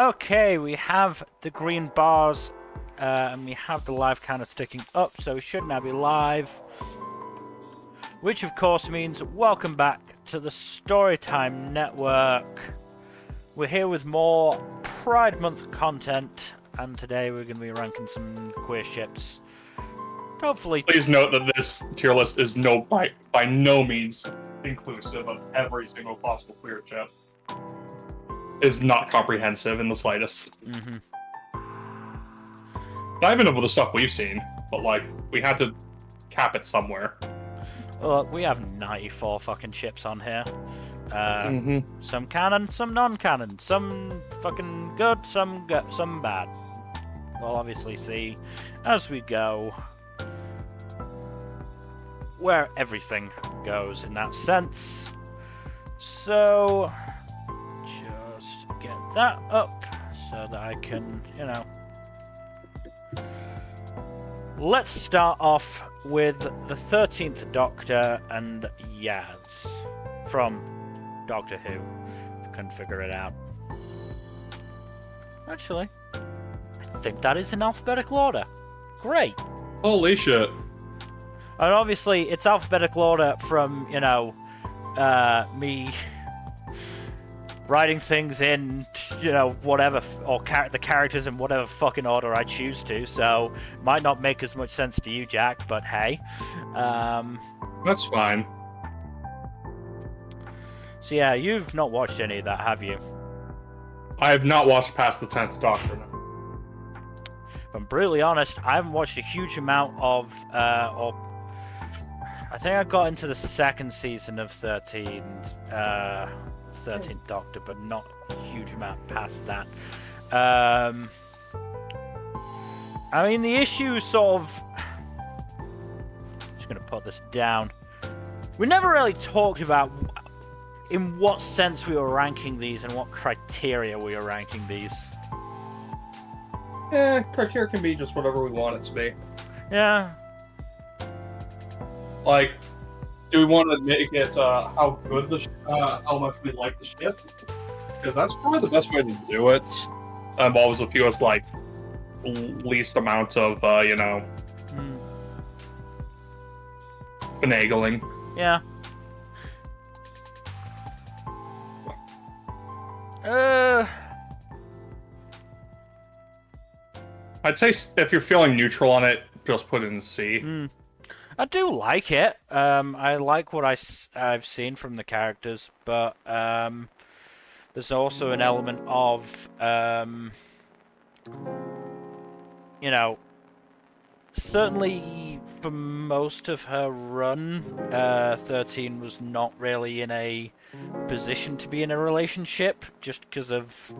Okay, we have the green bars, and we have the live counter sticking up, so we should now be live. Which, of course, means welcome back to the Storytime Network. We're here with more Pride Month content, and today we're going to be ranking some queer ships. Hopefully. Please note that this tier list is by no means inclusive of every single possible queer ship. Is not comprehensive in the slightest. Mm-hmm. Not even of the stuff we've seen, but like we had to cap it somewhere. Look, we have 94 fucking ships on here. Mm-hmm. Some canon, some non-canon, some fucking good, some bad. We'll obviously see as we go where everything goes in that sense. So just get that up so that I can, Let's start off with the 13th Doctor and Yaz from Doctor Who. Couldn't figure it out. Actually, I think that is in alphabetical order. Great. Holy shit. And obviously, it's alphabetical order from, me writing things in, whatever, or the characters in whatever fucking order I choose to, so might not make as much sense to you, Jack, but hey. That's fine. So yeah, you've not watched any of that, have you? I have not watched past the 10th Doctor. If I'm brutally honest, I haven't watched a huge amount of, I think I got into the second season of 13th Doctor, but not a huge amount past that. I mean, the issue sort of... just going to put this down. We never really talked about in what sense we were ranking these and what criteria we were ranking these. Criteria can be just whatever we want it to be. Yeah. Like, do we want to make it how good how much we like the ship? Because that's probably the best way to do it. Involves the fewest, like, least amount of, finagling. Yeah. I'd say if you're feeling neutral on it, just put it in C. I do like it. I like what I've seen from the characters, but there's also an element of, certainly for most of her run, 13 was not really in a position to be in a relationship, just because of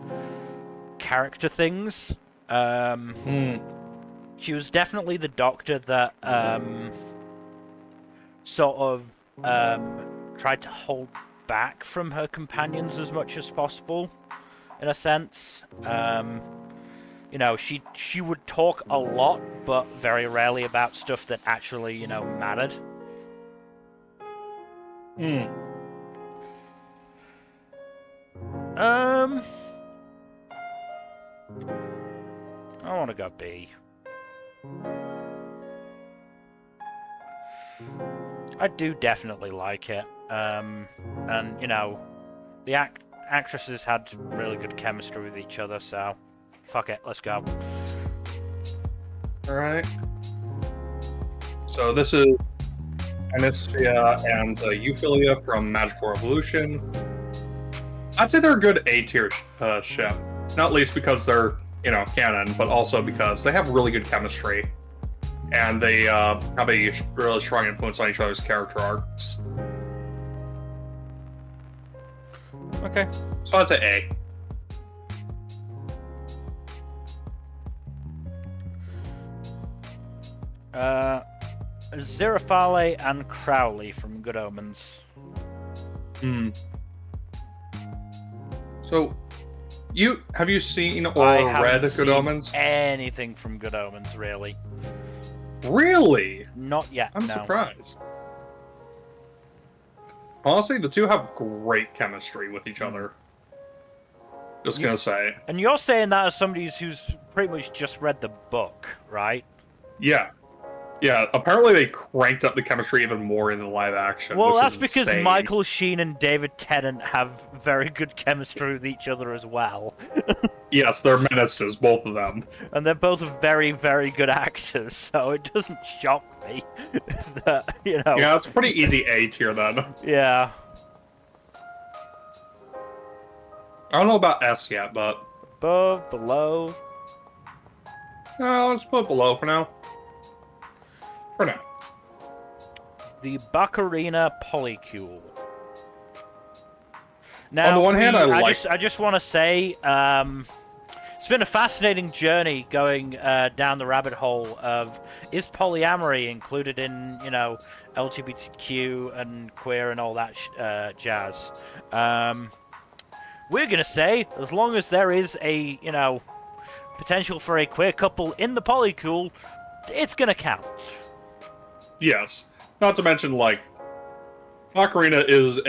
character things. She was definitely the Doctor that sort of tried to hold back from her companions as much as possible, in a sense. She would talk a lot, but very rarely about stuff that actually, mattered. I want to go B. I do definitely like it. And, the actresses had really good chemistry with each other, so fuck it, let's go. Alright. So this is Anistia and Euphilia from Magical Revolution. I'd say they're a good A-tier ship. Not least because they're, canon, but also because they have really good chemistry. And they have a really strong influence on each other's character arcs. Okay. So I'd say A. Zerafale and Crowley from Good Omens. So, have you seen or read Good Omens? Anything from Good Omens, really? Really? Not yet. I'm no. surprised. Honestly, the two have great chemistry with each other. Just gonna say. And you're saying that as somebody who's pretty much just read the book, right? Yeah. Yeah, apparently they cranked up the chemistry even more in the live action, Well, which that's is because insane. Michael Sheen and David Tennant have very good chemistry with each other as well. Yes, they're menaces, both of them. And they're both very, very good actors, so it doesn't shock me that, you know... Yeah, it's pretty easy A tier then. Yeah. I don't know about S yet, but... Above, below... No, let's put it below for now. For now. The Baccarina Polycule. Now, on the one hand, I just want to say, it's been a fascinating journey going down the rabbit hole of, is polyamory included in, you know, LGBTQ and queer and all that jazz? We're going to say, as long as there is a, you know, potential for a queer couple in the polycule, it's going to count. Yes. Not to mention, like, Ocarina is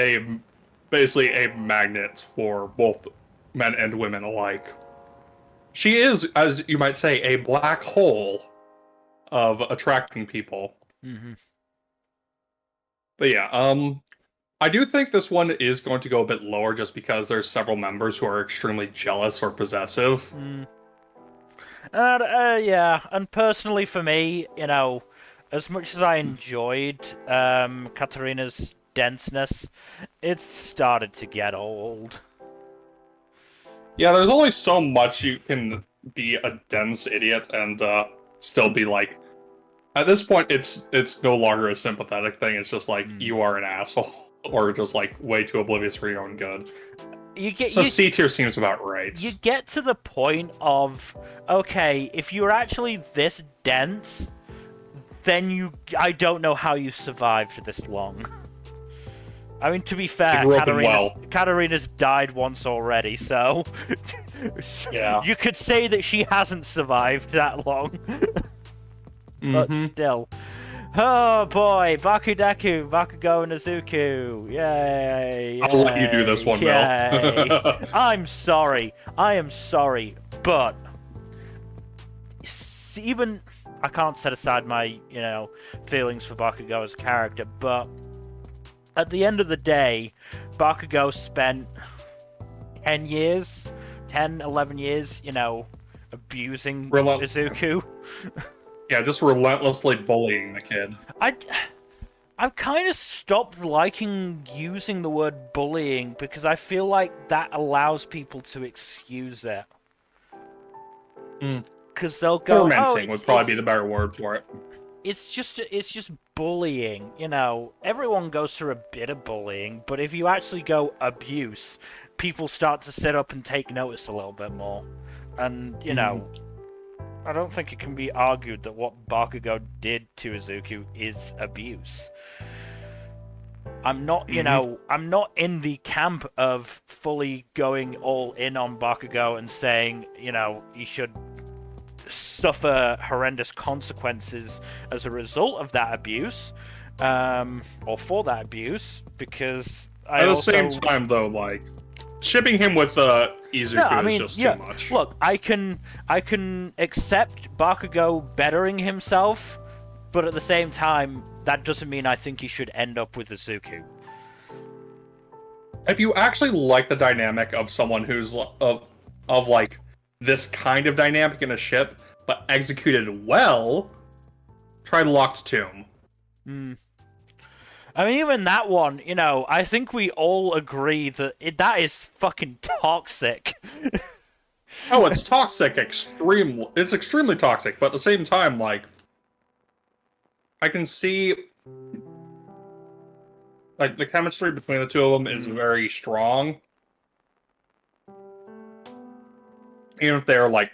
basically a magnet for both men and women alike. She is, as you might say, a black hole of attracting people. Mm-hmm. But yeah, I do think this one is going to go a bit lower just because there's several members who are extremely jealous or possessive. Yeah, and personally for me, you know, as much as I enjoyed Katarina's denseness, it's started to get old. Yeah, there's only so much you can be a dense idiot and still be like... At this point, it's no longer a sympathetic thing, it's just like, you are an asshole. Or just like, way too oblivious for your own good. C tier seems about right. You get to the point of, okay, if you're actually this dense... then I don't know how you survived this long. I mean, to be fair, Katarina's died once already, so... yeah. You could say that she hasn't survived that long. But still. Oh boy, Bakudeku, Bakugo, and Izuku. Yay, yay. I'll let you do this one, Bill. I'm sorry. I am sorry, but... even... I can't set aside my, you know, feelings for Bakugo as a character, but at the end of the day, Bakugo spent 10 years, 11 years, you know, abusing Izuku. Yeah, just relentlessly bullying the kid. I've kind of stopped liking using the word bullying because I feel like that allows people to excuse it. Because they'll go, tormenting would probably be the better word for it. It's just bullying, you know. Everyone goes through a bit of bullying, but if you actually go abuse, people start to sit up and take notice a little bit more. And, you know, I don't think it can be argued that what Bakugo did to Izuku is abuse. I'm not, you know, I'm not in the camp of fully going all in on Bakugo and saying, you know, he should suffer horrendous consequences as a result of that abuse, or for that abuse, because at the same time, though, like, shipping him with Izuku is just too much. Look, I can accept Bakugo bettering himself, but at the same time, that doesn't mean I think he should end up with Izuku. If you actually like the dynamic of someone who's of like this kind of dynamic in a ship, but executed well, try Locked Tomb. I mean, even that one, you know, I think we all agree that that is fucking toxic. Oh, it's toxic, it's extremely toxic, but at the same time, like, I can see, like, the chemistry between the two of them is very strong. Even if they're, like,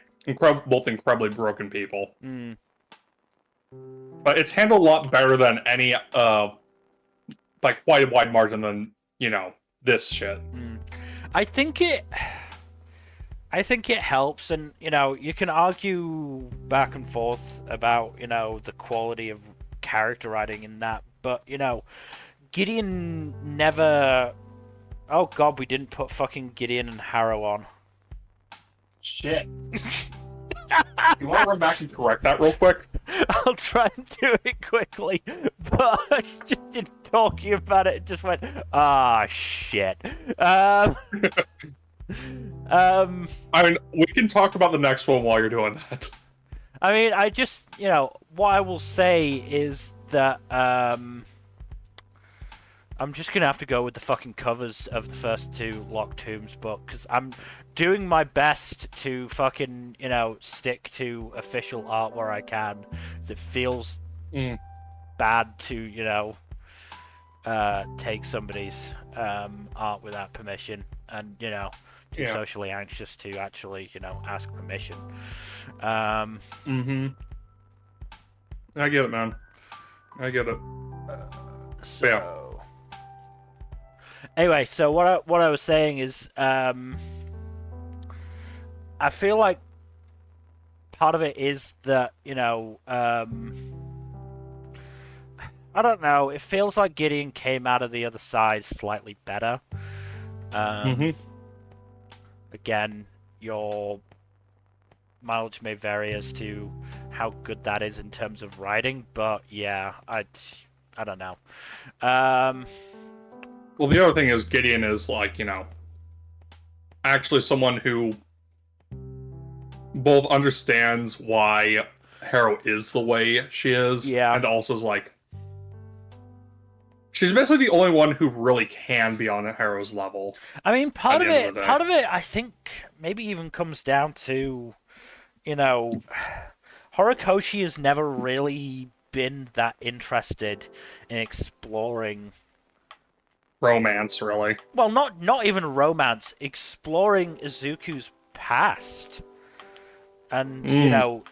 both incredibly broken people. But it's handled a lot better than any, by quite a wide margin than, you know, this shit. I think it helps, and, you know, you can argue back and forth about, you know, the quality of character writing in that, but, you know, Gideon never... Oh god, we didn't put fucking Gideon and Harrow on. Shit. You want to run back and correct that real quick? I'll try and do it quickly, but I just in talking about it, just went, shit. I mean, we can talk about the next one while you're doing that. I mean, I just, what I will say is that, I'm just gonna have to go with the fucking covers of the first two Locked Tombs book, because I'm doing my best to fucking, stick to official art where I can. It feels bad to, take somebody's art without permission, and, too socially anxious to actually, ask permission. I get it, man. I get it. Anyway, so what I was saying is, I feel like part of it is that, I don't know, it feels like Gideon came out of the other side slightly better. Again, your mileage may vary as to how good that is in terms of writing, but yeah, I don't know. Well, the other thing is Gideon is like, actually someone who both understands why Harrow is the way she is, and also is like, she's basically the only one who really can be on Harrow's level. I mean, part of it, I think, maybe even comes down to, Horikoshi has never really been that interested in exploring romance, really. Well, not even romance, exploring Izuku's past. And,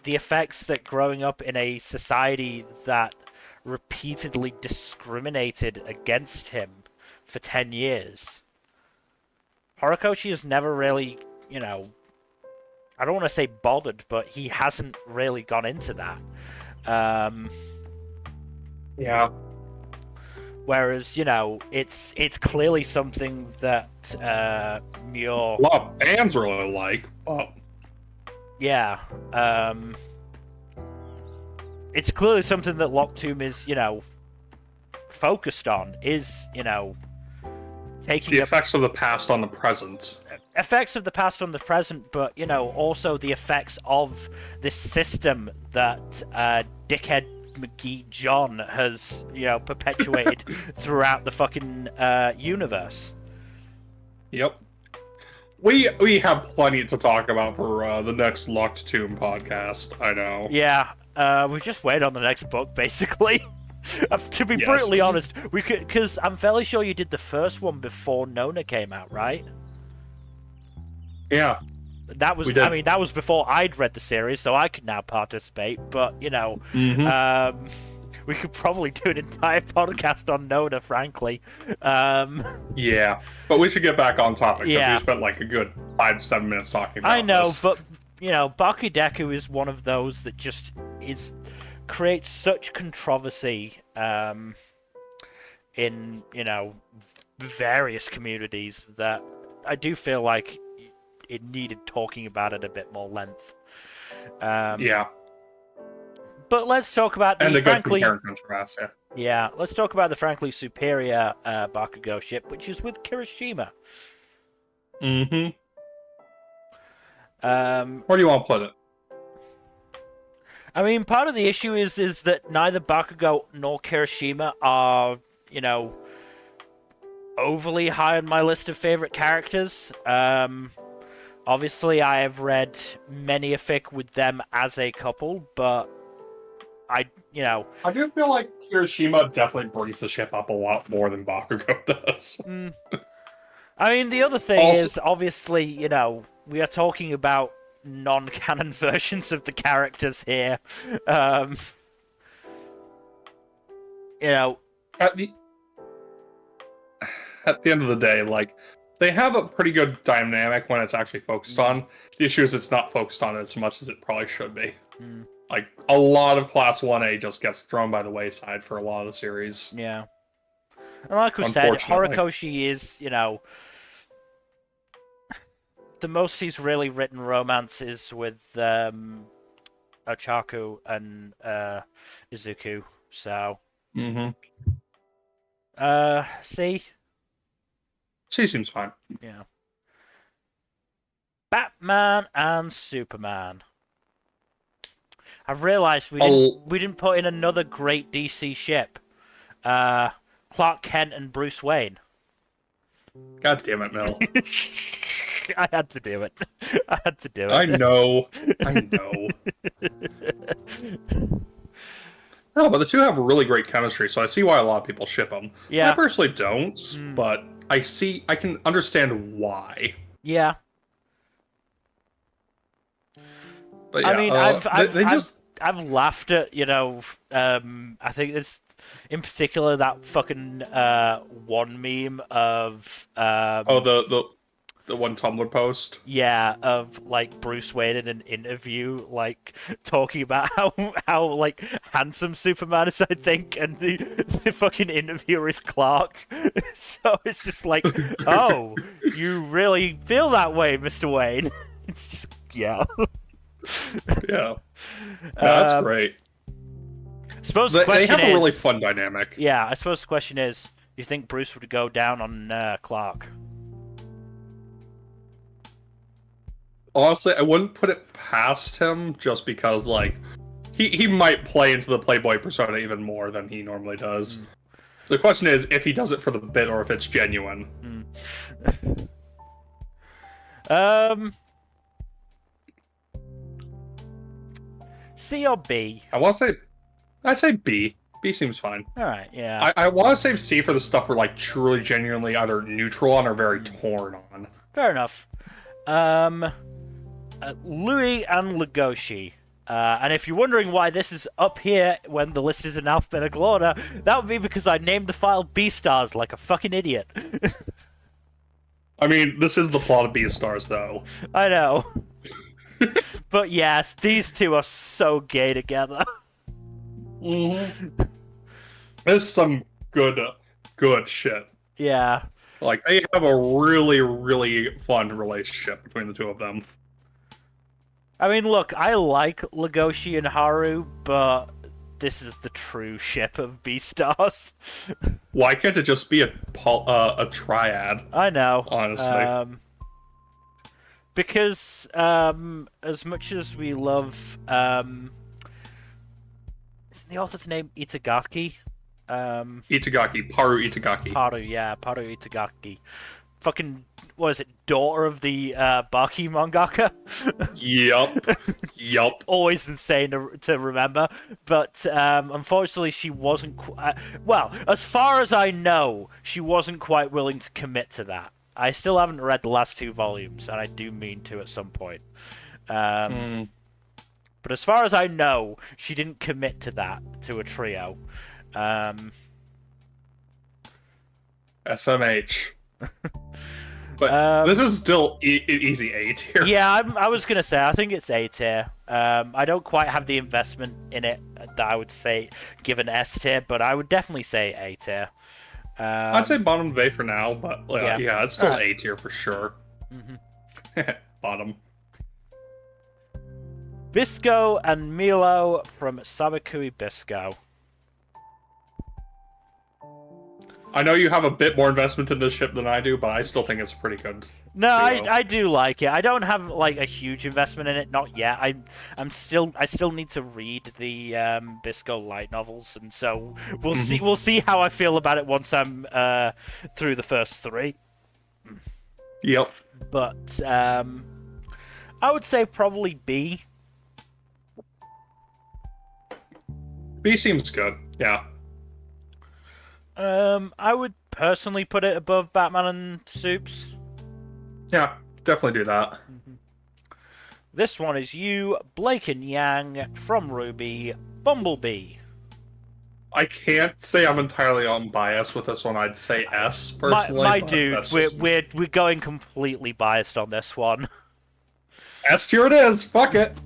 the effects that growing up in a society that repeatedly discriminated against him for 10 years. Horikoshi has never really, I don't want to say bothered, but he hasn't really gone into that. Yeah. Whereas, it's clearly something that Muir... A lot of fans really like. Oh. Yeah. It's clearly something that Locked Tomb is, focused on. Is, taking... The effects of the past on the present. Effects of the past on the present, but, also the effects of this system that dickhead McGee John has, perpetuated throughout the fucking universe. Yep. We have plenty to talk about for the next Locked Tomb podcast, I know. Yeah, we just wait on the next book, basically. To be brutally honest, we could, because I'm fairly sure you did the first one before Nona came out, right? Yeah. That was, I mean, that was before I'd read the series, so I could now participate. But we could probably do an entire podcast on Nona, frankly. Yeah, but we should get back on topic because we spent like a good 5 to 7 minutes talking about I know, this. but Bakudeku is one of those that just creates such controversy in various communities that I do feel like it needed talking about it a bit more length. Yeah. But let's talk about the frankly... Yeah, let's talk about the frankly superior Bakugo ship, which is with Kirishima. Where do you want to put it? I mean, part of the issue is that neither Bakugo nor Kirishima are, overly high on my list of favorite characters. Obviously, I have read many a fic with them as a couple, but I do feel like Kirishima definitely brings the ship up a lot more than Bakugo does. I mean, the other thing is, obviously, we are talking about non-canon versions of the characters here. At the end of the day, like, they have a pretty good dynamic when it's actually focused on. The issue is it's not focused on as much as it probably should be. Like, a lot of Class 1A just gets thrown by the wayside for a lot of the series. Yeah. And like we said, Horikoshi is, the the most he's really written romance is with Ochaku and Izuku. So, C. C seems fine. Yeah. Batman and Superman. I've realised we didn't put in another great DC ship. Clark Kent and Bruce Wayne. God damn it, Mel. I had to do it. I had to do it. I know. No, but the two have really great chemistry, so I see why a lot of people ship them. Yeah. I personally don't, but I can understand why. Yeah. But yeah, I mean, I've laughed at, I think it's in particular that fucking one meme of the one Tumblr post. Yeah, of like Bruce Wayne in an interview, like talking about how like handsome Superman is, I think, and the fucking interviewer is Clark. So it's just like, oh, you really feel that way, Mr. Wayne? It's just yeah. Yeah, that's great. I suppose the they question have a really fun dynamic. Yeah, I suppose the question is, do you think Bruce would go down on Clark? Honestly, I wouldn't put it past him just because, like, he might play into the Playboy persona even more than he normally does. The question is if he does it for the bit or if it's genuine. C or B? I'd say B. B seems fine. Alright, yeah. I want to save C for the stuff we're, like, truly, genuinely either neutral on or very torn on. Fair enough. Louis and Legoshi. And if you're wondering why this is up here when the list is in alphabetical order, that would be because I named the file B-Stars like a fucking idiot. I mean, this is the plot of B-Stars, though. I know. But yes, these two are so gay together. There's some good shit. Yeah. Like, they have a really, really fun relationship between the two of them. I mean, look, I like Legoshi and Haru, but this is the true ship of B-Stars. Why can't it just be a triad? I know. Honestly. Because, as much as we love, isn't the author's name Itagaki? Itagaki. Paru Itagaki. Paru Itagaki. Fucking, what is it, daughter of the Baki mangaka? Yup. Always insane to remember. But unfortunately, she wasn't... well, as far as I know, she wasn't quite willing to commit to that. I still haven't read the last 2 volumes, and I do mean to at some point. But as far as I know, she didn't commit to that, to a trio. SMH. But this is still easy A tier. Yeah, I was going to say, I think it's A tier. I don't quite have the investment in it that I would say give an S tier, but I would definitely say A tier. I'd say bottom of A for now, but yeah it's still A tier for sure. Bottom. Bisco and Milo from Sabakui Bisco. I know you have a bit more investment in this ship than I do, but I still think it's pretty good. No, I do like it. I don't have like a huge investment in it, not yet. I still need to read the Bisco light novels, and so we'll see how I feel about it once I'm through the first 3. Yep. But I would say probably B. B seems good. Yeah. I would personally put it above Batman and Supes. Yeah, definitely do that. This one is you, Blake and Yang from Ruby, Bumblebee. I can't say I'm entirely unbiased with this one. I'd say S personally. My dude, we're going completely biased on this one. S tier it is. Fuck it.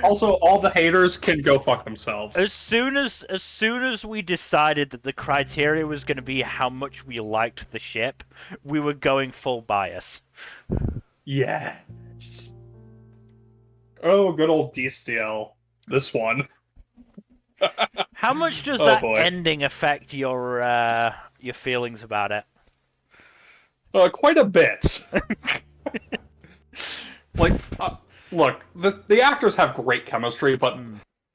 Also, all the haters can go fuck themselves. As soon as we decided that the criteria was going to be how much we liked the ship, we were going full bias. Yes. Oh, good old DCL. This one. How much does Oh that boy. ending affect your feelings about it? Quite a bit. Like, look, the actors have great chemistry, but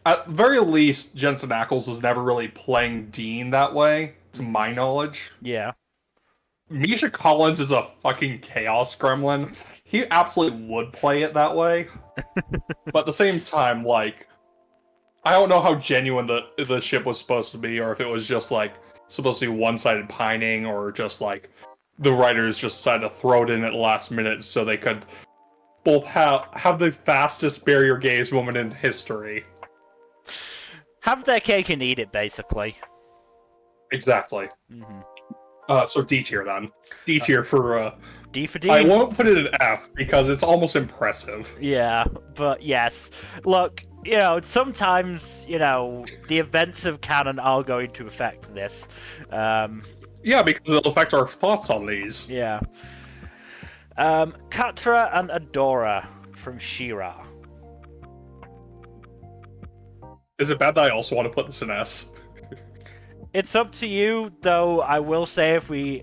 at the very least, Jensen Ackles was never really playing Dean that way, to my knowledge. Yeah. Misha Collins is a fucking chaos gremlin. He absolutely would play it that way. But at the same time, like, I don't know how genuine the ship was supposed to be, or if it was just, like, supposed to be one-sided pining, or just, like, the writers just decided to throw it in at the last minute so they could both have the fastest bury your gaze moment in history. Have their cake and eat it, basically. Exactly. So D tier then. D tier for D for D? I won't put it in F because it's almost impressive. Yeah, but yes. Look, you know, sometimes, you know, the events of canon are going to affect this. Yeah, because it'll affect our thoughts on these. Yeah. Katra and Adora from She-Ra. Is it bad that I also want to put this in S? It's up to you, though. I will say if we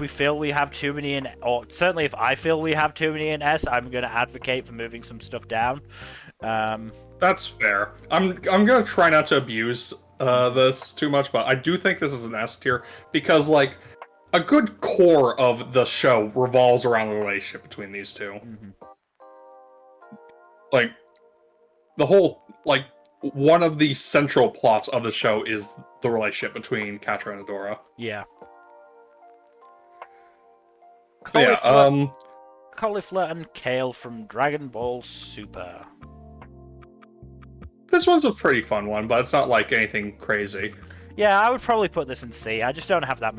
feel we have too many in, or certainly if I feel we have too many in S, I'm going to advocate for moving some stuff down. That's fair. I'm gonna try not to abuse this too much, but I do think this is an S tier because like a good core of the show revolves around the relationship between these two. Like the whole like one of the central plots of the show is the relationship between Katra and Adora. Yeah. Cauliflower and Kale from Dragon Ball Super. This one's a pretty fun one, but it's not like anything crazy. Yeah, I would probably put this in C. I just don't have that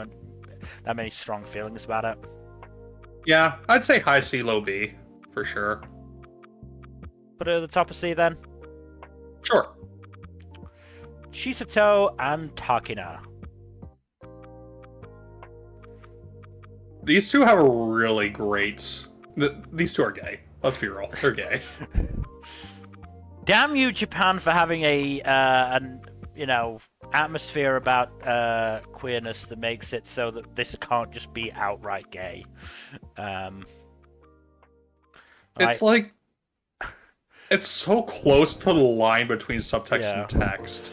many strong feelings about it. Yeah, I'd say high C, low B, for sure. Put it at the top of C then? Sure. Chisato and Takina. These two have a really great... These two are gay. Let's be real. They're gay. Damn you, Japan, for having an atmosphere about queerness that makes it so that this can't just be outright gay. It's like it's so close to the line between subtext and text.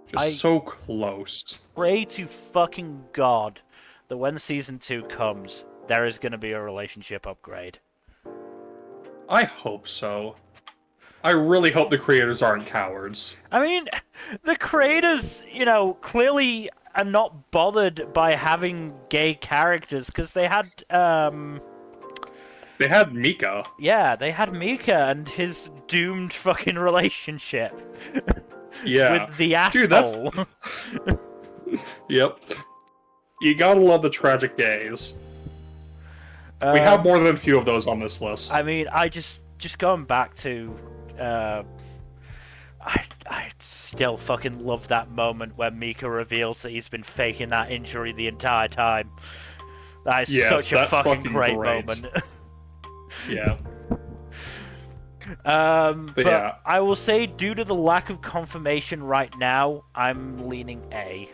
Just so close. Pray to fucking God that when season 2 comes, there is going to be a relationship upgrade. I hope so. I really hope the creators aren't cowards. I mean, the creators, clearly are not bothered by having gay characters, because they had, They had Mika. Yeah, they had Mika and his doomed fucking relationship. Yeah. With the asshole. Dude, that's... Yep. You gotta love the tragic gays. We have more than a few of those on this list. I mean, I just going back to... I still fucking love that moment where Mika reveals that he's been faking that injury the entire time. That is such a fucking great moment. Yeah. But yeah. I will say, due to the lack of confirmation right now, I'm leaning A.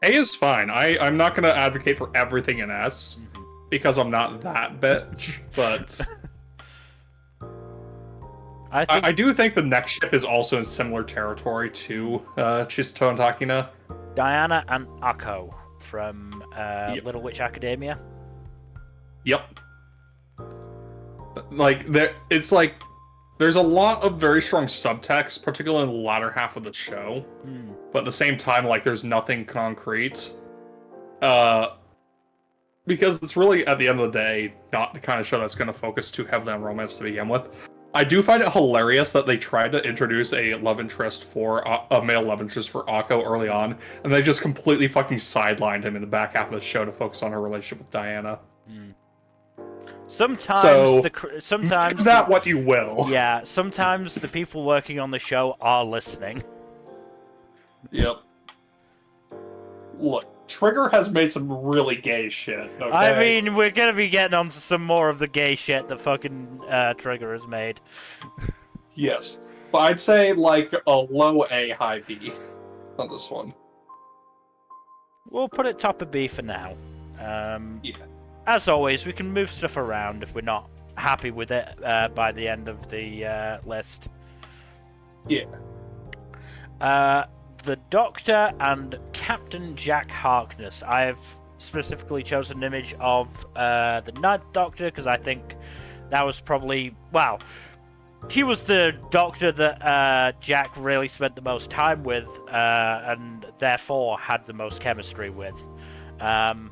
A is fine. I'm not going to advocate for everything in S, because I'm not that bitch, but... I do think the next ship is also in similar territory to Chisato and Takina. Diana and Akko from Little Witch Academia. Yep. Like, there's a lot of very strong subtext, particularly in the latter half of the show. But at the same time, like, there's nothing concrete. Because it's really, at the end of the day, not the kind of show that's going to focus too heavily on romance to begin with. I do find it hilarious that they tried to introduce a love interest for a male love interest for Akko early on, and they just completely fucking sidelined him in the back half of the show to focus on her relationship with Diana. Sometimes make that what you will. Yeah, sometimes the people working on the show are listening. Yep. Look, Trigger has made some really gay shit. Okay? I mean, we're gonna be getting onto some more of the gay shit that fucking Trigger has made. Yes, but I'd say like a low A, high B on this one. We'll put it top of B for now. Yeah. As always, we can move stuff around if we're not happy with it by the end of the list. Yeah. The Doctor and Captain Jack Harkness. I have specifically chosen an image of the Ninth Doctor because I think that was probably... Wow. He was the Doctor that Jack really spent the most time with and therefore had the most chemistry with. And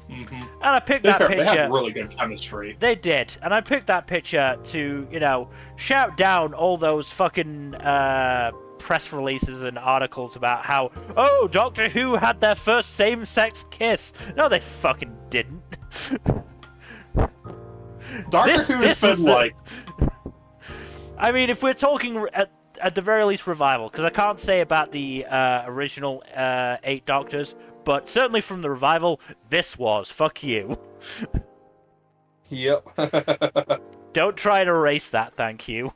I picked that picture. They had really good chemistry. They did, and I picked that picture to, you know, shout down all those fucking press releases and articles about how, oh, Doctor Who had their first same-sex kiss. No, they fucking didn't. Doctor Who's been like... I mean, if we're talking at the very least revival, because I can't say about the original 8 Doctors, but certainly from the revival, this was. Fuck you. Yep. Don't try and erase that, thank you.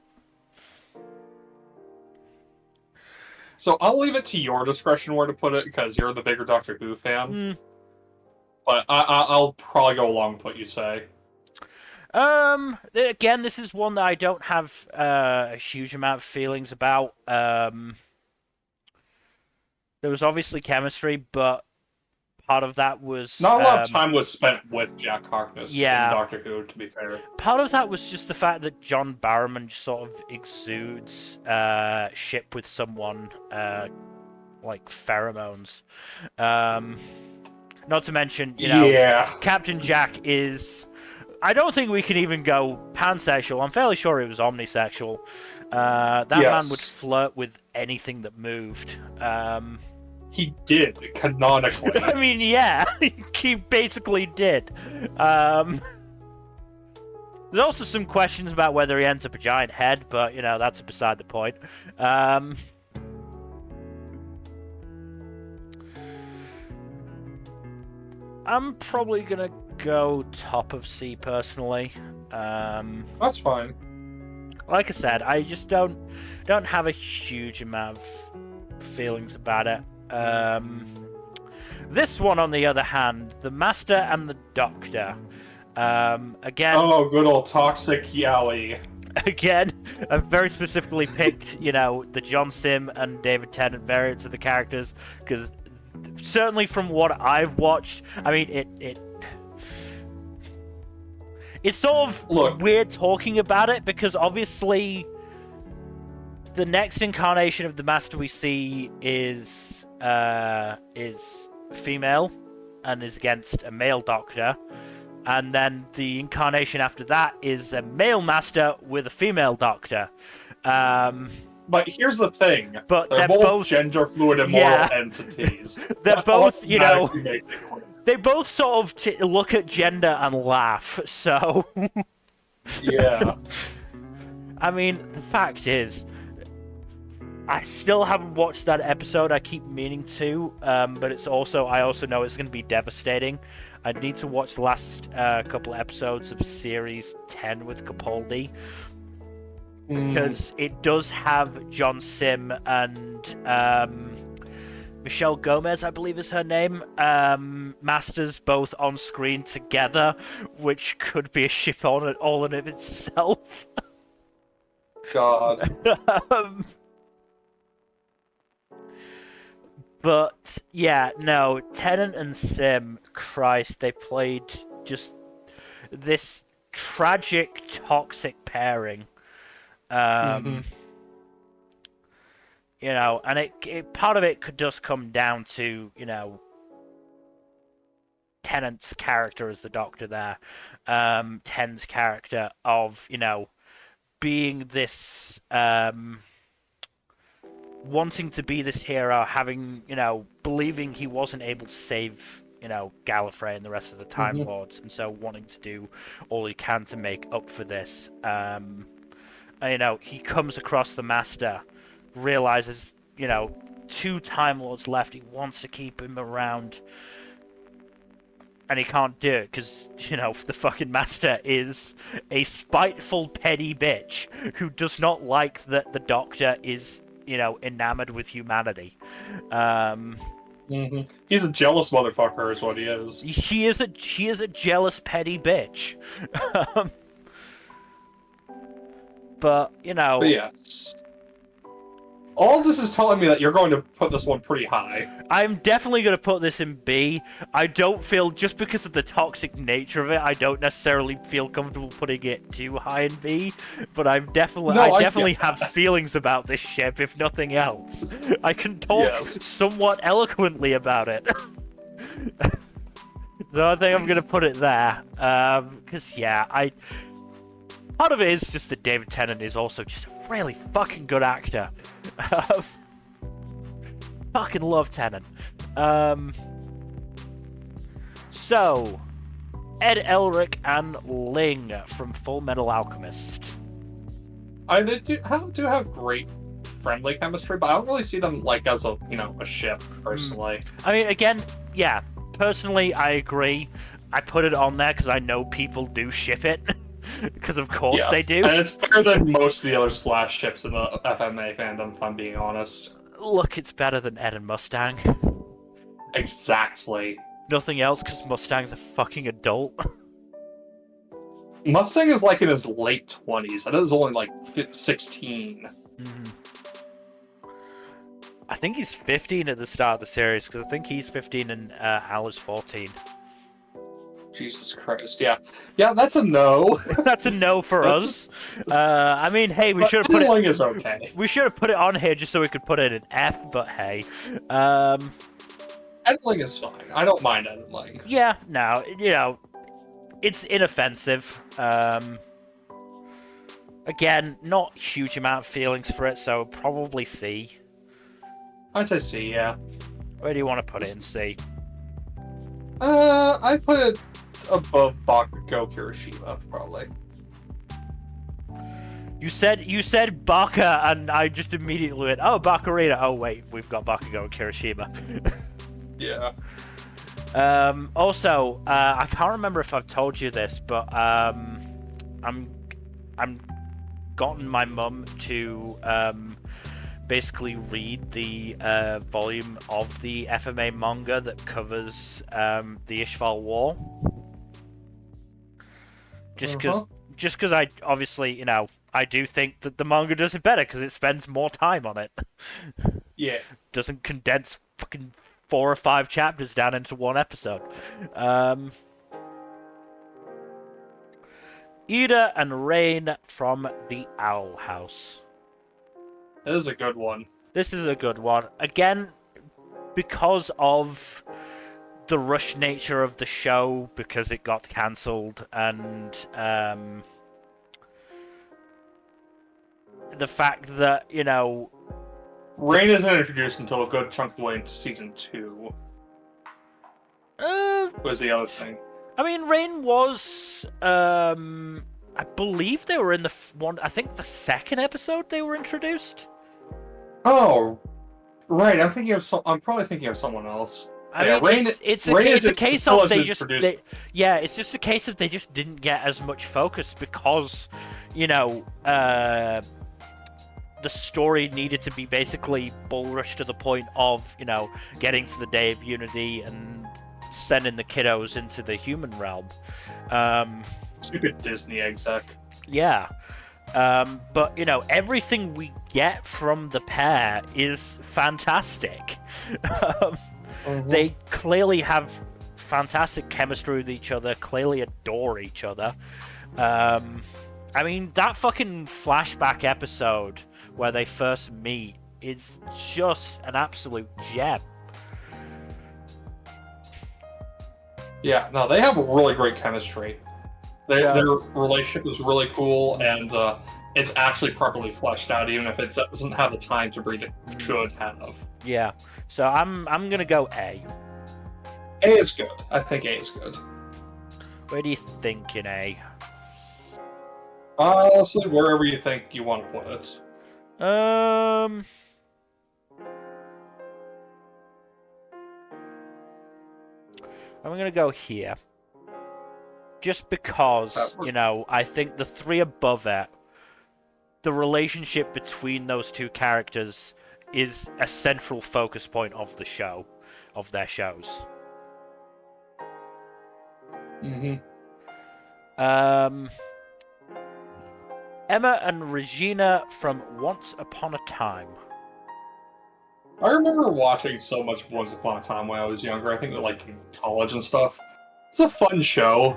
So I'll leave it to your discretion where to put it, because you're the bigger Doctor Who fan. But I'll probably go along with what you say. Again, this is one that I don't have a huge amount of feelings about. There was obviously chemistry, but part of that was... Not a lot of time was spent with Jack Harkness in Doctor Who, to be fair. Part of that was just the fact that John Barrowman just sort of exudes ship with someone, like pheromones. Not to mention, you know, Captain Jack is... I don't think we can even go pansexual. I'm fairly sure he was omnisexual. That man would flirt with anything that moved. He did, canonically. I mean, yeah, he basically did. There's also some questions about whether he ends up a giant head, but, you know, that's beside the point. I'm probably gonna go top of C personally. That's fine. Like I said, I just don't have a huge amount of feelings about it. This one, on the other hand, the Master and the Doctor. Again. Oh, good old toxic Yowie. Again, I've very specifically picked, you know, the John Sim and David Tennant variants of the characters, because certainly from what I've watched, I mean, it's sort of weird talking about it, because obviously the next incarnation of the Master we see is female and is against a male Doctor, and then the incarnation after that is a male Master with a female Doctor. But here's the thing. But they're both gender fluid and moral entities. They're both, you know, they both sort of look at gender and laugh, so... Yeah. I mean, the fact is, I still haven't watched that episode. I keep meaning to, but it's also, I also know it's going to be devastating. I need to watch the last couple episodes of Series 10 with Capaldi, because it does have John Sim and Michelle Gomez, I believe is her name, Masters both on screen together, which could be a ship on it all in of itself. God. But yeah, no, Tennant and Sim, Christ, they played just this tragic, toxic pairing. You know, and it part of it could just come down to, you know, Tennant's character as the Doctor there, Ten's character of, you know, being this wanting to be this hero, having, you know, believing he wasn't able to save, you know, Gallifrey and the rest of the Time Lords, and so wanting to do all he can to make up for this. And, you know, he comes across the Master, realizes, you know, 2 Time Lords left, he wants to keep him around, and he can't do it because, you know, the fucking master is a spiteful, petty bitch who does not like that the Doctor is, you know, enamored with humanity. He's a jealous motherfucker, is what he is. He is a jealous, petty bitch. But, you know... But yes. All of this is telling me that you're going to put this one pretty high. I'm definitely going to put this in B. I don't feel, just because of the toxic nature of it, I don't necessarily feel comfortable putting it too high in B. But I definitely have feelings about this ship, if nothing else. I can talk somewhat eloquently about it. So I think I'm going to put it there. Because, yeah, part of it is just that David Tennant is also just a really fucking good actor. Fucking love Tennant. So, Ed Elric and Ling from Full Metal Alchemist. They do have great friendly chemistry, but I don't really see them like as a ship personally. I mean, again, yeah. Personally, I agree. I put it on there because I know people do ship it. Because of course they do. And it's better than most of the other Slash ships in the FMA fandom, if I'm being honest. Look, it's better than Ed and Mustang. Exactly. Nothing else, because Mustang's a fucking adult. Mustang is like in his late 20s, and it is only like 16. I think he's 15 at the start of the series, because I think he's 15 and Al is 14. Jesus Christ, yeah, that's a no. That's a no for us. I mean, hey, we should have put it. Is okay. We should have put it on here just so we could put it in F. But hey, Edling is fine. I don't mind Edling. Yeah, no, you know, it's inoffensive. Again, not huge amount of feelings for it, so probably C. I'd say C, yeah. Where do you want to put it in C? I put it above Bakugo Kirishima, probably. You said Baka, and I just immediately went, oh, Bakarina. Oh, wait, we've got Bakugo and Kirishima. Yeah. Also, I can't remember if I've told you this, but I'm gotten my mum to basically read the volume of the FMA manga that covers the Ishval War. Just because I obviously, you know, I do think that the manga does it better because it spends more time on it. Yeah. Doesn't condense fucking 4 or 5 chapters down into one episode. Ida and Rain from the Owl House. This is a good one. This is a good one. Again, because of the rush nature of the show, because it got cancelled, and the fact that, you know... Rain isn't introduced until a good chunk of the way into season 2. Was the other thing. I mean, Rain was... I believe they were in the one... I think the second episode they were introduced. Oh, right. I'm probably thinking of someone else. I mean, Rain, it's a case of they just... it's just a case of they just didn't get as much focus because, you know, the story needed to be basically bull rushed to the point of, you know, getting to the Day of Unity and sending the kiddos into the human realm. Stupid Disney exec. Yeah. But, you know, everything we get from the pair is fantastic. They clearly have fantastic chemistry with each other, clearly adore each other. I mean, that fucking flashback episode where they first meet is just an absolute gem. Yeah, no, they have really great chemistry. Their relationship is really cool, and it's actually properly fleshed out, even if it doesn't have the time to breathe it should have. Yeah, so I'm gonna go A. A is good. I think A is good. Where do you think in A? Honestly, wherever you think you want to put it. I'm gonna go here. Just because, you know, I think the three above it, the relationship between those two characters is a central focus point of the show, of their shows. Mm-hmm. Emma and Regina from Once Upon a Time. I remember watching so much Once Upon a Time when I was younger. I think like in college and stuff. It's a fun show.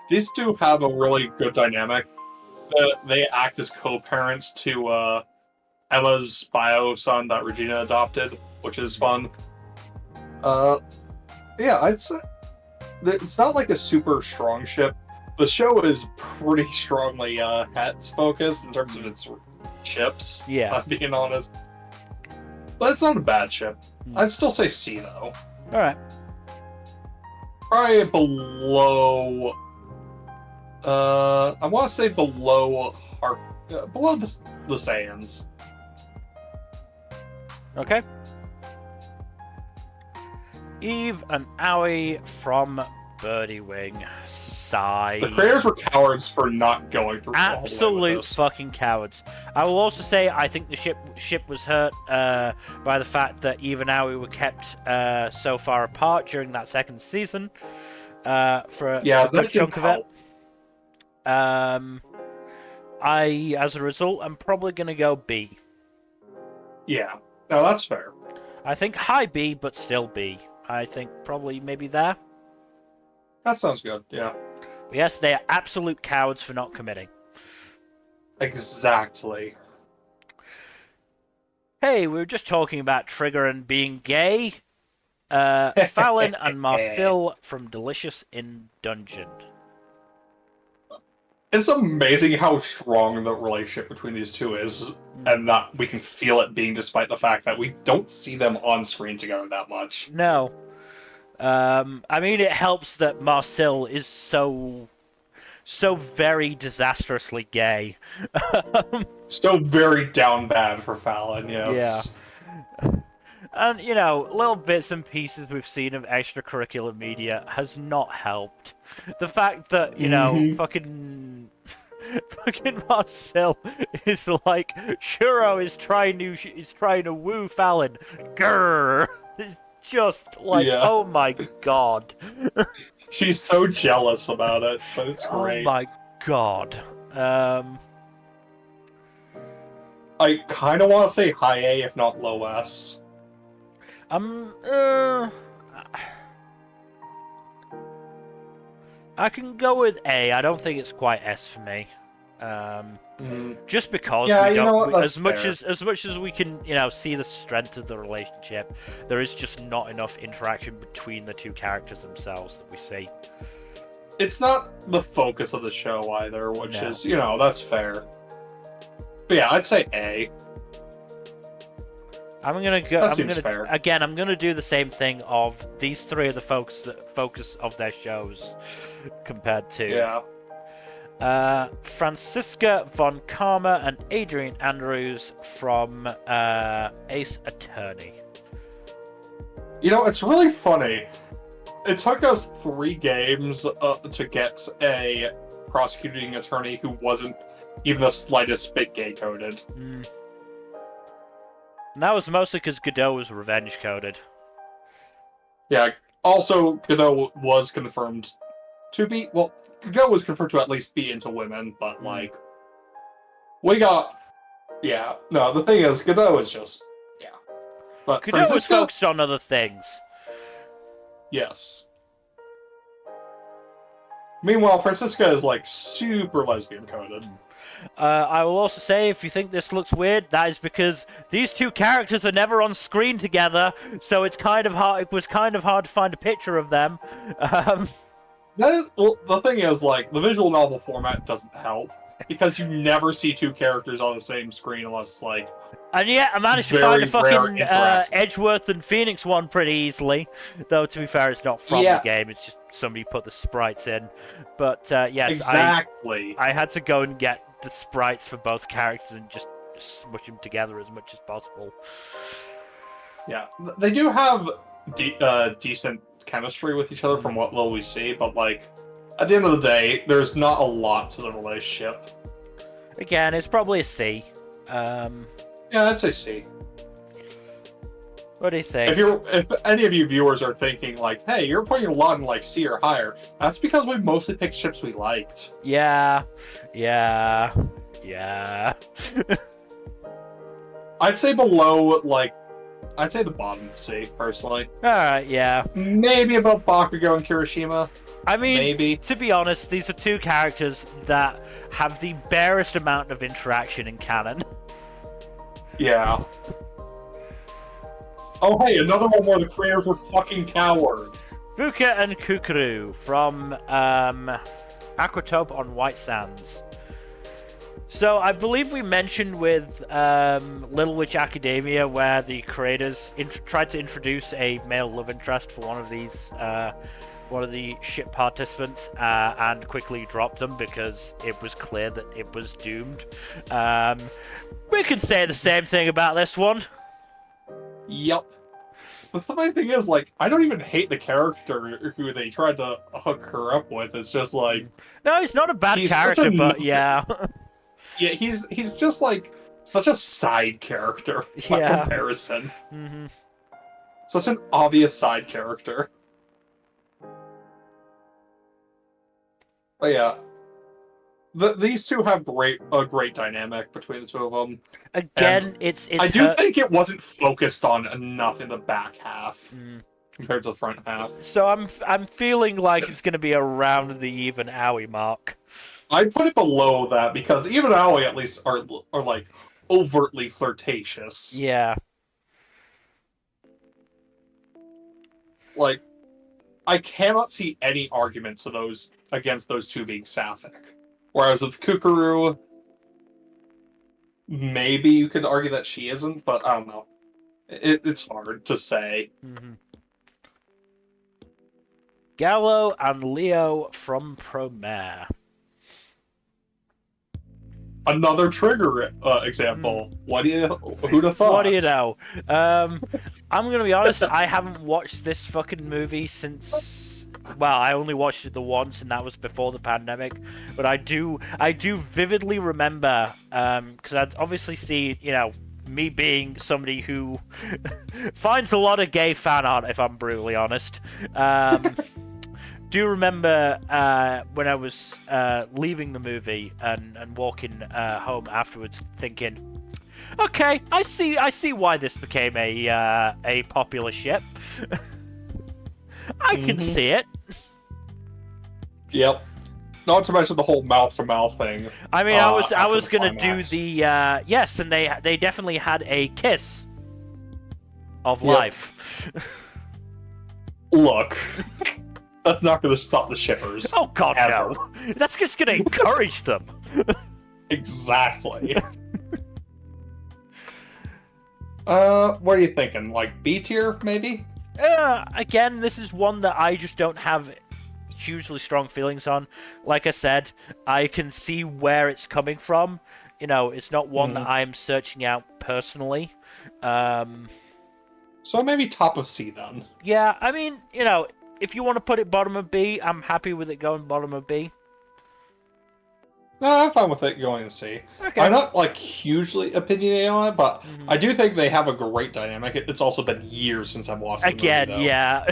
These two have a really good dynamic. They act as co-parents to Emma's bio son that Regina adopted, which is fun. Yeah, I'd say it's not like a super strong ship. The show is pretty strongly het focused in terms of its ships. Yeah, if I'm being honest. But it's not a bad ship. I'd still say C though. All right. Probably below. I want to say below below the Saiyans. Okay. Eve and Aoi from Birdie Wing. Sigh. The creators were cowards for not going through all the way with Absolute this. fucking cowards. I will also say I think the ship was hurt by the fact that Eve and Aoi were kept so far apart during that second season for a good chunk of it. As a result, I'm probably going to go B. Yeah, no, that's fair. I think high B, but still B. I think probably maybe there. That sounds good, yeah. But yes, they are absolute cowards for not committing. Exactly. Hey, we were just talking about Trigger and being gay. Fallon and Marcel from Delicious in Dungeon. It's amazing how strong the relationship between these two is, and that we can feel it being despite the fact that we don't see them on screen together that much. No. I mean, it helps that Marcel is so very disastrously gay. So very down bad for Fallon, yes. Yeah. And, you know, little bits and pieces we've seen of extracurricular media has not helped. The fact that, you know, fucking Marcel is like, Shuro is trying to woo Fallon. Grrr! It's just like, oh my god. She's so jealous about it, but it's great. Oh my god. I kind of want to say high A, if not low S. I can go with A. I don't think it's quite S for me. Just because we don't, as much as we can, you know, see the strength of the relationship, there is just not enough interaction between the two characters themselves that we see. It's not the focus of the show either, which is, you know, that's fair. But yeah, I'd say A. I'm gonna go. That seems fair. Again, I'm gonna do the same thing. Of these three are the focus of their shows, compared to Franziska von Karma and Adrian Andrews from Ace Attorney. You know, it's really funny. It took us 3 games to get a prosecuting attorney who wasn't even the slightest bit gay-coded. And that was mostly because Godot was revenge-coded. Yeah, also, Godot was confirmed to be... Well, Godot was confirmed to at least be into women, but, like... We got... Yeah, no, the thing is, Godot is just... Yeah. But Godot was focused on other things. Yes. Meanwhile, Franziska is, like, super lesbian-coded. I will also say, if you think this looks weird, that is because these two characters are never on screen together, so it's kind of hard. It was kind of hard to find a picture of them. That is, well, the thing is, like, the visual novel format doesn't help because you never see 2 characters on the same screen unless, like. And yet, I managed to find a fucking Edgeworth and Phoenix one pretty easily. Though, to be fair, it's not from the game. It's just somebody put the sprites in. But, yes, exactly. I had to go and get the sprites for both characters and just smush them together as much as possible. Yeah, they do have decent chemistry with each other from what little we see, but like at the end of the day, there's not a lot to the relationship. Again, it's probably a C. Yeah, I'd say C. What do you think? If any of you viewers are thinking like, hey, you're putting a lot in like C or higher, that's because we mostly picked ships we liked. Yeah. I'd say below, like, I'd say the bottom of C, personally. Alright, yeah. Maybe about Bakugo and Kirishima. I mean, maybe. To be honest, these are two characters that have the barest amount of interaction in canon. Yeah. Oh, hey, another one where the creators were fucking cowards. Fuka and Kukuru from Aquatope on White Sands. So I believe we mentioned with Little Witch Academia where the creators tried to introduce a male love interest for one of the ship participants and quickly dropped them because it was clear that it was doomed. We can say the same thing about this one. Yep. The funny thing is, like, I don't even hate the character who they tried to hook her up with. It's just like... No, he's not a bad character, but yeah. Yeah, he's just, like, such a side character by comparison. Mm-hmm. Such an obvious side character. But yeah. These two have a great dynamic between the two of them. Again, it's I do think it wasn't focused on enough in the back half compared to the front half. So I'm feeling like it's going to be around the even Aoi mark. I'd put it below that because even Aoi at least are like overtly flirtatious. Yeah. Like, I cannot see any argument to those against those two being sapphic. Whereas with Kukuru, maybe you could argue that she isn't, but I don't know. It's hard to say. Mm-hmm. Gallo and Leo from Promare. Another trigger example. Who'd have thought? What do you know? I'm gonna be honest, I haven't watched this fucking movie since... Well, I only watched it the once, and that was before the pandemic. But I do vividly remember, because I'd obviously see, me being somebody who finds a lot of gay fan art, if I'm brutally honest. Do remember when I was leaving the movie and walking home afterwards, thinking, okay, I see why this became a popular ship. I can see it. Yep. Not to mention the whole mouth-to-mouth thing. I mean, I was gonna do the yes, and they definitely had a kiss of life. Look, that's not gonna stop the shippers. Oh God, ever. no! That's just gonna encourage them. Exactly. What are you thinking? Like B tier, maybe? Again, this is one that I just don't have hugely strong feelings on. Like I said, I can see where it's coming from. It's not one that I'm searching out personally. So maybe top of C then. Yeah, I mean, if you want to put it bottom of B, I'm happy with it going bottom of B. No, I'm fine with it going to C. Okay. I'm not, like, hugely opinionated on it, but I do think they have a great dynamic. It's also been years since I've watched the movie, though. Yeah.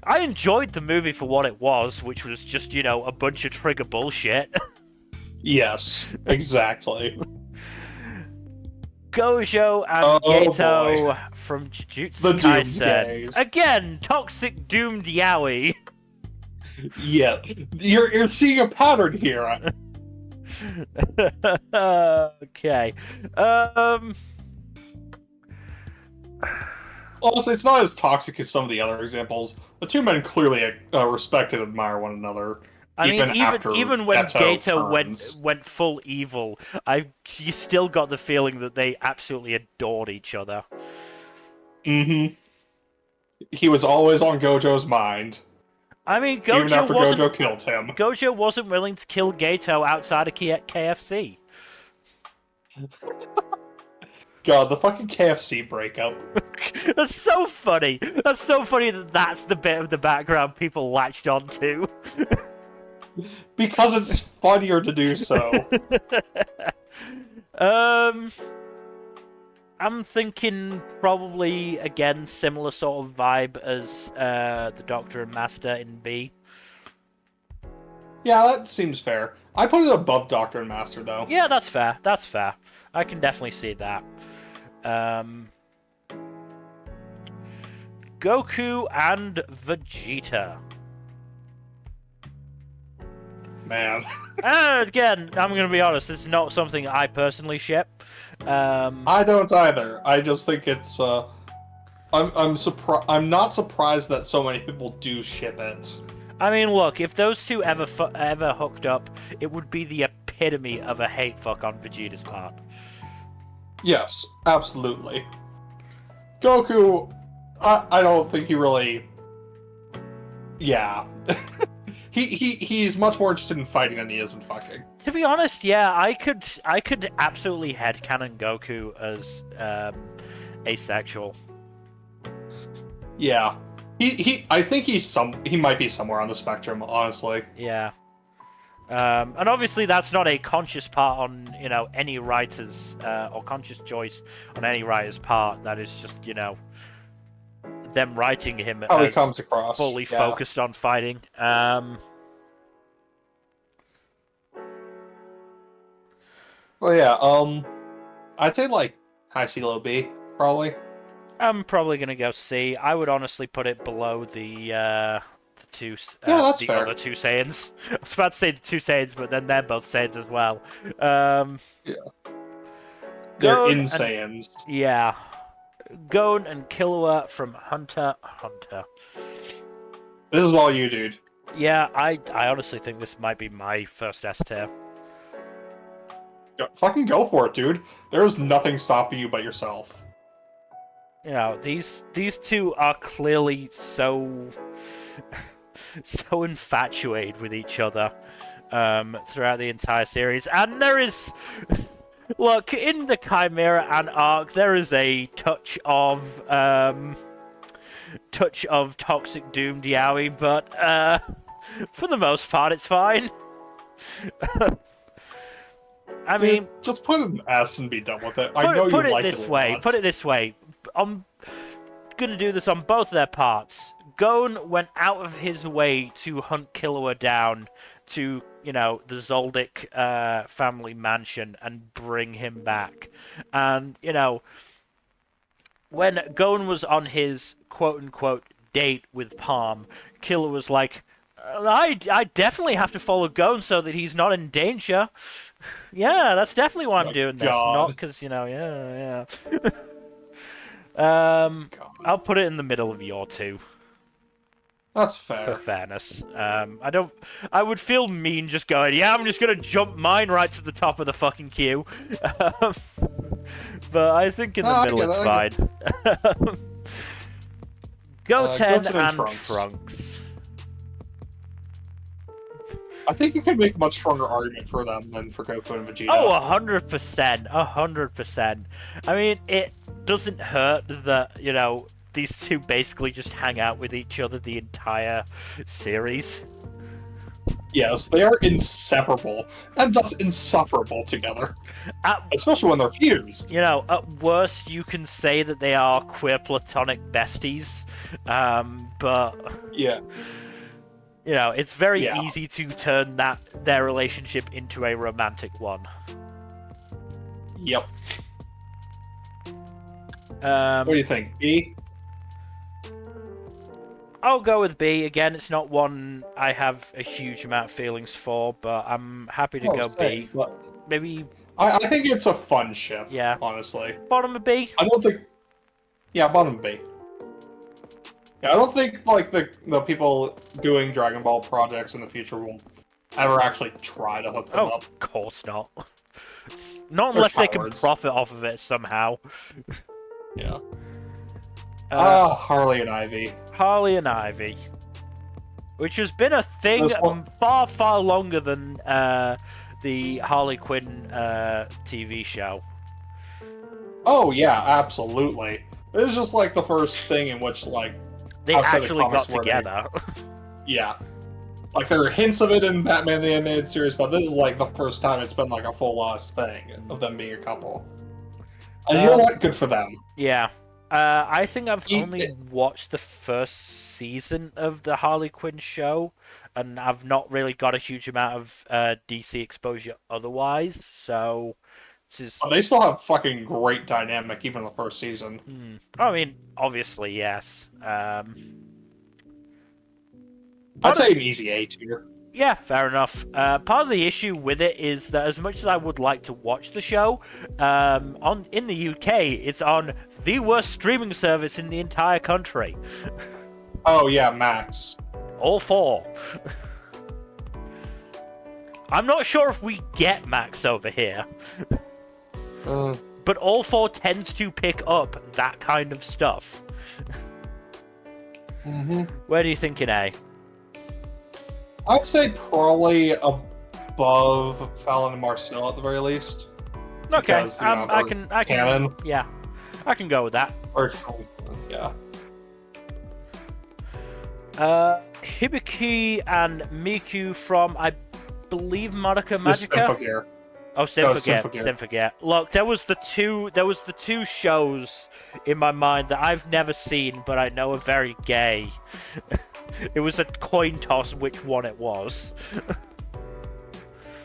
I enjoyed the movie for what it was, which was just, a bunch of trigger bullshit. Yes, exactly. Gojo and Gato from Jujutsu Kaisen. Again, toxic doomed yaoi. Yeah, you're seeing a pattern here. Okay. Also, it's not as toxic as some of the other examples. The two men clearly respect and admire one another. I mean, even when Gato turns. went full evil, you still got the feeling that they absolutely adored each other. Mm-hmm. He was always on Gojo's mind. I mean, even after Gojo killed him. Gojo wasn't willing to kill Gato outside of KFC. god, the fucking KFC breakup. That's so funny. That's so funny that that's the bit of the background people latched onto. Because it's funnier to do so. I'm thinking probably, again, similar sort of vibe as the Doctor and Master in B. Yeah, that seems fair. I put it above Doctor and Master, though. Yeah, that's fair. That's fair. I can definitely see that. Goku and Vegeta. Man. Again, I'm going to be honest, this is not something I personally ship. I don't either. I just think it's, I'm not surprised that so many people do ship it. I mean, look, if those two ever hooked up, it would be the epitome of a hate fuck on Vegeta's part. Yes, absolutely. Goku, I don't think he really... Yeah. He's much more interested in fighting than he is in fucking. To be honest, yeah, I could absolutely headcanon Goku as asexual. Yeah. I think he might be somewhere on the spectrum, honestly. Yeah. And obviously that's not a conscious part on, any writer's, or conscious choice on any writer's part. That is just, them writing him How as he comes across. fully Yeah. focused on fighting. Well, yeah, I'd say, like, high C, low B, probably. I'm probably gonna go C. I would honestly put it below the two that's the fair. other two Saiyans. I was about to say the two Saiyans, but then they're both Saiyans as well. Yeah. They're Gon Saiyans. Yeah. Gon and Killua from Hunter x Hunter. This is all you, dude. Yeah, I honestly think this might be my first S tier. Fucking go for it, dude. There's nothing stopping you but yourself. These two are clearly so infatuated with each other throughout the entire series, and there is, look, in the Chimera Ant arc, there is a touch of toxic doomed yaoi, but for the most part, it's fine. I mean, just put an S and be done with it. I know you like it a lot. Put it this way. I'm gonna do this on both their parts. Gon went out of his way to hunt Killua down to, the Zoldyck family mansion and bring him back. And, when Gon was on his quote-unquote date with Palm, Killua was like, I definitely have to follow Gon so that he's not in danger. Yeah, that's definitely why I'm doing this. Not because, yeah. I'll put it in the middle of your two. That's fair. For fairness. I would feel mean just going, yeah, I'm just gonna jump mine right to the top of the fucking queue. But I think in the middle it's fine. Goten and Trunks. I think you could make a much stronger argument for them than for Goku and Vegeta. Oh, 100%. 100%. I mean, it doesn't hurt that, these two basically just hang out with each other the entire series. Yes, they are inseparable, and thus insufferable together. Especially when they're fused. At worst, you can say that they are queer platonic besties, but... Yeah. It's very easy to turn their relationship into a romantic one. Yep. What do you think? B? I'll go with B. Again, it's not one I have a huge amount of feelings for, but I'm happy to go B. Maybe... I think it's a fun ship, yeah. Honestly. Bottom of B? I don't think... Yeah, bottom of B. Yeah, I don't think, like, the people doing Dragon Ball projects in the future will ever actually try to hook them up. Of course not. Not unless they can profit off of it somehow. Yeah. Harley and Ivy. Harley and Ivy. Which has been a thing far, far longer than the Harley Quinn TV show. Oh yeah, absolutely. This is just like the first thing in which like They outside of actually got comics where they- together. yeah. Like there are hints of it in Batman the Animated Series, but this is like the first time it's been like a full-on thing of them being a couple. And you know what? Good for them. Yeah. I think I've You- only watched the first season of the Harley Quinn show, and I've not really got a huge amount of DC exposure otherwise, so this is... They still have fucking great dynamic even in the first season. I mean, obviously, yes. I'd say an easy A tier. Yeah, fair enough. Part of the issue with it is that as much as I would like to watch the show, in the UK, it's on the worst streaming service in the entire country. Oh yeah, Max. All four. I'm not sure if we get Max over here, but all four tends to pick up that kind of stuff. Where do you think in A? I'd say probably above Fallon and Marcel at the very least. Okay, Because, you know, I can, canon. yeah, I can go with that. Or yeah. Hibiki and Miku from, I believe, Madoka This Magica. Symphogear. Oh, Symphogear. Symphogear. Look, there was the two shows in my mind that I've never seen, but I know are very gay. It was a coin toss which one it was.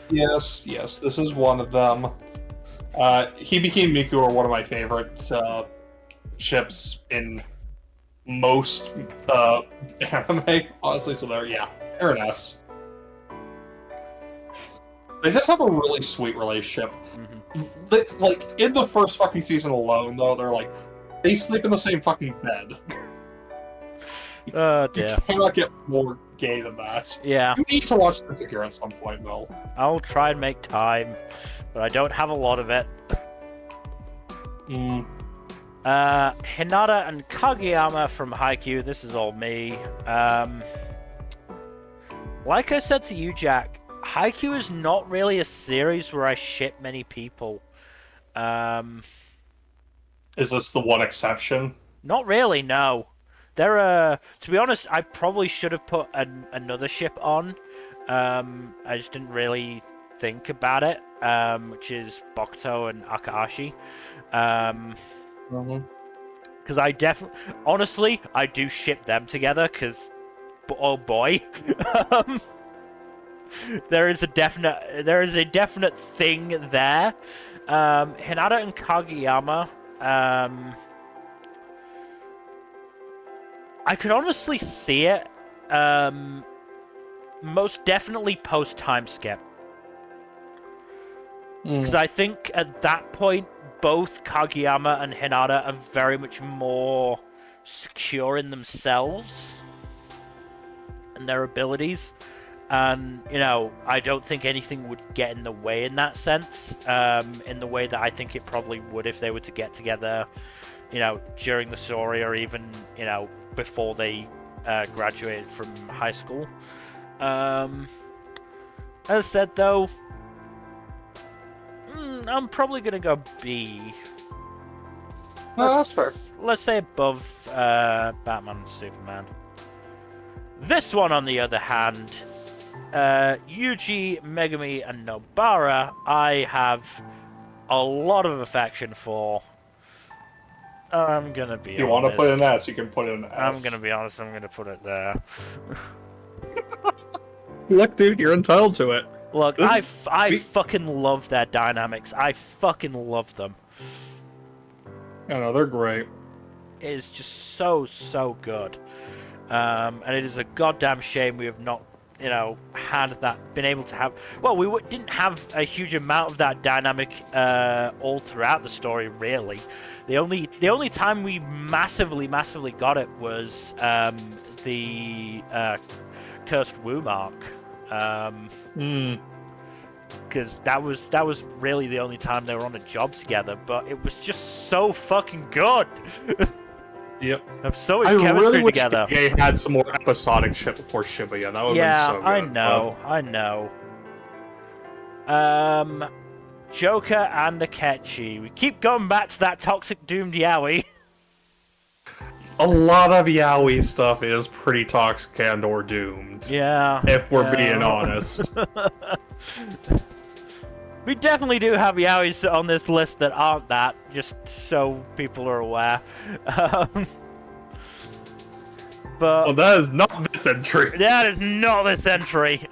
Yes, this is one of them. Hibiki and Miku are one of my favorite ships in most anime, honestly, so they're an S. They just have a really sweet relationship. They, like, in the first fucking season alone, though, they sleep in the same fucking bed. Oh dear. You cannot get more gay than that. Yeah. You need to watch the figure at some point, though. I'll try and make time, but I don't have a lot of it. Hinata and Kageyama from Haikyuu. This is all me. Like I said to you, Jack, Haikyuu is not really a series where I ship many people. Is this the one exception? Not really, no. There are, to be honest, I probably should have put another ship on. I just didn't really think about it, which is Bokuto and Akashi. Because I definitely, honestly, I do ship them together, because, oh boy. There is a definite thing there. Hinata and Kageyama, I could honestly see it, most definitely post time skip. Because I think at that point, both Kageyama and Hinata are very much more secure in themselves and their abilities. And, you know, I don't think anything would get in the way in that sense, in the way that I think it probably would if they were to get together, you know, during the story or even, you know, before they graduated from high school. As I said, though, I'm probably going to go B. That's fair. Let's say above Batman and Superman. This one, on the other hand, Yuji, Megami, and Nobara, I have a lot of affection for. I'm gonna be honest. You want to put an S, you can put an S. I'm gonna be honest, I'm gonna put it there. Look, dude, you're entitled to it. Look, I fucking love their dynamics. I fucking love them. I know, they're great. It is just so good. And it is a goddamn shame we have not, you know, been able to have... Well, we didn't have a huge amount of that dynamic all throughout the story, really. The only time we massively got it was the Cursed Womb arc. Because that was really the only time they were on a job together, but it was just so fucking good. Yep. Have so much chemistry together. They had some more episodic shit before Shibuya. That would have been so good. I know. Joker and Akechi. We keep going back to that toxic doomed yaoi. A lot of yaoi stuff is pretty toxic and or doomed. Yeah. If we're being honest. We definitely do have yaois on this list that aren't that, just so people are aware. But Well, that is not this entry. that is not this entry.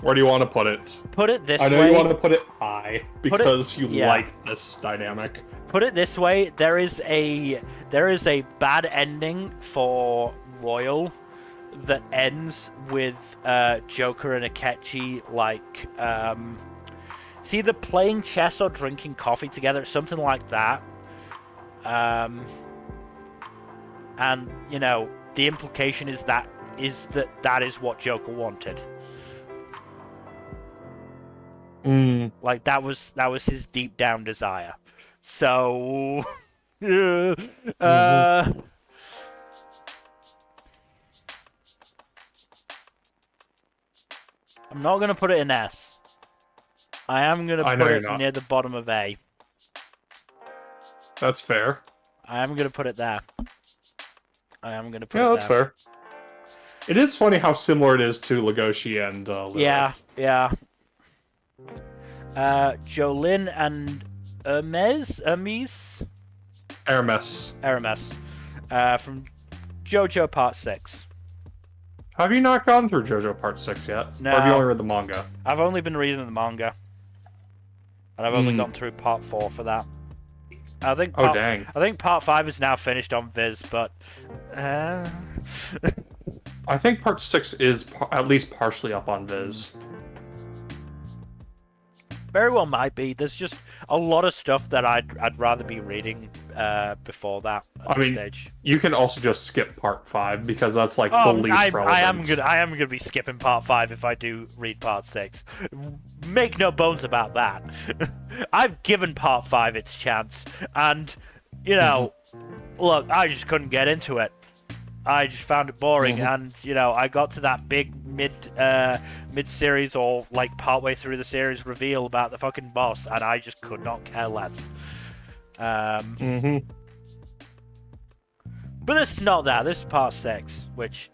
Where do you want to put it? Put it this way. I know you want to put it high because you yeah. like this dynamic. Put it this way: there is a bad ending for Royal that ends with Joker and Akechi like it's either playing chess or drinking coffee together, something like that. And you know, the implication is that is what Joker wanted. Like that was his deep down desire. So I'm not gonna put it in S. I am gonna put it near the bottom of A. That's fair. I am gonna put it there. I am gonna put it there. Yeah, that's fair. It is funny how similar it is to Legoshi and Lilith. Yeah. Jolene and Hermes from JoJo Part 6. Have you not gone through JoJo Part 6 yet? No. Or have you only read the manga? I've only been reading the manga. And I've only gone through Part 4 for that. I think dang. I think Part 5 is now finished on Viz, but... I think Part 6 is at least partially up on Viz. Very well might be. There's just a lot of stuff that I'd rather be reading before that at this stage. You can also just skip Part 5 because that's like the least relevant. I am gonna be skipping Part 5 if I do read Part 6. Make no bones about that. I've given Part 5 its chance, and you know, look, I just couldn't get into it. I just found it boring, and you know, I got to that big mid-series or like partway through the series reveal about the fucking boss, and I just could not care less. But this is not that. This is Part 6, which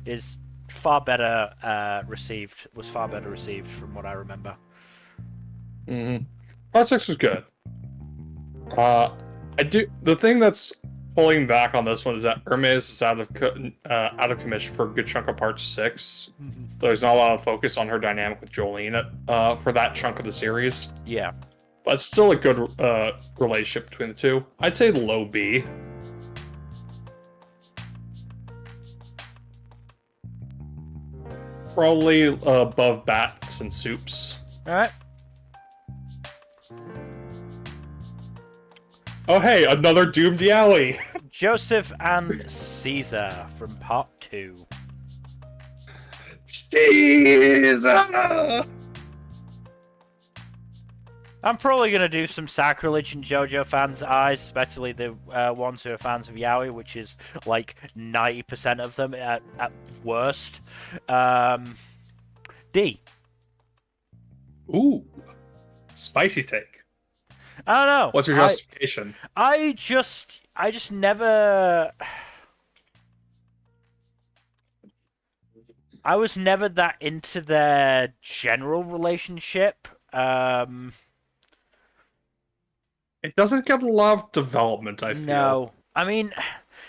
is far better received. Was far better received from what I remember. Part 6 was good. The thing that's pulling back on this one is that Hermes is out of commission for a good chunk of Part 6. There's not a lot of focus on her dynamic with Jolene for that chunk of the series. Yeah. But it's still a good relationship between the two. I'd say low B. Probably above Bats and Soups. Alright. Oh hey, another doomed yaoi! Joseph and Caesar from Part 2. Caesar! I'm probably going to do some sacrilege in JoJo fans' eyes, especially the ones who are fans of yaoi, which is like 90% of them at worst. D. Ooh. Spicy take. I don't know. What's your justification? I just never... I was never that into their general relationship. It doesn't get a lot of development, I feel. No. I mean,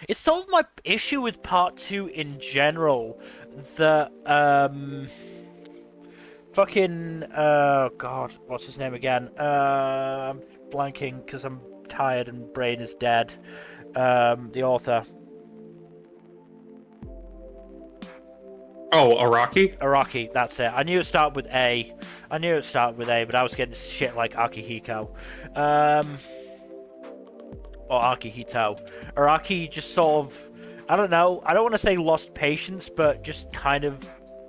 it's sort of my issue with Part 2 in general. The, fucking, God, what's his name again? I'm blanking because I'm tired and brain is dead. The author. Oh, Araki? Araki, that's it. I knew it started with A. But I was getting shit like Akihiko. Or Akihito. Araki just sort of, I don't know, I don't want to say lost patience, but just kind of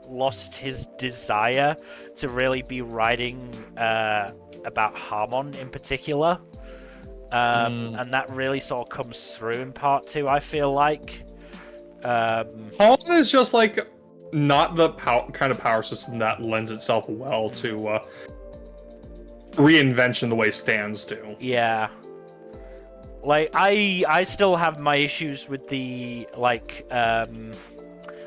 lost his desire to really be writing about Harmon in particular. And that really sort of comes through in Part 2, I feel like. Harmon is just like not the kind of power system that lends itself well to reinvention the way stands do. Yeah. Like, I still have my issues with the, like,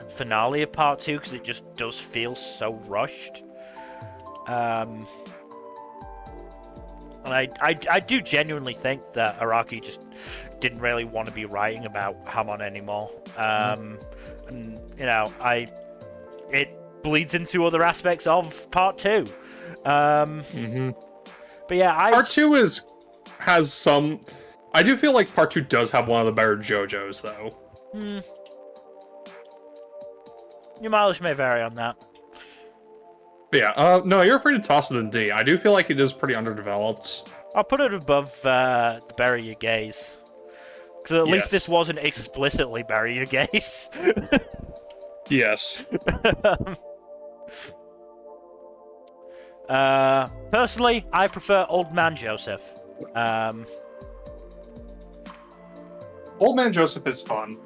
finale of Part 2, because it just does feel so rushed. And I do genuinely think that Araki just didn't really want to be writing about Hamon anymore. And, you know, it bleeds into other aspects of Part 2. But yeah, Part 2 has some... I do feel like Part 2 does have one of the better JoJo's, though. Your mileage may vary on that. But yeah, no, you're free to toss it in D. I do feel like it is pretty underdeveloped. I'll put it above the Bury Your Gaze. Because at least this wasn't explicitly Bury Your Gaze. Yes. Personally, I prefer Old Man Joseph. Old Man Joseph is fun.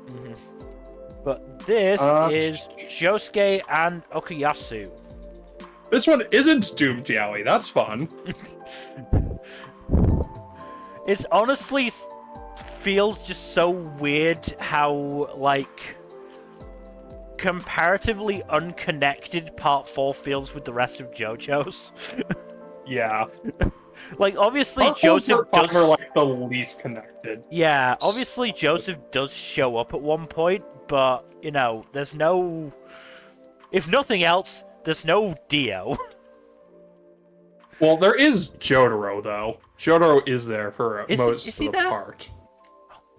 But this is Josuke and Okuyasu. This one isn't Doomed Yaoi. That's fun. It's honestly feels just so weird how, like, comparatively unconnected Part 4 feels with the rest of JoJo's. Yeah. Like, obviously, Part Joseph does... are like the least connected. Yeah, obviously Joseph does show up at one point, but, you know, there's no... If nothing else, there's no Dio. Well, there is Jotaro, though. Jotaro is there for most of the part.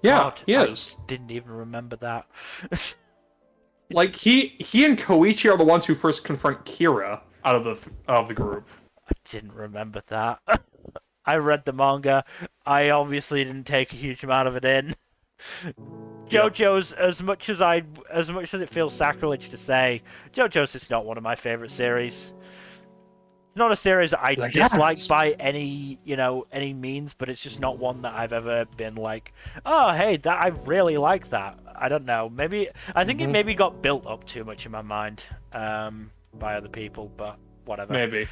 Yeah, God, he is. I didn't even remember that. Like, he and Koichi are the ones who first confront Kira out of the group. I didn't remember that. I read the manga. I obviously didn't take a huge amount of it in. JoJo's, as much as it feels sacrilege to say, JoJo's is not one of my favorite series. It's not a series I dislike by any means, but it's just not one that I've ever been like, oh, hey, that I really like that. I don't know. Maybe I think it maybe got built up too much in my mind by other people, but whatever. Maybe.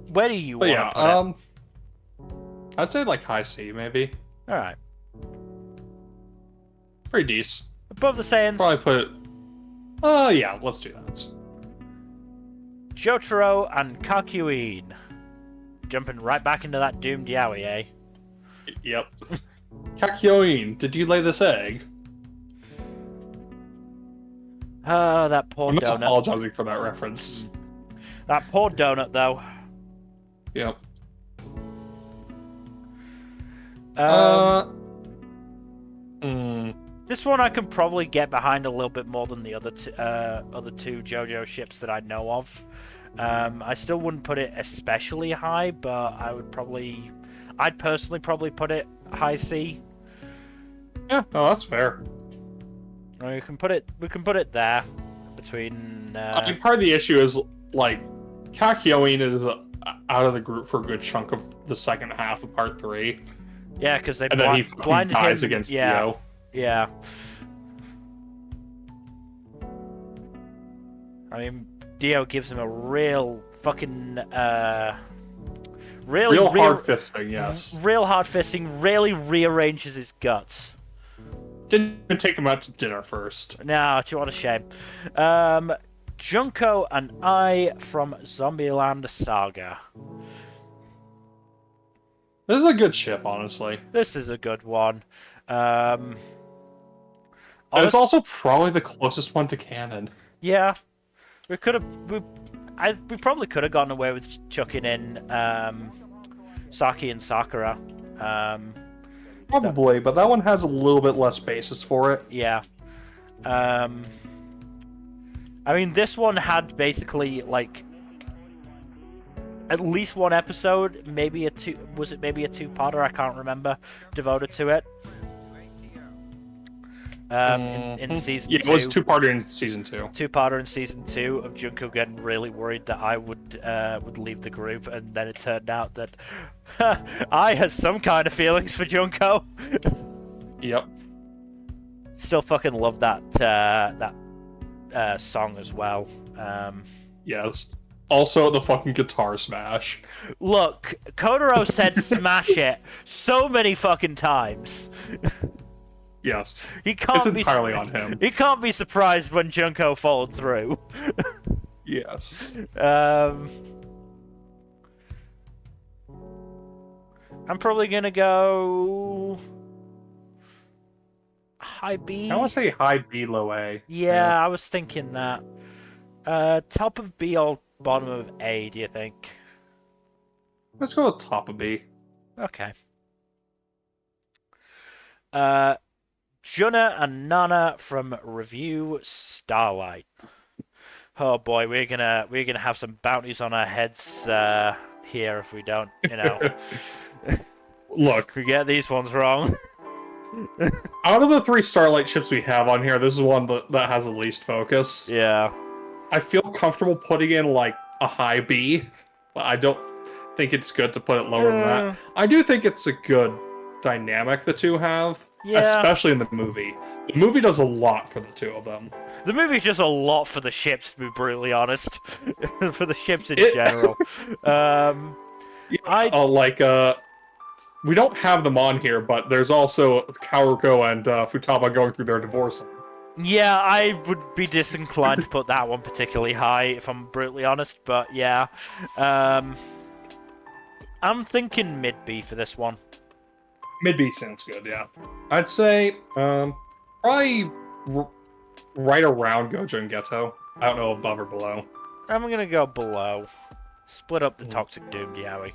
Where do you want to put it? I'd say like high C, maybe. All right. Pretty decent. Above the Saiyans. Probably put it... yeah, let's do that. Jotaro and Kakuin. Jumping right back into that doomed yaoi, eh? Yep. Kakyoin, did you lay this egg? That poor I'm donut. not apologizing for that reference. That poor donut, though. Yep. This one I can probably get behind a little bit more than the other two JoJo ships that I know of. I still wouldn't put it especially high, but I'd personally probably put it high C. Yeah, no, that's fair. We can put it there between. I mean, part of the issue is like Kakyoin is out of the group for a good chunk of the second half of Part 3. Yeah, because they then he blinded dies him against Dio. Yeah. I mean, Dio gives him a real fucking real hard fisting, yes. Real hard fisting. Really rearranges his guts. Didn't even take him out to dinner first. No, what a shame. Junko and I from Zombieland Saga. This is a good ship, honestly. This is a good one. It's also probably the closest one to canon. Yeah, we probably could have gotten away with chucking in Saki and Sakura. Probably, but that one has a little bit less basis for it. Yeah. I mean, this one had basically like at least one episode, maybe a two-parter? I can't remember. Devoted to it. In season 2. Yeah, it was two-parter in season 2. Two-parter in season 2 of Junko getting really worried that I would leave the group, and then it turned out that I had some kind of feelings for Junko. Yep. Still fucking love that song as well. Yes. Also, the fucking guitar smash. Look, Kotaro said "smash it" so many fucking times. Yes. He can't It's entirely on him. He can't be surprised when Junko followed through. Yes. I'm probably gonna go high B. I want to say high B, low A. Yeah, I was thinking that. Top of B or bottom of A, do you think? Let's go with top of B. Okay. Junna and Nana from Review Starlight. Oh boy, we're gonna have some bounties on our heads here if we don't, Look, we get these ones wrong. out of the 3 Starlight ships we have on here, this is one that has the least focus. Yeah. I feel comfortable putting in like a high B, but I don't think it's good to put it lower than that. I do think it's a good dynamic the two have, especially in the movie. The movie does a lot for the two of them. The movie's just a lot for the ships, to be brutally honest. For the ships in general. We don't have them on here, but there's also Kaoruko and Futaba going through their divorce. Yeah, I would be disinclined to put that one particularly high, if I'm brutally honest, but yeah. I'm thinking mid-B for this one. Mid-B sounds good, yeah. I'd say, probably right around Gojo and Geto. I don't know above or below. I'm gonna go below. Split up the Toxic Doomed Yaoi.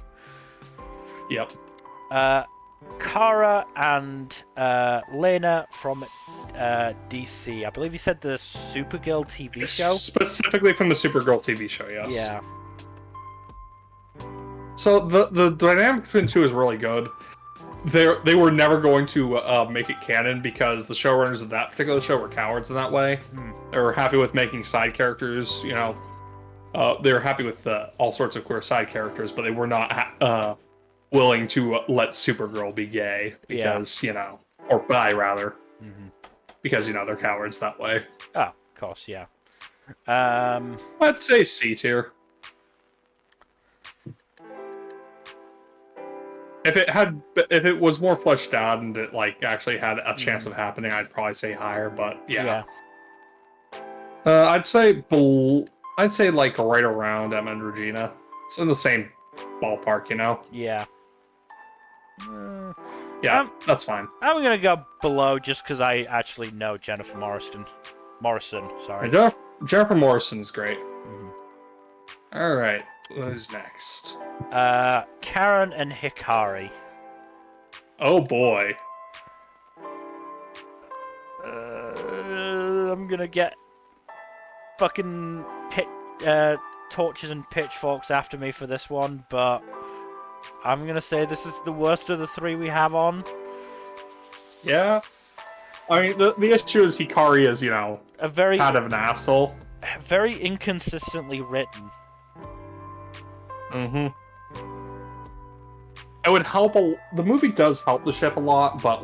Yep. Kara and Lena from DC. I believe you said the Supergirl TV show? Specifically from the Supergirl TV show, yes. Yeah. So the dynamic between the two is really good. They were never going to make it canon because the showrunners of that particular show were cowards in that way. They were happy with making side characters, they were happy with all sorts of queer side characters, but they were not willing to let Supergirl be gay because, or bi rather, because, they're cowards that way. Oh, of course, yeah. Let's say C tier. If it was more fleshed out and it actually had a chance of happening, I'd probably say higher. But yeah. I'd say right around Emma and Regina. It's in the same ballpark, Yeah. Yeah, that's fine. I'm gonna go below just because I actually know Jennifer Morrison. Sorry. Jennifer Morrison's great. All right, who's next? Karen and Hikari. Oh boy. I'm gonna get fucking torches and pitchforks after me for this one, but I'm gonna say this is the worst of the 3 we have on. Yeah. I mean, the issue is Hikari is, a very kind of an asshole. Very inconsistently written. It would help. The movie does help the ship a lot, but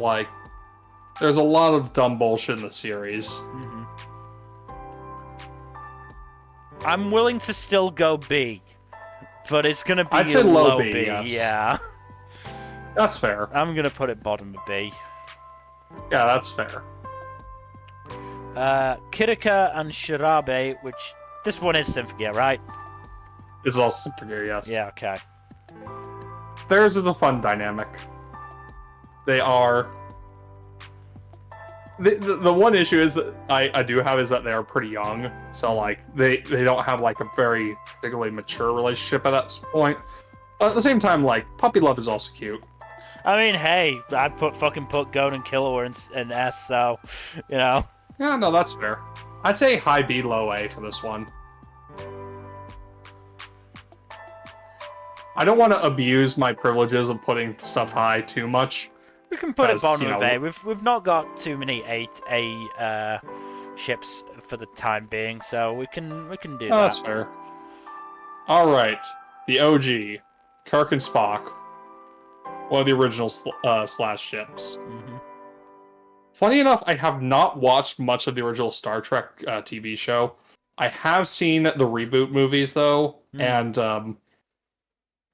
there's a lot of dumb bullshit in the series. I'm willing to still go B, but it's gonna be I'd say low B. Yes. Yeah, that's fair. I'm gonna put it bottom of B. Yeah, that's fair. Kirika and Shirabe, which this one is Symphogear, right? It's all Symphogear, yes. Yeah, okay. Theirs is a fun dynamic. They are... The one issue is that I do have is that they are pretty young, so they don't have a very particularly mature relationship at that point. But at the same time, puppy love is also cute. I mean, hey, I fucking put Gon and Killua in S, so Yeah, no, that's fair. I'd say high B, low A for this one. I don't want to abuse my privileges of putting stuff high too much. We can put it bottom of A. We've not got too many A ships for the time being, so we can do that. That's fair. All right, the OG, Kirk and Spock, one of the original Slash ships. Funny enough, I have not watched much of the original Star Trek TV show. I have seen the reboot movies though, and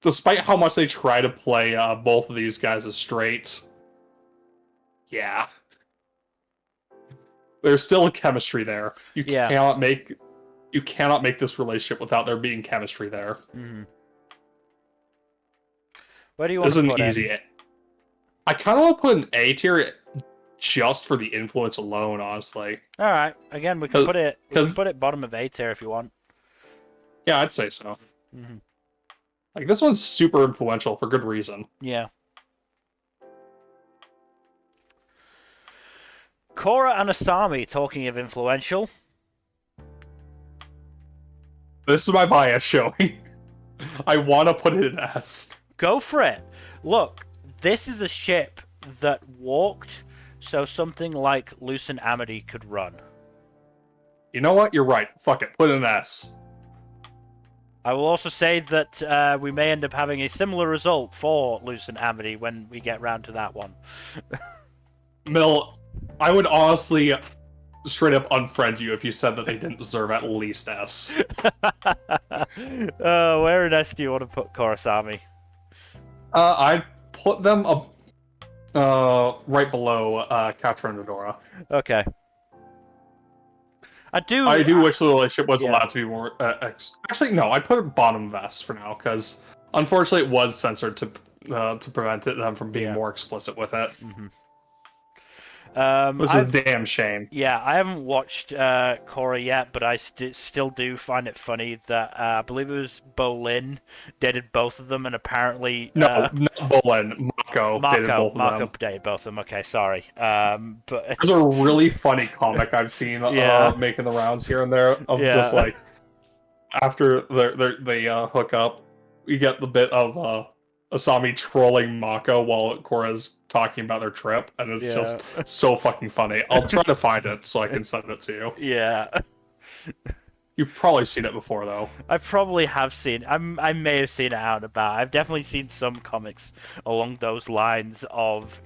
despite how much they try to play both of these guys as straight, yeah, there's still a chemistry there. You cannot make this relationship without there being chemistry there. Where do you want to put easy. it? I kind of want to put an A tier just for the influence alone, honestly. All right. Again, we can put it. We can put it bottom of A tier if you want. Yeah, I'd say so. Like this one's super influential for good reason. Yeah. Korra and Asami, talking of influential. This is my bias showing. I want to put it in S. Go for it. Look, this is a ship that walked, so something like Luce and Amity could run. You know what? You're right. Fuck it. Put it in S. I will also say that we may end up having a similar result for Luce and Amity when we get round to that one. Mill, I would honestly straight up unfriend you if you said that they didn't deserve at least S. Where in S do you want to put Korasami? I'd put them right below Catra and Adora. Okay. I do wish the relationship was allowed to be more. Actually, no, I'd put it bottom of S for now because unfortunately it was censored to prevent them from being more explicit with it. It was a damn shame. Yeah, I haven't watched Korra yet, but I still do find it funny that I believe it was Bolin dated both of them, and apparently not Bolin, Mako dated both of them. Mako dated both of them. Okay, sorry. But there's a really funny comic I've seen making the rounds here and there of just like after they hook up, you get the bit of Asami trolling Mako while Korra's talking about their trip, and it's just so fucking funny. I'll try to find it so I can send it to you. Yeah. You've probably seen it before, though. I probably have seen. I may have seen it out and about. I've definitely seen some comics along those lines of,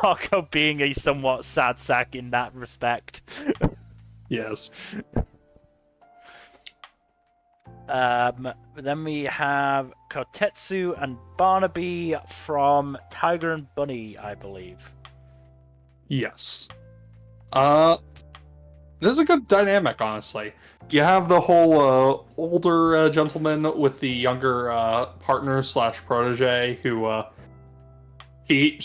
Mako being a somewhat sad sack in that respect. Yes. Then we have Kotetsu and Barnaby from Tiger and Bunny, I believe. Yes. This is a good dynamic, honestly. You have the whole older gentleman with the younger partner / protege who he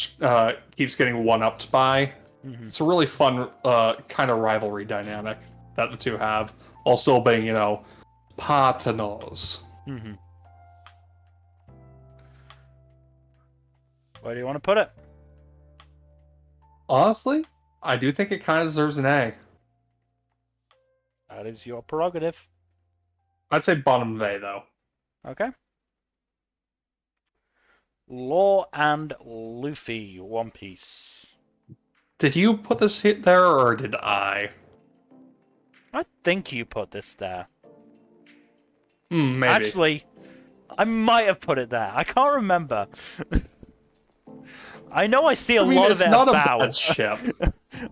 keeps getting one-upped by. It's a really fun kind of rivalry dynamic that the two have, while still being, partners. Where do you want to put it? Honestly, I do think it kind of deserves an A. That is your prerogative. I'd say bottom of A, though. Okay. Law and Luffy, One Piece. Did you put this hit there, or did I? I think you put this there. Maybe. Actually, I might have put it there. I can't remember. I know I see a lot of it about. It's not a bad ship.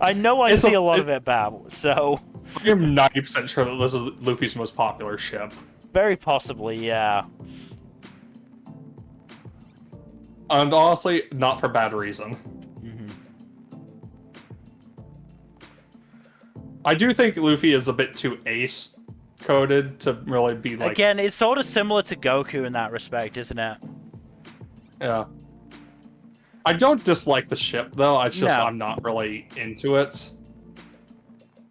I know I see a lot of it about, so... I'm 90% sure that this is Luffy's most popular ship. Very possibly, yeah. And honestly, not for bad reason. I do think Luffy is a bit too ace-coded to really be like... Again, it's sort of similar to Goku in that respect, isn't it? Yeah. I don't dislike the ship, though. It's just I'm not really into it.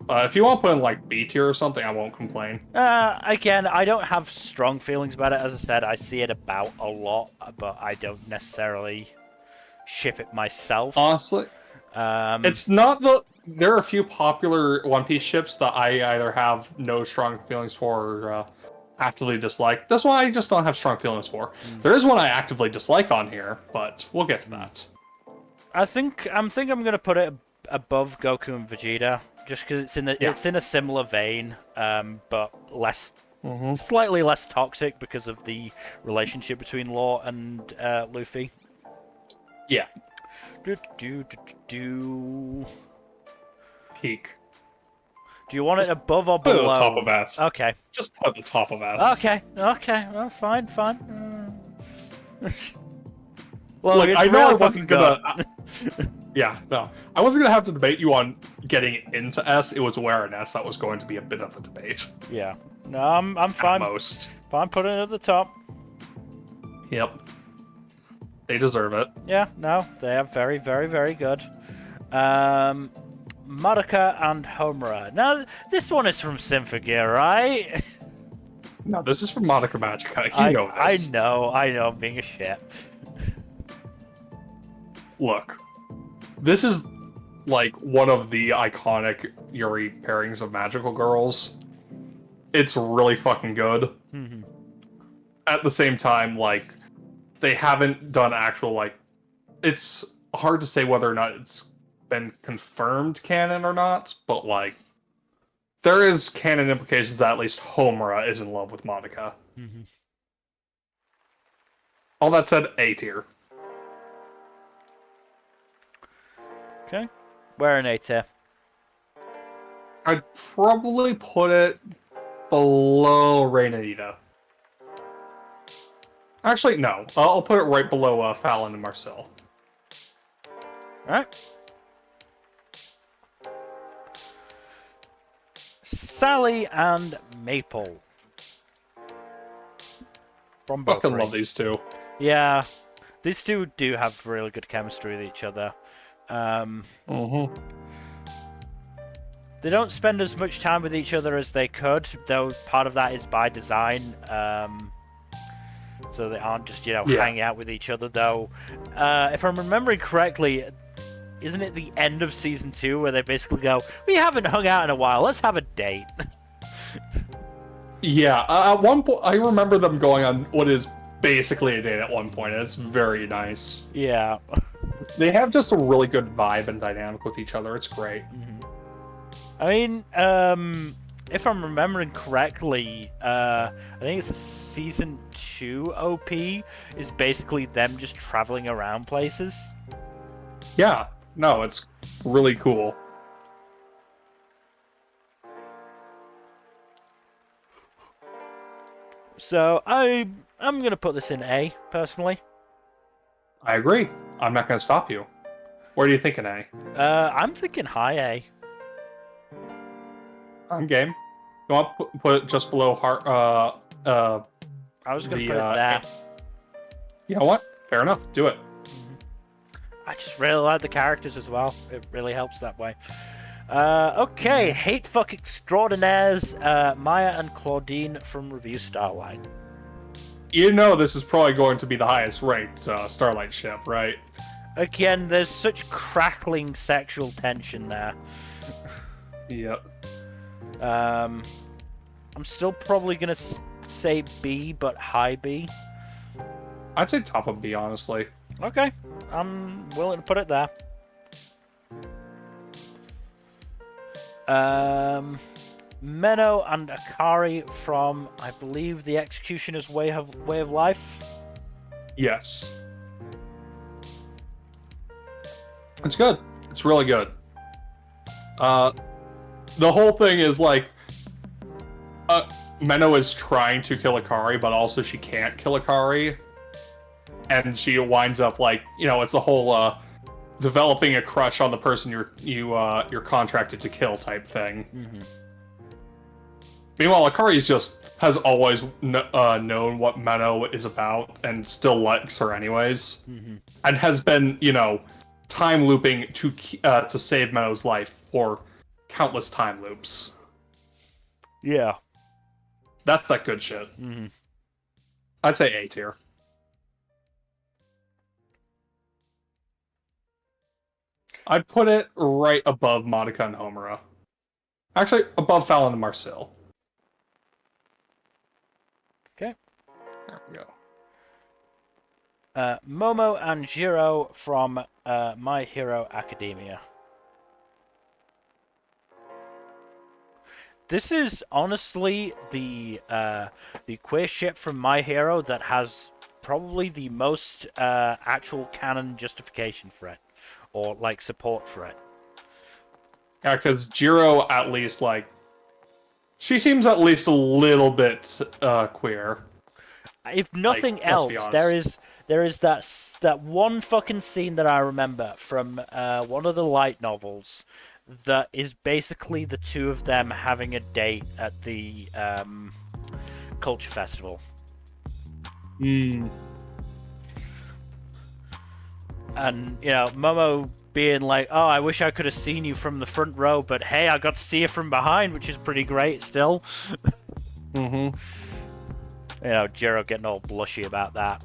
If you want to put in, like, B tier or something, I won't complain. Again, I don't have strong feelings about it. As I said, I see it about a lot, but I don't necessarily ship it myself. Honestly, it's not the... There are a few popular One Piece ships that I either have no strong feelings for or actively dislike. This one I just don't have strong feelings for. There is one I actively dislike on here, but we'll get to that. I'm gonna put it above Goku and Vegeta, just because it's in a similar vein, but less, slightly less toxic because of the relationship between Law and Luffy. Yeah. Do, do, do, do. Peak. Do you want it above or Put it below? at the top of S. Okay. Just put it at the top of S. Okay. Well, fine. Well, Look, it's I know really I wasn't fucking good. gonna. Yeah, no. I wasn't gonna have to debate you on getting into S. It was where in S that was going to be a bit of a debate. Yeah. No, I'm fine. At most. Fine putting it at the top. Yep. They deserve it. Yeah, no, they are very, very, very good. Madoka and Homura. Now, this one is from Symphogear, right? No, this is from Monica Magica. You know this. I know, I'm being a shit. Look, this is like one of the iconic Yuri pairings of magical girls. It's really fucking good. Mm-hmm. At the same time, like, they haven't done actual, like, it's hard to say whether or not it's been confirmed canon or not, but, like, there is canon implications that at least Homura is in love with Monica. Mm-hmm. All that said, A tier. Okay. Where in A tier? I'd probably put it below Reynita. Actually, no. I'll put it right below Fallon and Marcel. Alright. Sally and Maple. From both. Fucking love these two. Yeah. These two do have really good chemistry with each other. They don't spend as much time with each other as they could, though part of that is by design. So they aren't just, hanging out with each other, though. If I'm remembering correctly, isn't it the end of Season 2 where they basically go, we haven't hung out in a while, let's have a date? Yeah, at one point, I remember them going on what is basically a date at one point, and it's very nice. Yeah. They have just a really good vibe and dynamic with each other, it's great. Mm-hmm. I mean, if I'm remembering correctly, I think it's a Season 2 OP is basically them just traveling around places. Yeah, no, it's really cool. So I'm gonna put this in A, personally. I agree. I'm not going to stop you. Where do you think an A? I'm thinking high A. I'm game. You want to put it just below heart? I was gonna put it there. You know what? Fair enough. Do it. I just really like the characters as well. It really helps that way. Okay, hate fuck extraordinaires, Maya and Claudine from Review Starlight. You know this is probably going to be the highest ranked Starlight ship, right? Again, there's such crackling sexual tension there. Yep. I'm still probably gonna say B, but high B. I'd say top of B, honestly. Okay, I'm willing to put it there. Menno and Akari from, I believe, the Executioner's Way of Life. Yes. It's good. It's really good. The whole thing is like, Menno is trying to kill Akari, but also she can't kill Akari, and she winds up like, it's the whole developing a crush on the person you're contracted to kill type thing. Mm-hmm. Meanwhile, Akari has always known what Menno is about and still likes her anyways, and has been time looping to save Menno's life for countless time loops. Yeah, that's that good shit. I'd say A tier. I'd put it right above Monica and Homura. Actually, above Fallon and Marcel. Okay. There we go. Momo and Jiro from My Hero Academia. This is honestly the queer ship from My Hero that has probably the most actual canon justification for it. or like support for it. Yeah, because Jiro at least like she seems at least a little bit queer. If nothing Like, let's be else, honest. there is that one fucking scene that I remember from one of the light novels that is basically the two of them having a date at the culture festival. Hmm. And, you know, Momo being like, oh, I wish I could have seen you from the front row, but hey, I got to see you from behind, which is pretty great still. Mm-hmm. You know, Jiro getting all blushy about that.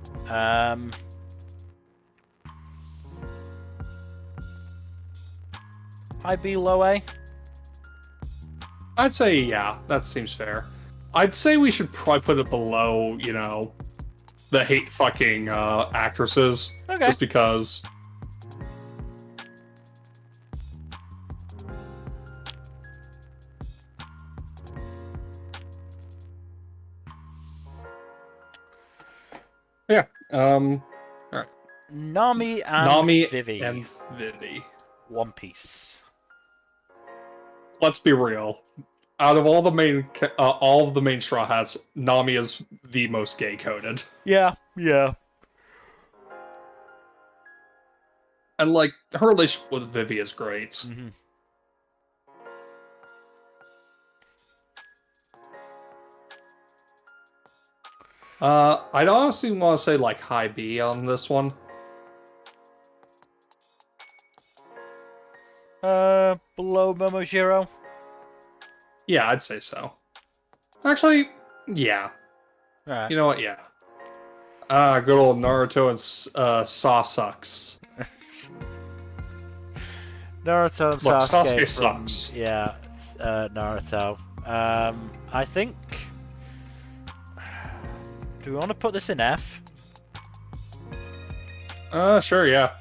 High B, low A? I'd say, yeah, that seems fair. I'd say we should probably put it below, you know, the hate fucking actresses. Okay. Just because. Yeah. Alright. Nami and Nami Vivi. and Vivi. One Piece. Let's be real. Out of all the main Straw Hats, Nami is the most gay coded. Yeah. And like her relationship with Vivi is great. Mm-hmm. I'd honestly want to say like high B on this one. Below Momojiro? Yeah, I'd say so. Actually, yeah. Alright. You know what? Yeah. Good old Naruto and Saw sucks. Naruto and Look, Sasuke Sasuke from, sucks. Yeah, Naruto. I think... Do we want to put this in F? Sure, yeah.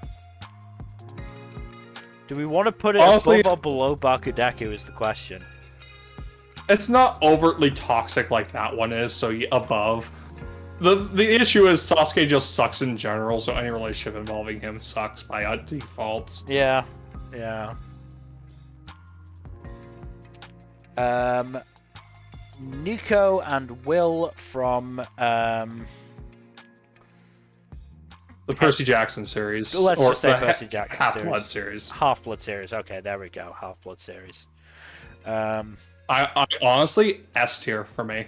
Do we want to put it Honestly, above or below Bakudeku is the question. It's not overtly toxic like that one is, so above. The issue is Sasuke just sucks in general, so any relationship involving him sucks by default. Yeah. Nico and Will from The Percy Jackson series. Let's or just say the Percy Jackson Half-Blood series. Half-Blood series. Okay, there we go. Half-Blood series. I honestly, S tier for me.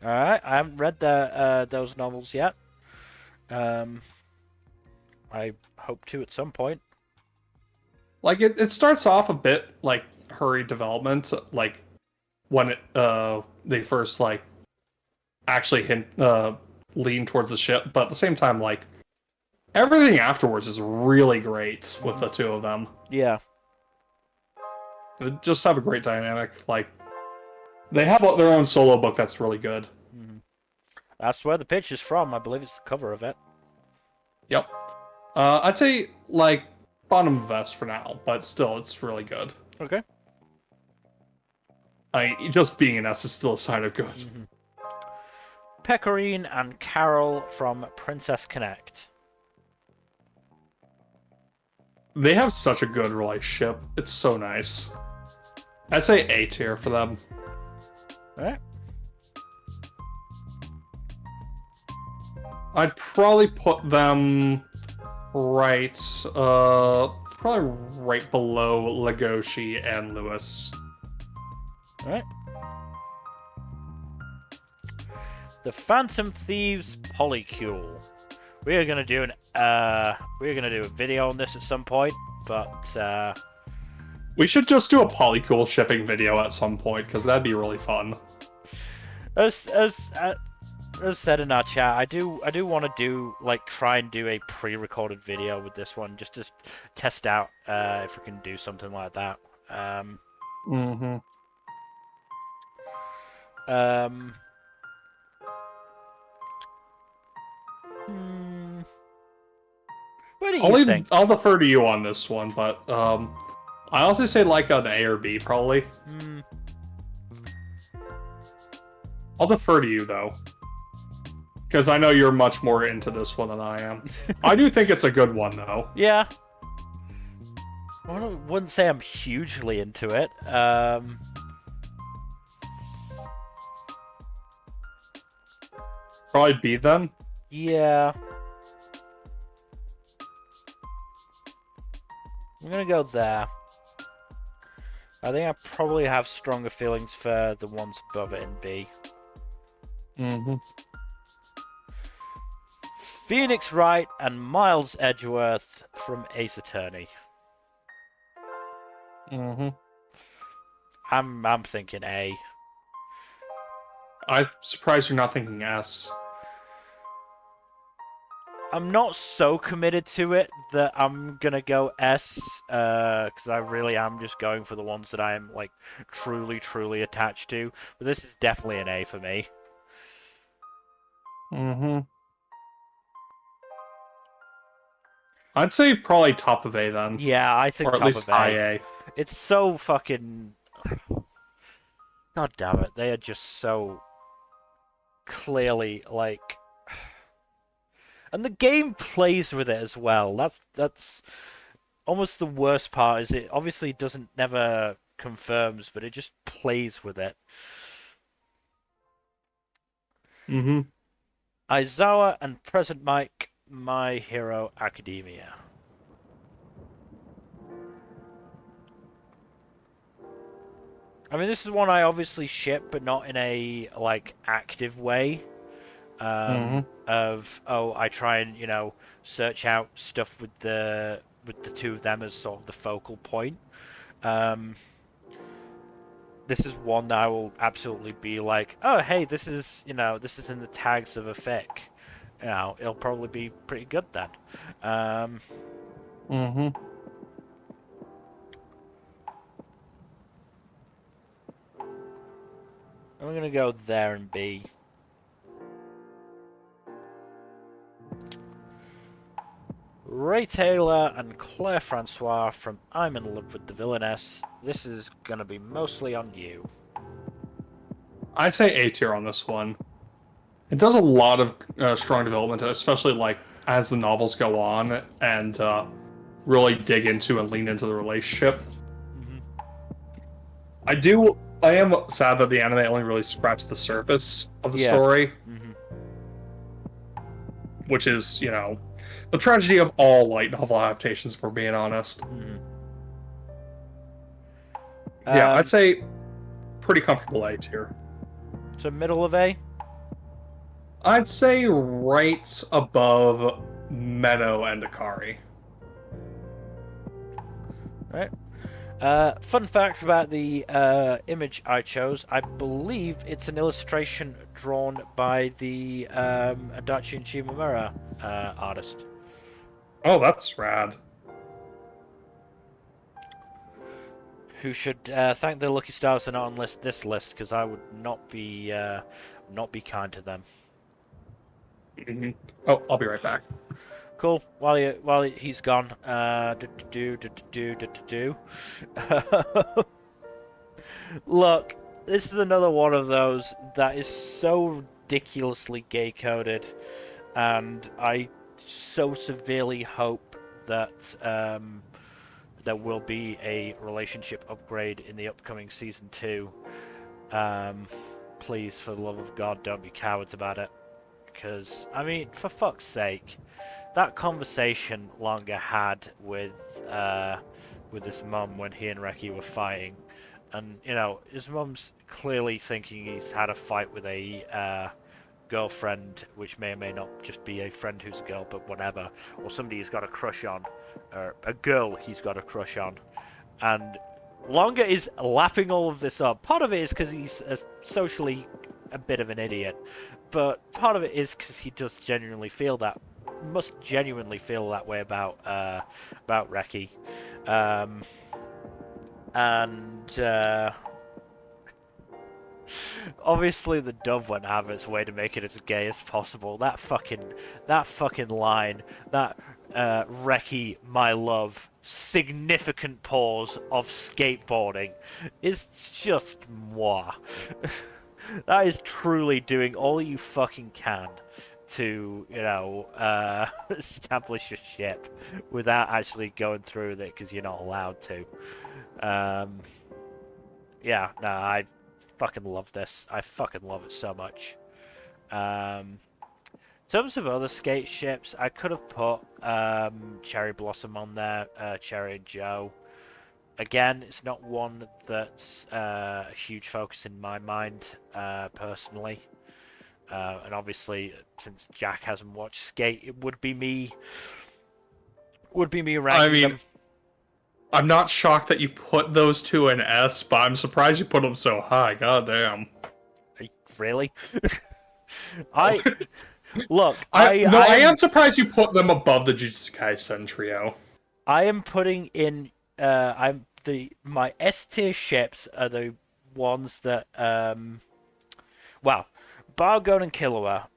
All right, I haven't read those novels yet. I hope to at some point. Like it starts off a bit like hurried development, like when they first like actually lean towards the ship, but at the same time, like everything afterwards is really great with the two of them. Yeah. They just have a great dynamic. Like they have their own solo book that's really good. Mm-hmm. That's where the pitch is from. I believe it's the cover of it. Yep. I'd say like bottom of S for now, but still, it's really good. Okay. Just being an S is still a sign of good. Mm-hmm. Pecorine and Carol from Princess Connect. They have such a good relationship. It's so nice. I'd say A tier for them. Alright. I'd probably put them probably right below Legoshi and Lewis. Alright. The Phantom Thieves Polycule. We are gonna do a video on this at some point, but we should just do a Polycool shipping video at some point because that'd be really fun. As said in our chat, I do want to try and do a pre-recorded video with this one just to test out if we can do something like that. What do you think? I'll defer to you on this one, but I also say like an A or B probably. I'll defer to you though, because I know you're much more into this one than I am. I do think it's a good one though. Yeah. wouldn't say I'm hugely into it. Probably B then. Yeah. I'm gonna go there. I think I probably have stronger feelings for the ones above it in B. Mm-hmm. Phoenix Wright and Miles Edgeworth from Ace Attorney. Mm-hmm. I'm thinking A. I'm surprised you're not thinking S. I'm not so committed to it that I'm gonna go S, because I really am just going for the ones that I am like truly, truly attached to. But this is definitely an A for me. Mm-hmm. I'd say probably top of A then. Yeah, I think Or at top least of high A. A. It's so fucking. God damn it! They are just so clearly like, and the game plays with it as well. That's almost the worst part. Is it obviously doesn't never confirms, but it just plays with it. Mm-hmm. Aizawa and Present Mike, My Hero Academia. I mean, this is one I obviously ship, but not in a like active way. Mm-hmm. Of I try and search out stuff with the two of them as sort of the focal point. Um, this is one that I will absolutely be like, oh hey, this is in the tags of a fic. It'll probably be pretty good then. Um, Mm-hmm. I'm gonna go there and B. Ray Taylor and Claire Francois from I'm in Love with the Villainess. This is gonna be mostly on you. I'd say A tier on this one. It does a lot of strong development, especially like as the novels go on and really dig into and lean into the relationship. Mm-hmm. I am sad that the anime only really scratched the surface of the Yeah. story, Mm-hmm. which is, the tragedy of all light novel adaptations, if we're being honest. Mm-hmm. Yeah, I'd say pretty comfortable A tier. So middle of A? I'd say right above Meadow and Akari. Right. Fun fact about the image I chose, I believe it's an illustration drawn by the Adachi and Shimamura artist. Oh, that's rad. Who should thank their lucky stars they're not on this list, because I would not be kind to them. Mm-hmm. Oh, I'll be right back. Cool. While he's gone, Look, this is another one of those that is so ridiculously gay coded, and I so severely hope that there will be a relationship upgrade in the upcoming season 2. Please, for the love of God, don't be cowards about it. Because, I mean, for fuck's sake, that conversation Longa had with his mum when he and Reki were fighting, and his mum's clearly thinking he's had a fight with a girlfriend, which may or may not just be a friend who's a girl, but whatever, or somebody he's got a crush on, or a girl he's got a crush on, and Longa is lapping all of this up. Part of it is because he's socially a bit of an idiot, but part of it is because he does genuinely feel that, must genuinely feel that way about Reki, and obviously the dub won't have its way to make it as gay as possible. That fucking line, that Reki, my love, significant pause of skateboarding, is just moi. That is truly doing all you fucking can to, establish a ship without actually going through with it because you're not allowed to. Yeah, no, I fucking love this. I fucking love it so much. In terms of other skate ships, I could have put Cherry Blossom on there, Cherry and Joe. Again, it's not one that's a huge focus in my mind, personally. And obviously, since Jack hasn't watched Skate, it would be me ranking them. I'm not shocked that you put those two in S, but I'm surprised you put them so high. God damn. Really? I am surprised you put them above the Jujutsu Kaisen trio. I am putting in my S tier ships are the ones that Bargon and Killua,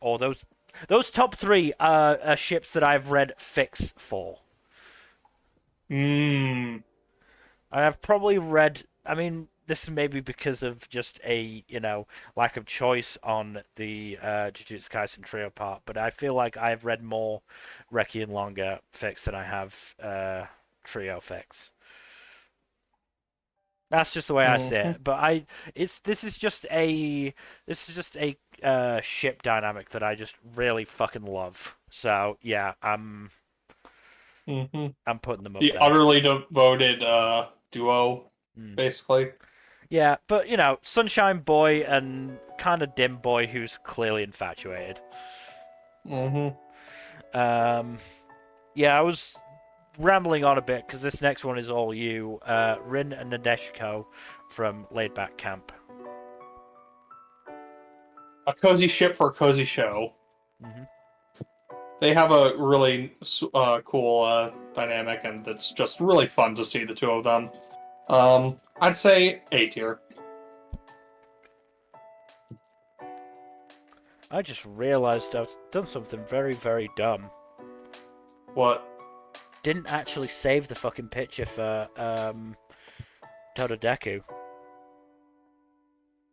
or those top three are ships that I've read fics for. And I've probably read. I mean, this may be because of just a lack of choice on the Jujutsu Kaisen trio part, but I feel like I've read more Reki and Longa fics than I have trio fics. That's just the way I see it. But this is just a ship dynamic that I just really fucking love. So yeah, I'm putting them up the there. utterly devoted duo, basically. Yeah, but Sunshine Boy and kind of Dim Boy, who's clearly infatuated. Yeah, I was rambling on a bit because this next one is all you, Rin and Nadeshiko from Laid Back Camp. A cozy ship for a cozy show. They have a really cool dynamic, and it's just really fun to see the two of them. I'd say A tier. I just realized I've done something very, very dumb. What? Didn't actually save the fucking picture for Tododeku.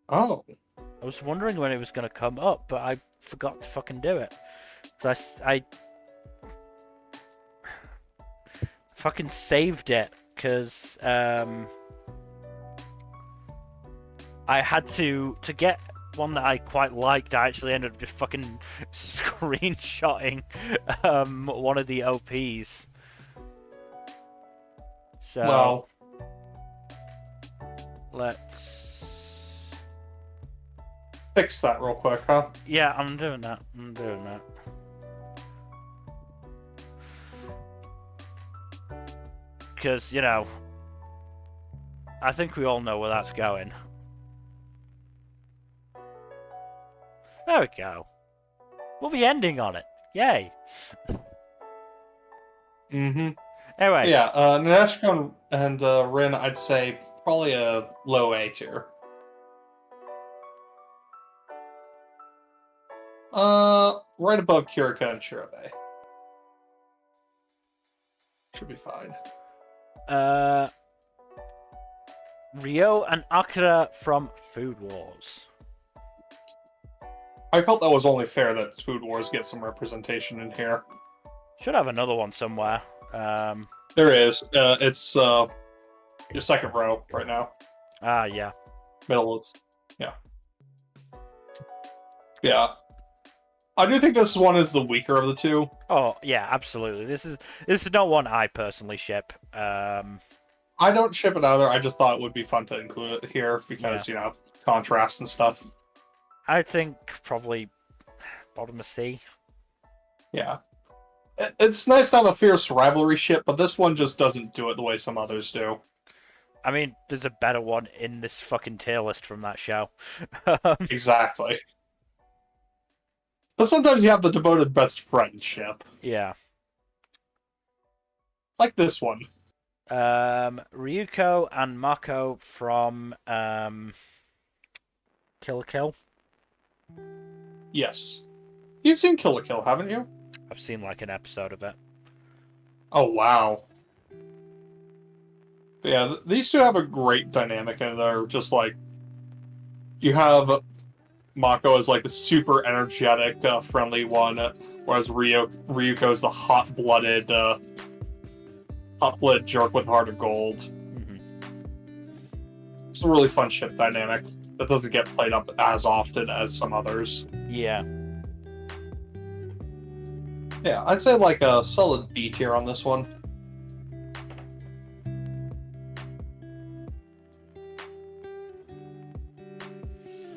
Oh. I was wondering when it was going to come up, but I forgot to fucking do it. I fucking saved it because I had to get one that I quite liked. I actually ended up just fucking screenshotting one of the OPs. So well, let's fix that real quick, huh? Yeah, I'm doing that. Because, I think we all know where that's going. There we go. We'll be ending on it. Yay. Anyway. Yeah, Nadeshiko and Rin, I'd say probably a low A tier. Right above Kirika and Shirabe. Should be fine. Ryo and Akira from Food Wars. I felt that was only fair that Food Wars get some representation in here. Should have another one somewhere. There is. It's your second row right now. Ah, yeah. Middle is. Yeah. Yeah. I do think this one is the weaker of the two. Oh, yeah, absolutely. This is not one I personally ship. I don't ship it either. I just thought it would be fun to include it here because, contrast and stuff. I think probably bottom of C. Yeah. It's nice to have a fierce rivalry ship, but this one just doesn't do it the way some others do. I mean, there's a better one in this fucking tier list from that show. Exactly. But sometimes you have the devoted best friend ship. Yeah. Like this one. Ryuko and Mako from Kill la Kill. Yes. You've seen Kill la Kill, haven't you? I've seen like an episode of it. Oh, wow. Yeah, these two have a great dynamic, and they're just like... You have Mako is like the super energetic, friendly one, whereas Ryuko is the hot-blooded jerk with heart of gold. Mm-hmm. It's a really fun ship dynamic that doesn't get played up as often as some others. Yeah. Yeah, I'd say like a solid B tier on this one.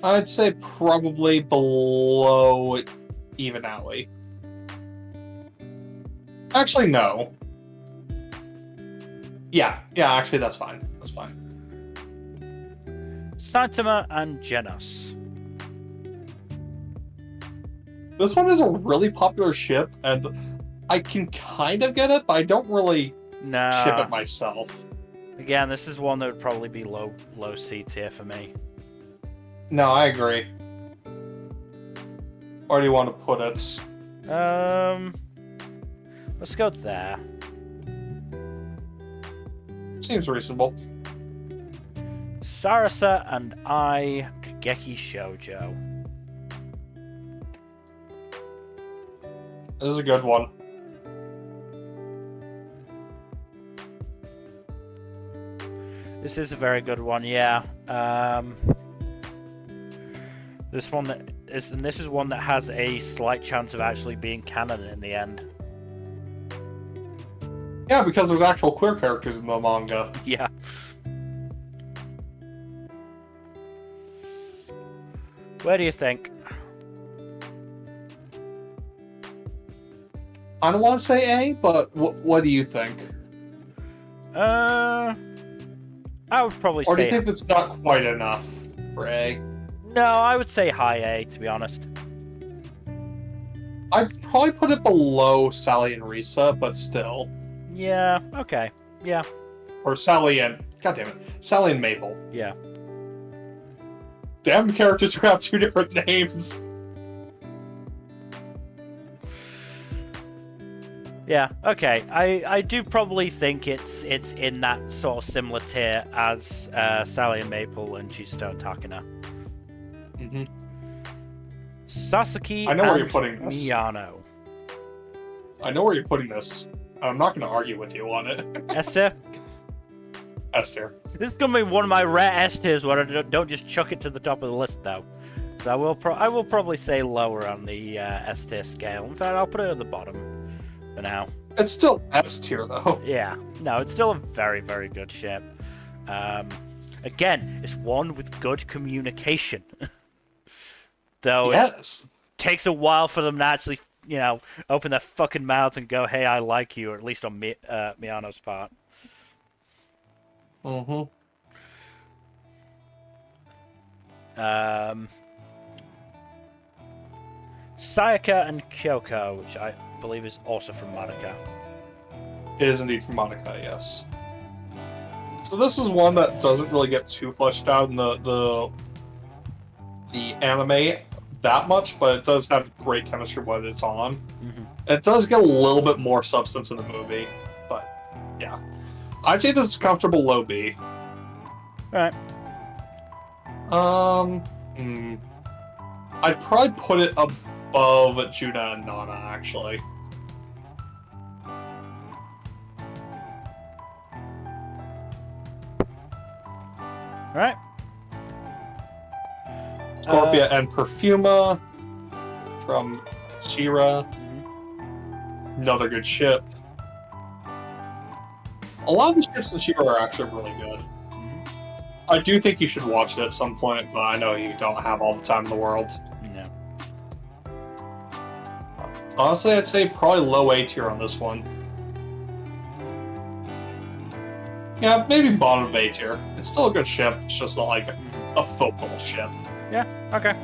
I'd say probably below even Alley. Actually, no. Yeah, actually that's fine. That's fine. Saitama and Genos. This one is a really popular ship, and I can kind of get it, but I don't really ship it myself. Again, this is one that would probably be low C tier for me. No, I agree. Where do you want to put it? Let's go there. Seems reasonable. Sarasa and I, Kageki Shoujo. This is a good one. This is a very good one, yeah. This is one that has a slight chance of actually being canon in the end. Yeah, because there's actual queer characters in the manga. Yeah. Where do you think? I don't want to say A, but what do you think? I would probably say... Or do you think it's not quite enough for A? No, I would say high A, to be honest. I'd probably put it below Sally and Risa, but still. Yeah, okay. Yeah. Or Sally and... God damn it. Sally and Maple. Yeah. Damn characters who have two different names. Yeah, okay. I do probably think it's in that sort of similar tier as Sally and Maple and Chisato and Takina. Mm-hmm. Sasaki I know and where you're putting this. Miyano. I know where you're putting this. I'm not going to argue with you on it. S tier? S tier. This is going to be one of my rare S tiers where I don't just chuck it to the top of the list, though. So I will probably say lower on the S tier scale. In fact, I'll put it at the bottom for now. It's still S tier, though. Yeah. No, it's still a very, very good ship. Again, it's one with good communication. Though yes. It takes a while for them to actually, open their fucking mouths and go, hey, I like you, or at least on Miyano's part. Mm-hmm. Sayaka and Kyoko, which I believe is also from Madoka. It is indeed from Madoka, yes. So this is one that doesn't really get too fleshed out in the anime that much, but it does have great chemistry when it's on. Mm-hmm. It does get a little bit more substance in the movie, but yeah. I'd say this is comfortable low B. Alright. I'd probably put it above Judah and Nana, actually. Alright. Scorpia and Perfuma from Shira. Mm-hmm. Another good ship. A lot of the ships in Shira are actually really good. Mm-hmm. I do think you should watch it at some point, but I know you don't have all the time in the world. No. Honestly, I'd say probably low A tier on this one. Yeah, maybe bottom of A tier. It's still a good ship, it's just not like a focal ship. Yeah, okay.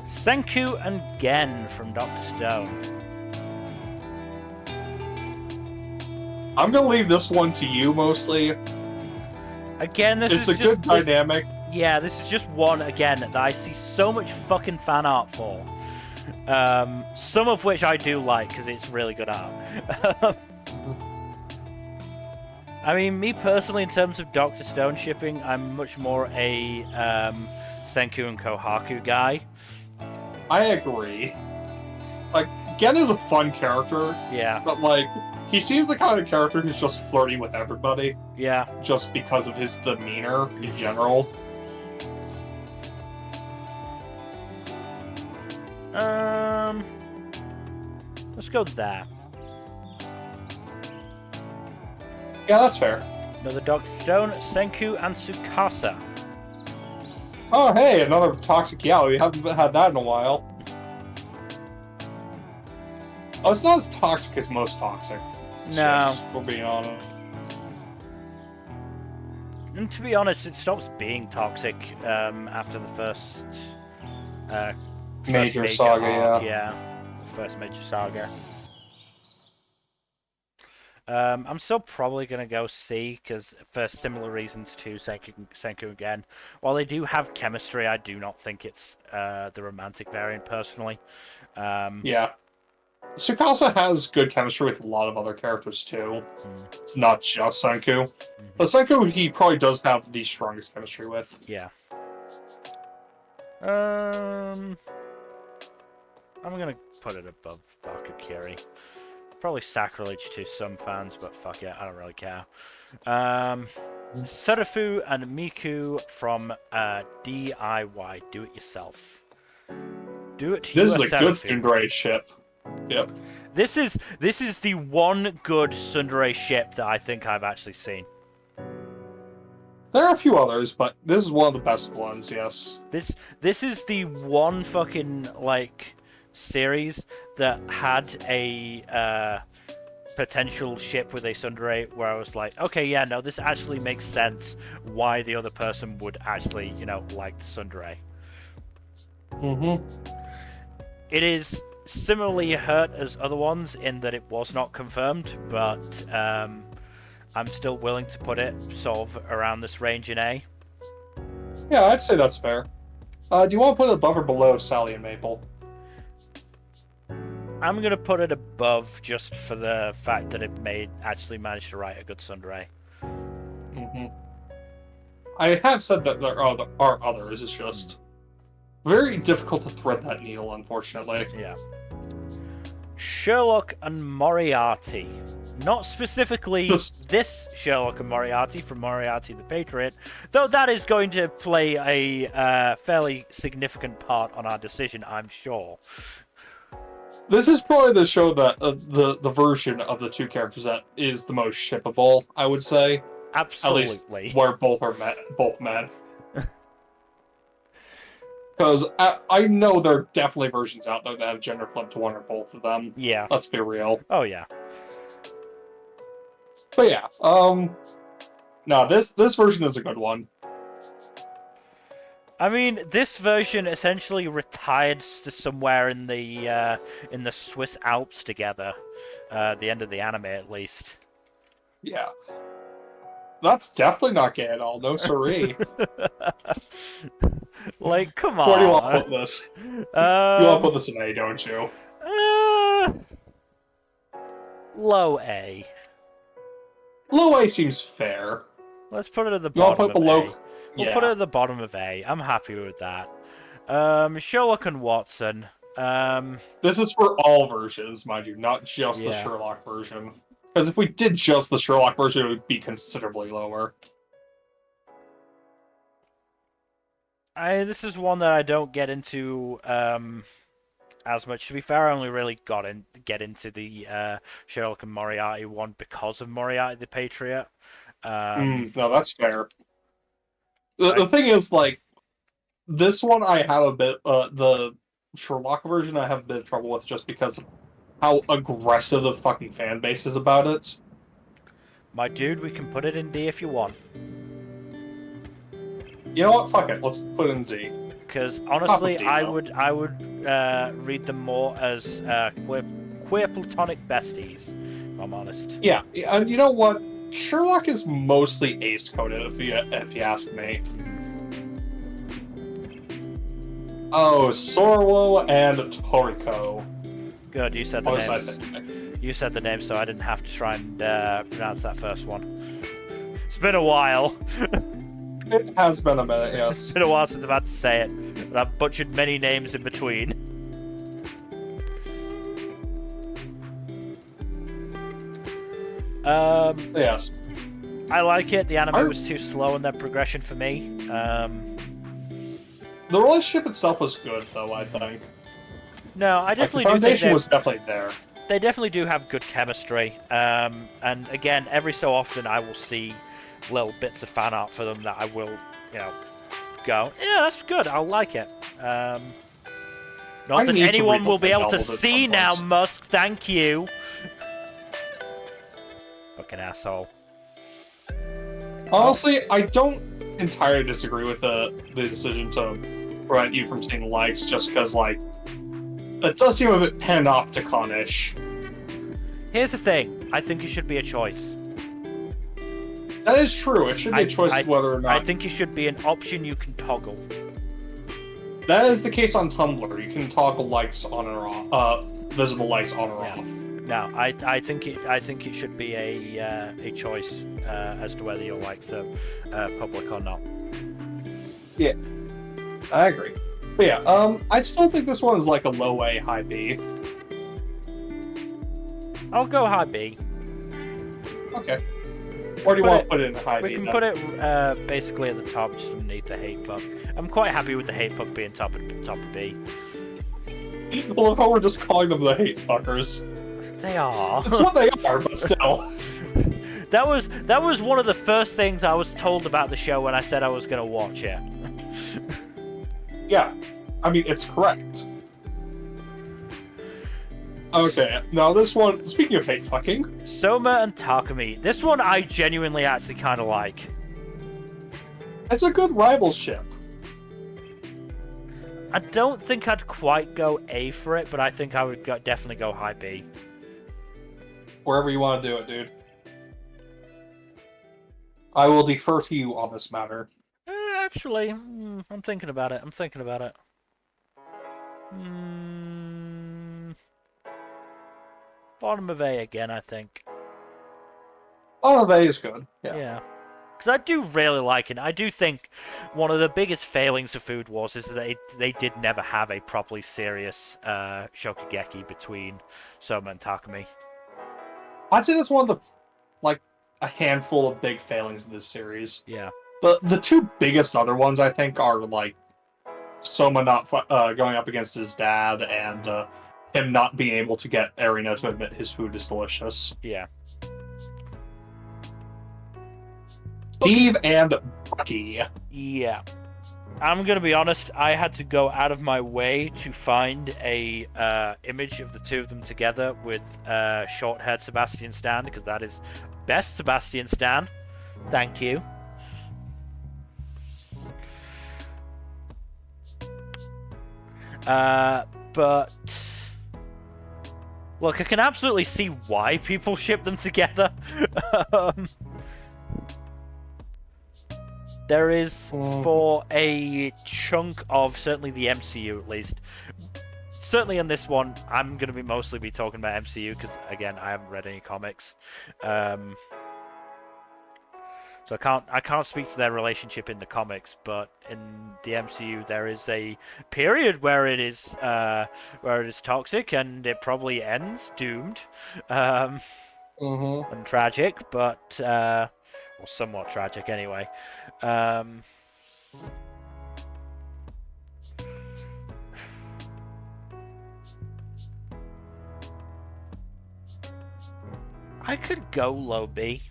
Senku and Gen from Dr. Stone. I'm gonna leave this one to you, mostly. Again, It's a good dynamic. Yeah, this is just one, again, that I see so much fucking fan art for. Some of which I do like, because it's really good art. I mean, me personally, in terms of Dr. Stone shipping, I'm much more a Senku and Kohaku guy. I agree. Like, Gen is a fun character. Yeah. But, like, he seems the kind of character who's just flirty with everybody. Yeah. Just because of his demeanor in general. Let's go with that. Yeah, that's fair. Another Dr. Stone, Senku, and Tsukasa. Oh, hey, another toxic yaoi. We haven't had that in a while. Oh, it's not as toxic as most toxic. No. Ships, for being honest. And to be honest, it stops being toxic after the first Major saga, arc, yeah. the first major saga. I'm still probably going to go C, because for similar reasons to Senku again. While they do have chemistry, I do not think it's the romantic variant, personally. Yeah. Tsukasa has good chemistry with a lot of other characters, too. It's not just Senku. But Senku, he probably does have the strongest chemistry with. Yeah. I'm going to put it above Bakukiri. Probably sacrilege to some fans, but fuck it, I don't really care. Surafu and Miku from DIY, Do It Yourself. Do it to This is a yourself. good tsundere ship. Yep. This is the one good tsundere ship that I think I've actually seen. There are a few others, but this is one of the best ones, yes. This is the one fucking, like, series that had a potential ship with a tsundere where I was like, okay, yeah, no, this actually makes sense why the other person would actually, like the tsundere. It is similarly hurt as other ones in that it was not confirmed, but I'm still willing to put it sort of around this range in A. Yeah, I'd say that's fair. Do you want to put it above or below Sally and Maple? I'm going to put it above just for the fact that it actually managed to write a good tsundere. I have said that there are others, it's just very difficult to thread that needle, unfortunately. Yeah. Sherlock and Moriarty. Not specifically this Sherlock and Moriarty from Moriarty the Patriot, though that is going to play a fairly significant part on our decision, I'm sure. This is probably the show that the version of the two characters that is the most shippable, I would say. Absolutely. At least where both are both men. Because I know there are definitely versions out there that have gender flip to one or both of them. Yeah. Let's be real. Oh yeah. But yeah, no, this version is a good one. I mean, this version essentially retired to somewhere in the Swiss Alps together. The end of the anime, at least. Yeah. That's definitely not gay at all. No siree. Like, come on. Where do you want to put this? You want to put this in A, don't you? Low A. Low A seems fair. Let's put it at the You want to bottom put of below? A. We'll put it at the bottom of A. I'm happy with that. Sherlock and Watson. This is for all versions, mind you, not just the Sherlock version. Because if we did just the Sherlock version, it would be considerably lower. This is one that I don't get into as much. To be fair, I only really get into the Sherlock and Moriarty one because of Moriarty the Patriot. No, that's fair. The thing is, like, this one I have a bit, the Sherlock version I have a bit of trouble with just because of how aggressive the fucking fan base is about it. My dude, we can put it in D if you want. You know what? Fuck it. Let's put it in D. Because honestly, I would read them more as queer platonic besties, if I'm honest. Yeah, and you know what? Sherlock is mostly ace-coded, if you ask me. Oh, Sorwo and Toriko. Good, you said the name, so I didn't have to try and pronounce that first one. It's been a while. It has been a minute, yes. It's been a while since I've had to say it, and I've butchered many names in between. Yes. I like it. The anime was too slow in their progression for me. The relationship itself was good, though, I think. No, I definitely the do think foundation was definitely there. They definitely do have good chemistry. And again, every so often I will see little bits of fan art for them that I will, go, yeah, that's good. I'll like it. Not that anyone will be able to see now, Musk. Thank you. Fucking asshole. Honestly, I don't entirely disagree with the decision to prevent you from seeing likes, just because, like, it does seem a bit panopticon-ish. Here's the thing. I think it should be a choice. That is true. It should be a choice whether or not... I think it should be an option you can toggle. That is the case on Tumblr. You can toggle likes on or off. Visible likes on or off. No, I think it should be a choice as to whether your likes are public or not. Yeah, I agree. But yeah, I still think this one is like a low A, high B. I'll go high B. Okay. Where do you want to put it in high B? We can put it basically at the top, just underneath the hate fuck. I'm quite happy with the hate fuck being top of B. Well, how we're just calling them the hate fuckers. They are. That's what they are, but still. That was one of the first things I was told about the show when I said I was going to watch it. Yeah, I mean, it's correct. Okay, now this one, speaking of hate fucking... Soma and Takumi. This one I genuinely actually kind of like. It's a good rivalship. I don't think I'd quite go A for it, but I think I would definitely go high B. Wherever you want to do it, dude. I will defer to you on this matter. Actually, I'm thinking about it. Bottom of A again, I think. Bottom of A is good. Yeah. Because I do really like it. I do think one of the biggest failings of Food Wars is that they did never have a properly serious Shokugeki between Soma and Takumi. I'd say that's one of the, like, a handful of big failings in this series. Yeah. But the two biggest other ones, I think, are, like, Soma not going up against his dad and him not being able to get Erina to admit his food is delicious. Yeah. Steve and Bucky. Yeah. I'm going to be honest, I had to go out of my way to find a image of the two of them together with short-haired Sebastian Stan, because that is best Sebastian Stan. Thank you. But look, I can absolutely see why people ship them together. There is, for a chunk of certainly the MCU at least, certainly in this one, I'm going to mostly be talking about MCU because, again, I haven't read any comics. So I can't speak to their relationship in the comics, but in the MCU there is a period where it is toxic and it probably ends doomed, and tragic, but well, somewhat tragic anyway. I could go low B.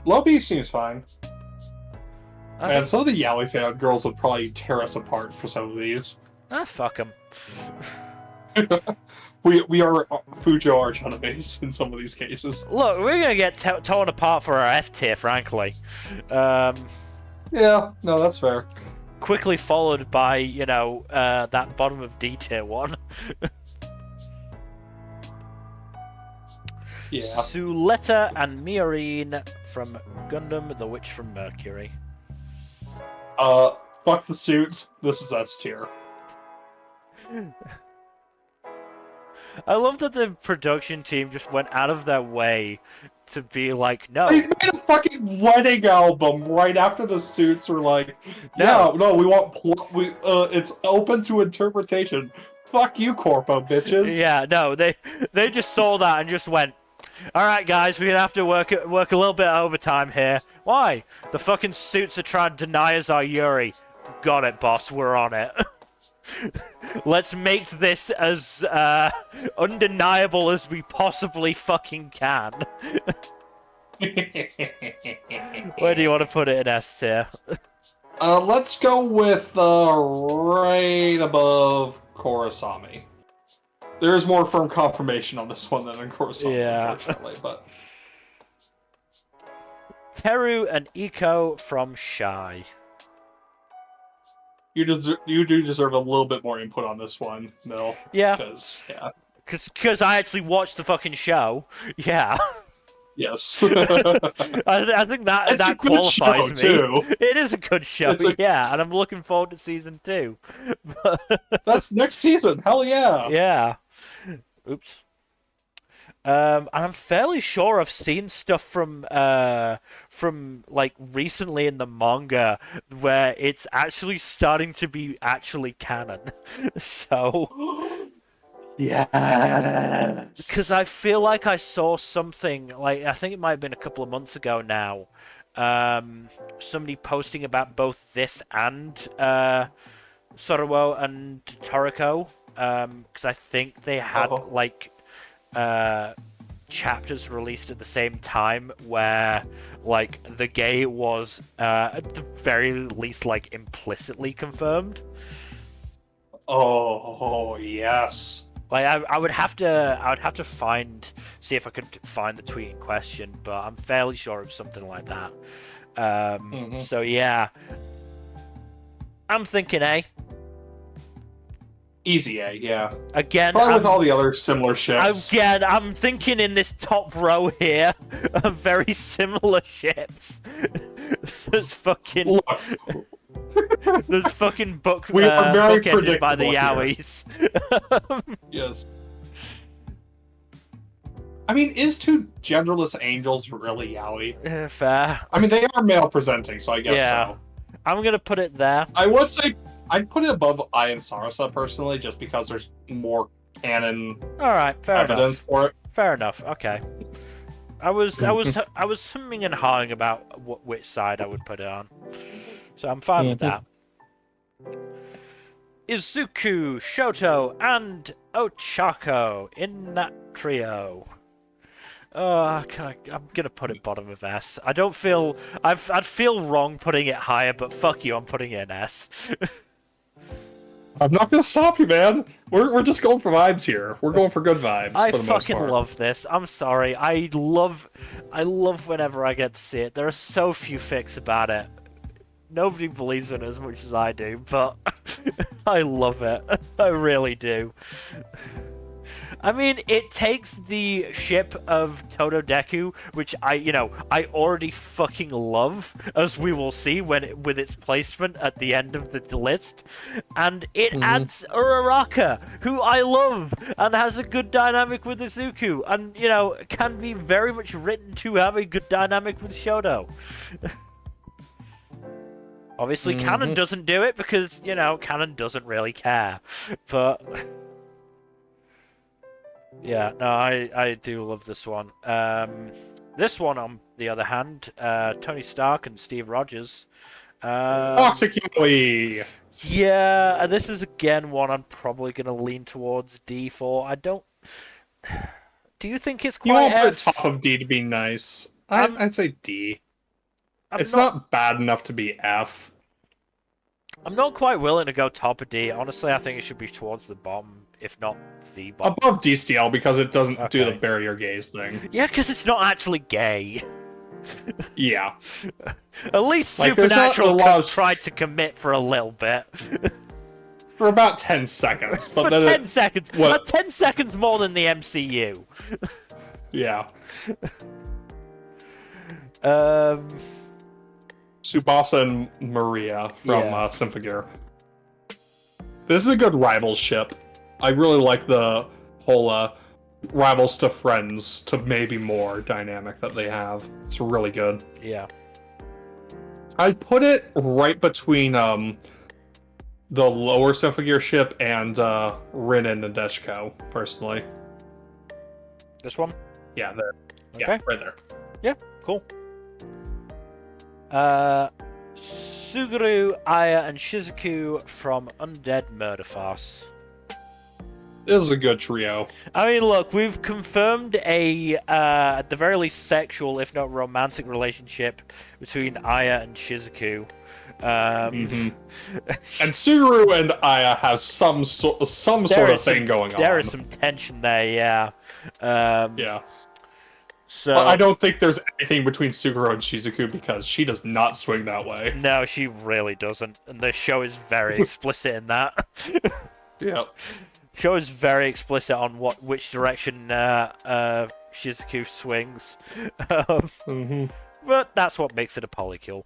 Low B seems fine. And some of the Yaoi fan girls would probably tear us apart for some of these. Fuck them. we are Fujo arch enemies in some of these cases. Look, we're gonna get torn apart for our F tier, frankly. Yeah, no, that's fair. Quickly followed by, that bottom of D tier one. Yeah. Suletta and Miorine from Gundam, The Witch from Mercury. Fuck the suits. This is S tier. I love that the production team just went out of their way to be like, no, They made a fucking wedding album right after the suits were like, No. yeah, no, we want it's open to interpretation. Fuck you, corpo bitches. yeah, no, they just saw that and just went, all right, guys, we're gonna have to work a little bit of overtime here. Why? The fucking suits are trying to deny us our Yuri. Got it, boss. We're on it. Let's make this as undeniable as we possibly fucking can. Where do you want to put it in S tier? Let's go with right above Korosami. There is more firm confirmation on this one than in Korosami, unfortunately, but... Teru and Iko from Shy. You do deserve a little bit more input on this one, Mil. Yeah. Because I actually watched the fucking show. Yeah. Yes. I think that qualifies me. Too. It is a good show, yeah, and I'm looking forward to season 2. That's next season. Hell yeah. Yeah. Oops. And I'm fairly sure I've seen stuff from like recently in the manga where it's actually starting to be actually canon. So yes. Because I feel like I saw something, like, I think it might have been a couple of months ago now, somebody posting about both this and Sorowo and Toriko, because I think they had, like, chapters released at the same time where, like, the gay was, at the very least, like, implicitly confirmed. Oh, yes. Like I would have to see if I could find the tweet in question, but I'm fairly sure it was something like that. So yeah, I'm thinking A. Easy A, yeah. Again, probably with all the other similar ships. Again, I'm thinking in this top row here of very similar ships. There's fucking. Look. There's fucking we are very bookended by the yaois. Yes. I mean, is two genderless angels really yaoi? Fair. I mean, they are male presenting, so I guess so. I'm gonna put it there. I would say I'd put it above Ai and Sarasa personally, just because there's more canon evidence for it. Fair enough. Okay. I was humming and hawing about which side I would put it on. So I'm fine with that. Izuku, Shoto, and Ochako in that trio. I'm gonna put it bottom of S. I don't feel I'd feel wrong putting it higher, but fuck you, I'm putting it in S. I'm not gonna stop you, man. We're just going for vibes here. We're going for good vibes. I for the most fucking part. love this. I'm sorry. I love whenever I get to see it. There are so few fics about it. Nobody believes in it as much as I do, but I love it. I really do. I mean, it takes the ship of Tododeku, which I already fucking love, as we will see with its placement at the end of the list, and it adds Uraraka, who I love, and has a good dynamic with Izuku, and, can be very much written to have a good dynamic with Shoto. Obviously, Canon doesn't do it because, Canon doesn't really care. But, yeah, no, I do love this one. This one, on the other hand, Tony Stark and Steve Rogers. Toxic yaoi! Yeah, this is, again, one I'm probably going to lean towards D for. I don't... Do you think it's quite You won't put F? top of D to be nice. I'd say D. It's not bad enough to be F. I'm not quite willing to go top of D. Honestly, I think it should be towards the bottom, if not the bottom. Above DCL, because it doesn't do the barrier gaze thing. Yeah, because it's not actually gay. Yeah. At least Supernatural tried to commit for a little bit. For about 10 seconds. But for then 10 seconds. About 10 seconds more than the MCU. Yeah. Tsubasa and Maria from Symphogear. This is a good rival ship. I really like the whole rivals to friends to maybe more dynamic that they have. It's really good. Yeah. I'd put it right between the lower Symphogear ship and Rin and Nadeshiko, personally. This one? Yeah, there. Okay. Yeah, right there. Yeah, cool. Suguru, Aya, and Shizuku from Undead Murder Farce. This is a good trio. I mean, look, we've confirmed a, at the very least, sexual, if not romantic, relationship between Aya and Shizuku. And Suguru and Aya have some sort of thing going on. There is some tension there, yeah. Yeah. So Well, I don't think there's anything between Suguru and Shizuku because she does not swing that way. No, she really doesn't, and the show is very explicit in that. Yeah. Show is very explicit on which direction Shizuku swings, but that's what makes it a polycule.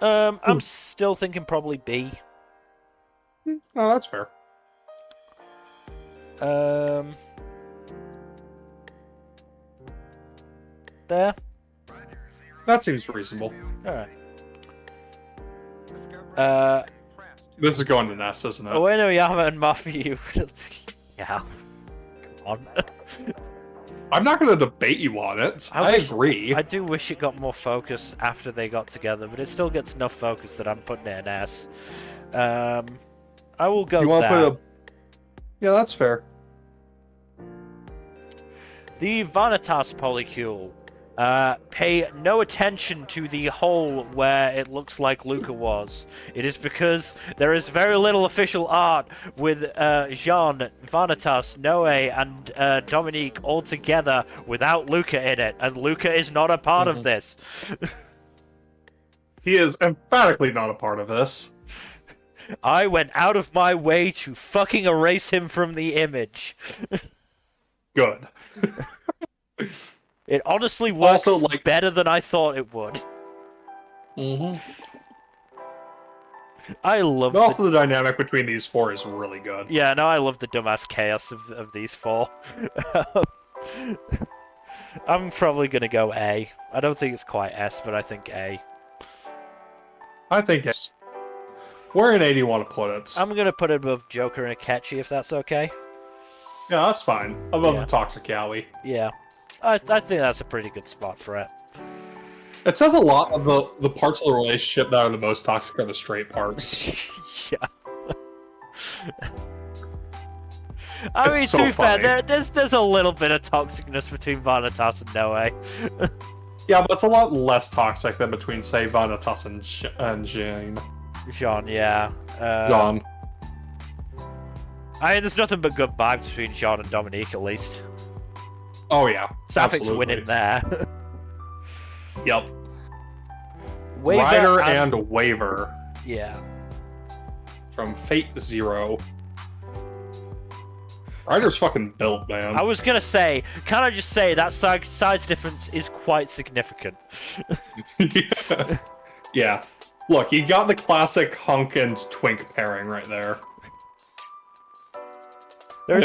I'm still thinking probably B. Oh, that's fair. There. That seems reasonable. All right. This is going to Nest, isn't it? Ueno, Yama, and Mafiu. Yeah. Come on. I'm not going to debate you on it. I agree. I do wish it got more focus after they got together, but it still gets enough focus that I'm putting it in S. I will go with that. Yeah, that's fair. The Vanitas polycule. Pay no attention to the hole where it looks like Luca was. It is because there is very little official art with Jean, Vanitas, Noe, and Dominique all together without Luca in it, and Luca is not a part of this. He is emphatically not a part of this. I went out of my way to fucking erase him from the image. Good. It honestly works Also, like, better than I thought it would. I love. But also, the dynamic between these four is really good. Yeah, no, I love the dumbass chaos of these four. I'm probably gonna go A. I don't think it's quite S, but I think A. I think it's... Where in A do you want to put it? I'm gonna put it above Joker and Akechi, if that's okay. Yeah, that's fine. Above Yeah. the Toxic Yaoi. Yeah, I think that's a pretty good spot for it. It says a lot of the parts of the relationship that are the most toxic are the straight parts. Yeah. I mean, so to be funny. fair, there's a little bit of toxicness between Vanitas and Noe. Yeah, but it's a lot less toxic than between, say, Vanitas and Jane. Jean, yeah. John. I mean, there's nothing but good vibes between Jean and Dominique, at least. Oh, yeah. Sapphics absolutely. winning there. Yep. Waver Rider and Waver Yeah. from Fate Zero. Rider's fucking built, man. I was gonna say, can I just say that size difference is quite significant? Yeah. Yeah. Look, you got the classic hunk and twink pairing right there. There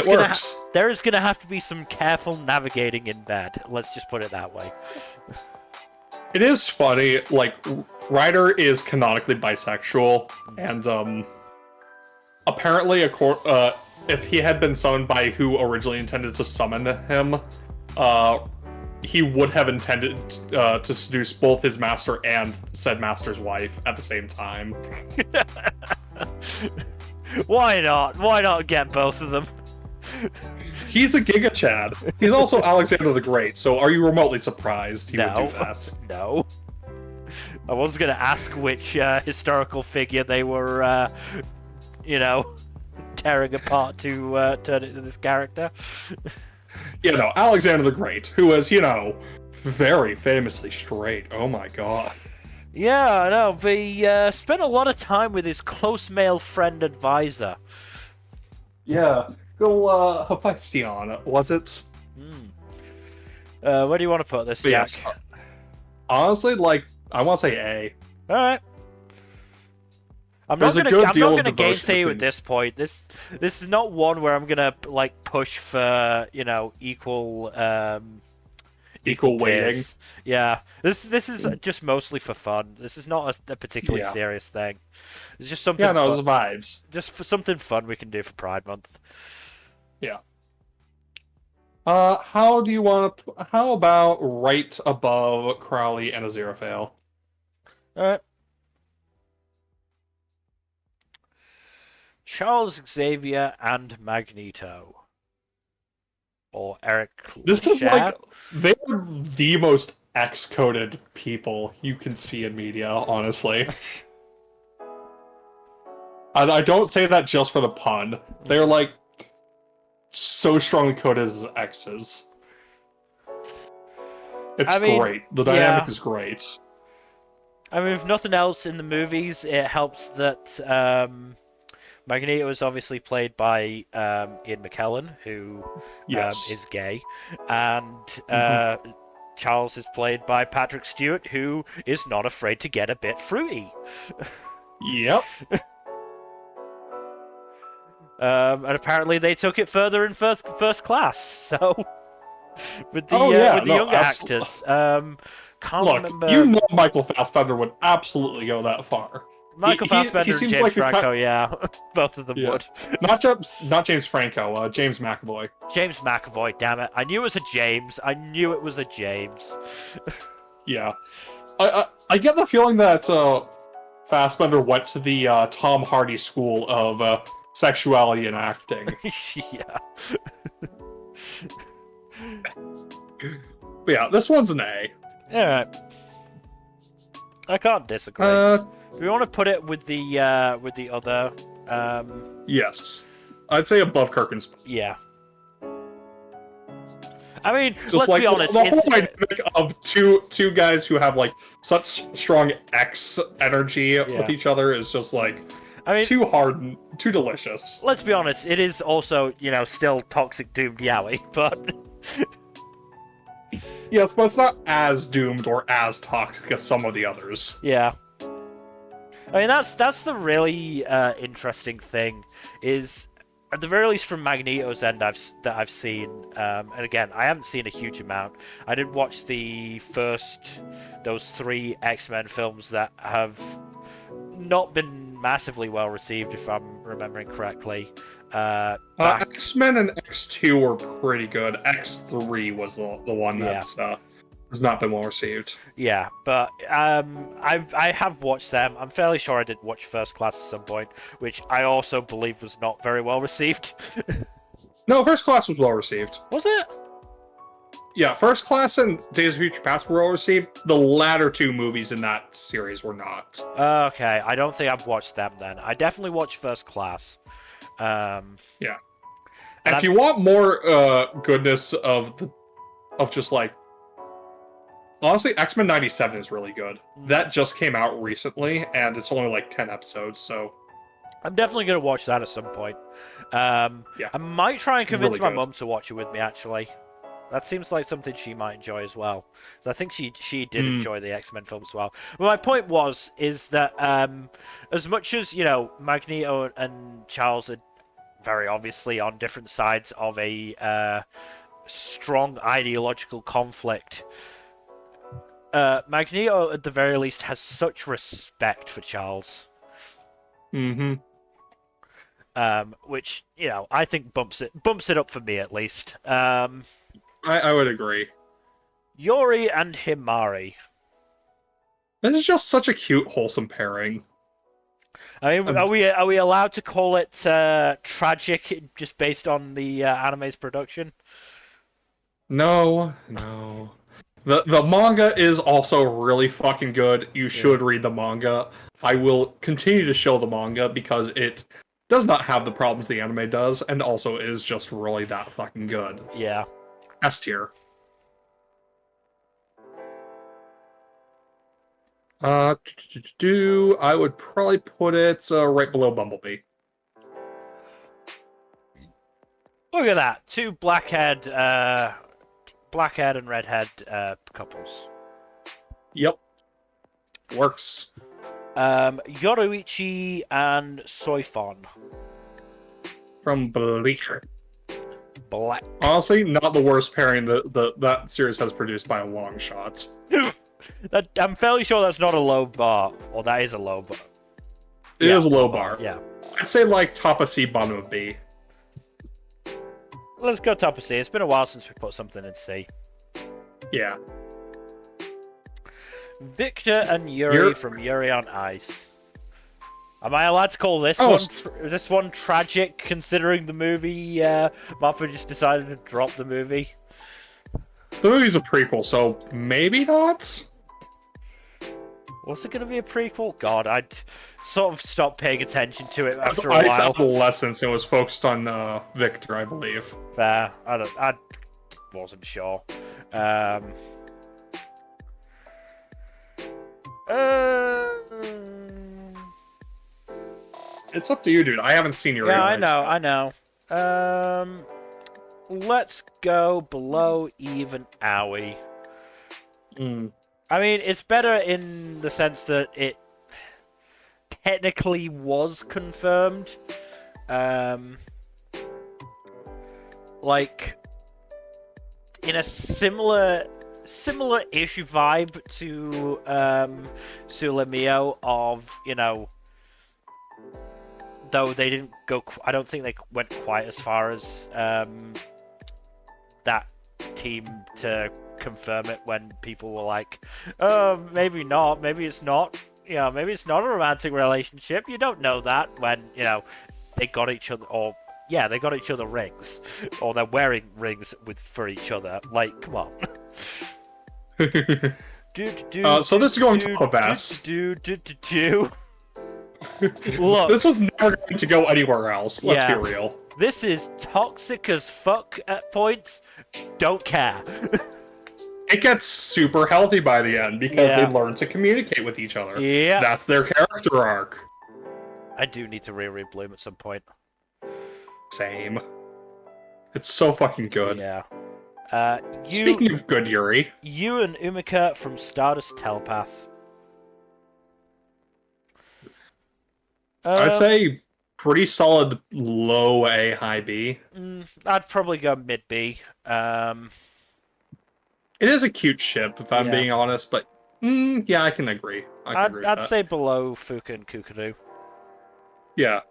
is gonna have to be some careful navigating in bed. Let's just put it that way. It is funny, like, Ryder is canonically bisexual, and, apparently, if he had been summoned by who originally intended to summon him, he would have intended to seduce both his master and said master's wife at the same time. Why not? Why not get both of them? He's a Giga Chad. He's also Alexander the Great, so are you remotely surprised he would do that? No. I was going to ask which historical figure they were, tearing apart to turn into this character. Alexander the Great, who was, very famously straight. Oh my god. Yeah, I know. He spent a lot of time with his close male friend advisor. Yeah. Go, Hephaestion, was it? Where do you want to put this, Jack? Yes. Honestly, I want to say A. Alright. I'm There's not a gonna. good I'm deal not of gonna devotion gainsay you at between this point. This is not one where I'm gonna like push for equal equal equal weighting. tiers. Yeah, this is just mostly for fun. This is not a particularly Yeah. serious thing. It's just Yeah, something no, fun. it's vibes. Just for something fun we can do for Pride Month. Yeah. How do you want to? How about right above Crowley and Aziraphale? Alright. Charles Xavier and Magneto. Or Eric This is like Leshare. they're the most X-coded people you can see in media, honestly. And I don't say that just for the pun. They're like so strongly coded as X's. It's great. The dynamic is great. I mean, if nothing else in the movies, it helps that Magneto is obviously played by Ian McKellen, who Yes. is gay, and Charles is played by Patrick Stewart, who is not afraid to get a bit fruity. Yep. And apparently they took it further in first class. So with the younger actors, can't Look, remember. you know Michael Fassbender would absolutely go that far. Michael Fassbender and James Franco, yeah, both of them would. Not James Franco, James McAvoy. James McAvoy, damn it! I knew it was a James. I knew it was a James. Yeah, I get the feeling that Fassbender went to the Tom Hardy school of sexuality and acting. Yeah. But yeah, this one's an A. Alright. I can't disagree. Do we want to put it with the other? Yes, I'd say above Kirk and Spock. Yeah. I mean, Just let's like be honest. the whole dynamic of two guys who have like such strong X energy with each other is just like, I mean, too hard and too delicious. Let's be honest. It is also still toxic doomed yaoi, but. Yes, but it's not as doomed or as toxic as some of the others. Yeah. I mean, that's the really interesting thing, is at the very least from Magneto's end that I've seen, and again, I haven't seen a huge amount. I did watch those 3 X-Men films that have not been massively well received, if I'm remembering correctly. X-Men and X2 were pretty good. X3 was the one that has not been well received. Yeah, but I have watched them. I'm fairly sure I did watch First Class at some point, which I also believe was not very well received. No, First Class was well received. Was it? Yeah, First Class and Days of Future Past were well received. The latter 2 movies in that series were not. Okay, I don't think I've watched them then. I definitely watched First Class. Yeah. And if you want more goodness of just like, honestly, X-Men 97 is really good. That just came out recently, and it's only like 10 episodes, so I'm definitely gonna watch that at some point. I might try and convince my mum to watch it with me, actually. That seems like something she might enjoy as well. I think she did enjoy the X-Men films as well. But my point is that as much as Magneto and Charles are very obviously on different sides of a strong ideological conflict, Magneto at the very least has such respect for Charles. Mm-hmm. Which I think bumps it up for me at least. I would agree. Yori and Himari. This is just such a cute, wholesome pairing. I mean, are we allowed to call it tragic just based on the anime's production? No. The manga is also really fucking good. You should read the manga. I will continue to show the manga because it does not have the problems the anime does, and also is just really that fucking good. Yeah. S tier. I would probably put it right below Bumblebee. Look at that. 2 black-haired and redhead couples. Yep. Works. Yoruichi and Soifon. From Bleacher. Black. Honestly, not the worst pairing that series has produced by a long shot. I'm fairly sure that's not a low bar, or that is a low bar. It is a low bar. Yeah. I'd say like top of C, bottom of B. Let's go top of C. It's been a while since we put something in C. Yeah. Victor and Yuri from Yuri on Ice. Am I allowed to call this one tragic, considering the movie Mappa just decided to drop the movie? The movie's a prequel, so maybe not? Was it going to be a prequel? God, I'd sort of stopped paying attention to it after a I while. Adolescence, it was focused on Victor, I believe. Fair. I wasn't sure. It's up to you, dude. I haven't seen your. Yeah, I know. Let's go below even Owie. I mean, it's better in the sense that it technically was confirmed. Like in a similar-ish vibe to Sulamio of, you know, though they didn't go. I don't think they went quite as far as that team to confirm it when people were like, "Oh, maybe not. Maybe it's not. You know, maybe it's not a romantic relationship." You don't know that when, you know, they got each other, or yeah, they got each other rings, or they're wearing rings for each other. Like, come on. So this is going top of S. Look, this was never going to go anywhere else. Let's be real. This is toxic as fuck at points. Don't care. It gets super healthy by the end because they learn to communicate with each other. Yeah. That's their character arc. I do need to reread Bloom at some point. Same. It's so fucking good. Yeah. Speaking of good, Yuri. You and Umika from Stardust Telepath. I'd say pretty solid low A, high B. I'd probably go mid B. It is a cute ship, if I'm being honest, but yeah, I can agree. I'd say below Fuka and Kukuru. Yeah.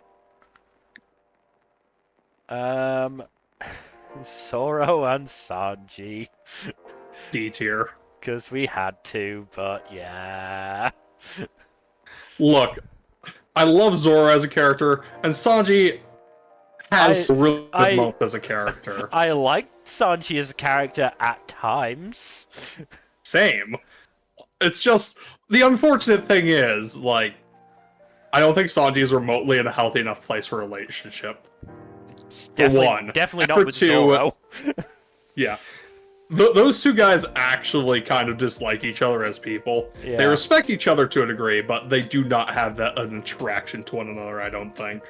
Zoro and Sanji. D tier. Because we had to, but yeah. Look, I love Zoro as a character, and Sanji has a really good moment as a character. I liked Sanji as a character at times. Same. It's just, the unfortunate thing is, like, I don't think Sanji is remotely in a healthy enough place for a relationship. Definitely not with Zoro. Yeah. Those two guys actually kind of dislike each other as people. Yeah. They respect each other to a degree, but they do not have an attraction to one another, I don't think.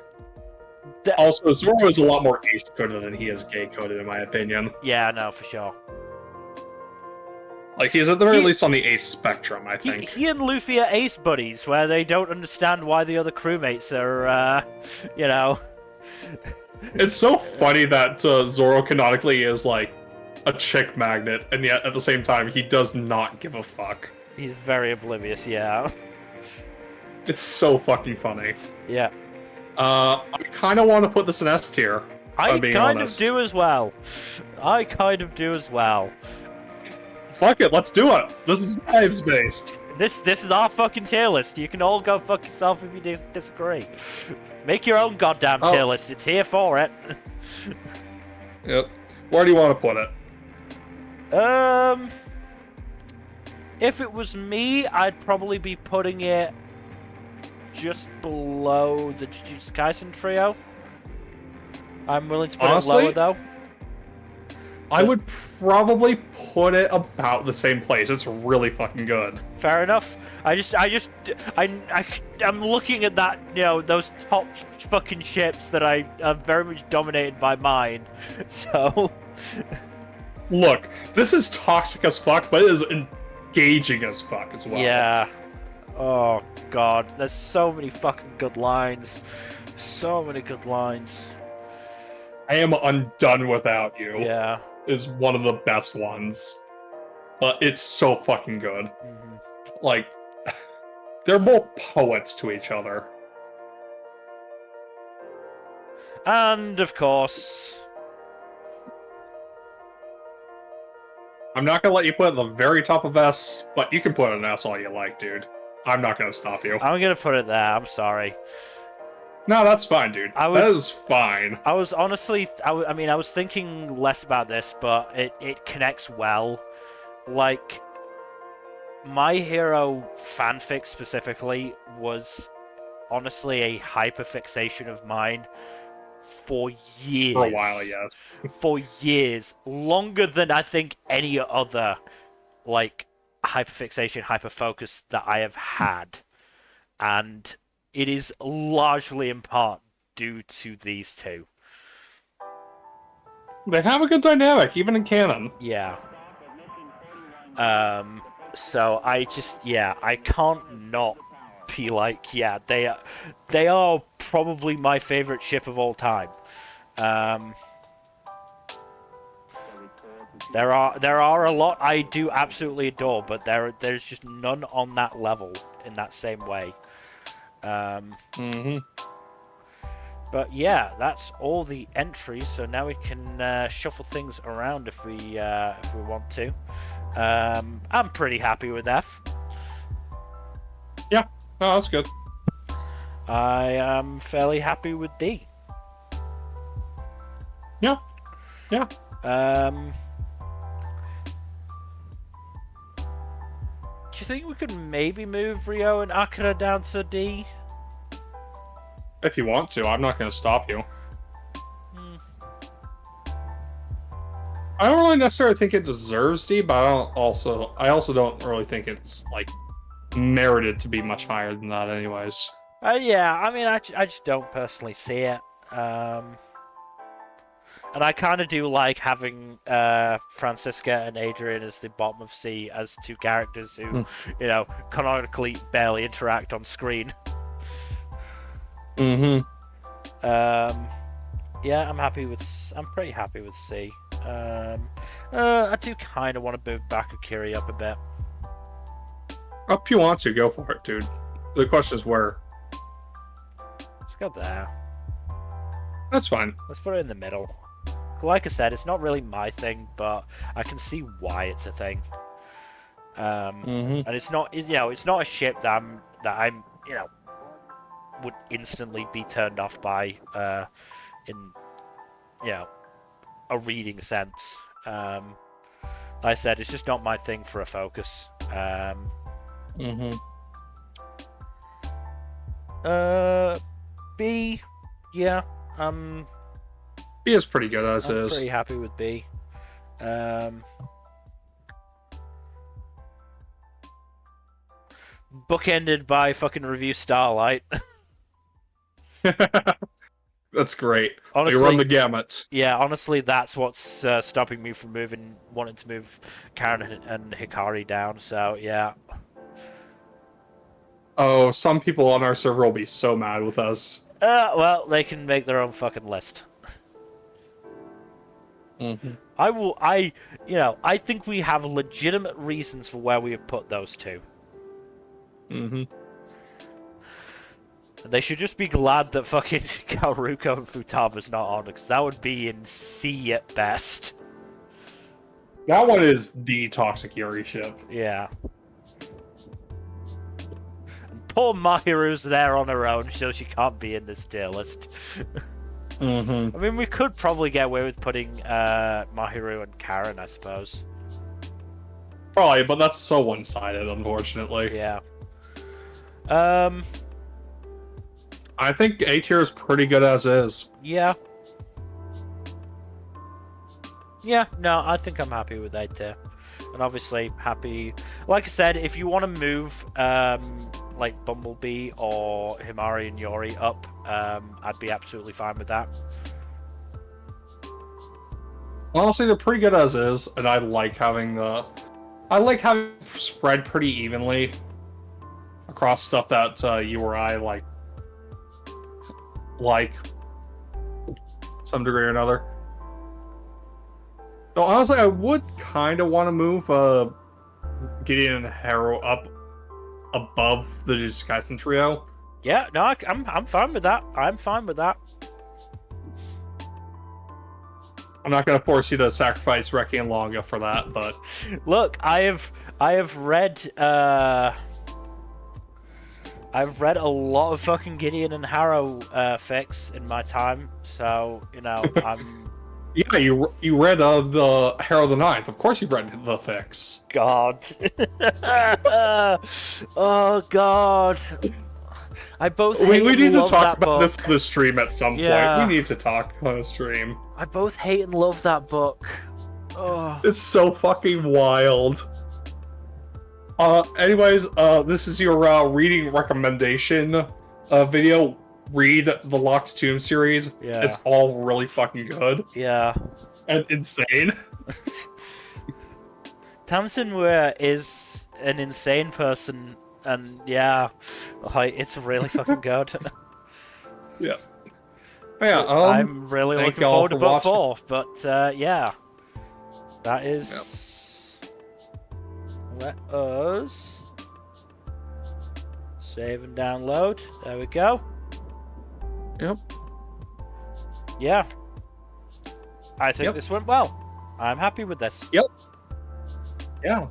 Also, Zoro is a lot more ace-coded than he is gay-coded, in my opinion. Yeah, no, for sure. Like, he's at the very least on the ace spectrum, I think. He and Luffy are ace buddies, where they don't understand why the other crewmates are, you know... It's so funny that Zoro canonically is, like, a chick magnet, and yet, at the same time, he does not give a fuck. He's very oblivious, yeah. It's so fucking funny. Yeah. I kind of want to put this in S tier. I kind of do as well. Fuck it, let's do it. This is vibes based. This is our fucking tier list. You can all go fuck yourself if you disagree. Make your own goddamn tier list. It's here for it. Yep. Where do you want to put it? If it was me, I'd probably be putting it just below the Jujutsu Kaisen trio. I'm willing to put it lower, though. I would probably put it about the same place. It's really fucking good. Fair enough. I'm looking at that, you know, those top fucking ships that are very much dominated by mine. So, look, this is toxic as fuck, but it is engaging as fuck as well. Yeah. Oh god, there's so many fucking good lines. So many good lines. I am undone without you. Yeah. Is one of the best ones. But it's so fucking good. Mhm. Like, they're both poets to each other. And of course, I'm not gonna let you put it at the very top of S, but you can put it in S all you like, dude. I'm not gonna stop you. I'm gonna put it there. I'm sorry. No, that's fine, dude. That is fine. I was honestly, I mean, I was thinking less about this, but it connects well. Like, My Hero fanfic specifically was honestly a hyperfixation of mine for years. For a while, yes. For years. Longer than I think any other, like, hyperfixation, hyperfocus that I have had. And it is largely in part due to these two. They have a good dynamic, even in canon. Yeah. So I just, yeah, I can't not be like, yeah, they are probably my favorite ship of all time. There are a lot I do absolutely adore, but there's just none on that level in that same way. But yeah, that's all the entries. So now we can shuffle things around if we want to. I'm pretty happy with F. Yeah, oh, that's good. I am fairly happy with D. Yeah, yeah. Do you think we could maybe move Rio and Akira down to D? If you want to, I'm not going to stop you. I don't really necessarily think it deserves D, but I also don't really think it's like merited to be much higher than that, anyways. Yeah, I mean, I just don't personally see it. And I kind of do like having Francisca and Adrian as the bottom of C as two characters who, you know, canonically barely interact on screen. Mm-hmm. Yeah, I'm pretty happy with C. I do kind of want to move back Akiri up a bit. If you want to, go for it, dude. The question is where. Let's go there. That's fine. Let's put it in the middle. Like I said, it's not really my thing, but I can see why it's a thing. And it's not, you know, it's not a ship that I'm, you know, would instantly be turned off by, in, you know, a reading sense. Like I said, it's just not my thing for a focus. B, yeah, B is pretty good as I'm is. pretty happy with B. Bookended by fucking review Starlight. That's great. Honestly, we run the gamut. Yeah, honestly, that's what's stopping me from wanting to move Karen and Hikari down. So yeah. Oh, some people on our server will be so mad with us. Well, they can make their own fucking list. I think we have legitimate reasons for where we have put those two. They should just be glad that fucking Kaoruko and Futama's not on, because that would be in C at best. That one is the Toxic Yuri ship. Yeah. And poor Mahiru's there on her own, so she can't be in this tier list. I mean, we could probably get away with putting Mahiru and Karen, I suppose. Probably, but that's so one-sided, unfortunately. Yeah. I think A tier is pretty good as is. Yeah. Yeah, no, I think I'm happy with A tier. And obviously happy... Like I said, if you want to move, like Bumblebee or Himari and Yori up, I'd be absolutely fine with that. Honestly, they're pretty good as is, and I like having spread pretty evenly across stuff that you or I like some degree or another. So honestly, I would kind of want to move Gideon and Harrow up above the Jujutsu Kaisen trio. Yeah, no, I'm fine with that. I'm fine with that. I'm not going to force you to sacrifice Reki and Longa for that, but look, I have read I've read a lot of fucking Gideon and Harrow fics in my time, so you know I'm. Yeah, you read the Harrow the Ninth. Of course, you read the fics. God. Oh God. I both hate we and need to love talk that about book. this on the stream at some Yeah. point. We need to talk on a stream. I both hate and love that book. Oh. It's so fucking wild. Anyways, this is your reading recommendation video. Read the Locked Tomb series. Yeah. It's all really fucking good. Yeah. And insane. Tamsin is an insane person, and yeah, like, it's really fucking good. Yeah. Yeah, I'm really thank looking y'all forward to for book watching. 4, but yeah, that is. Let us save and download. There we go. Yep. Yeah, I think Yep. this went well. I'm happy with this. Yep. Yeah,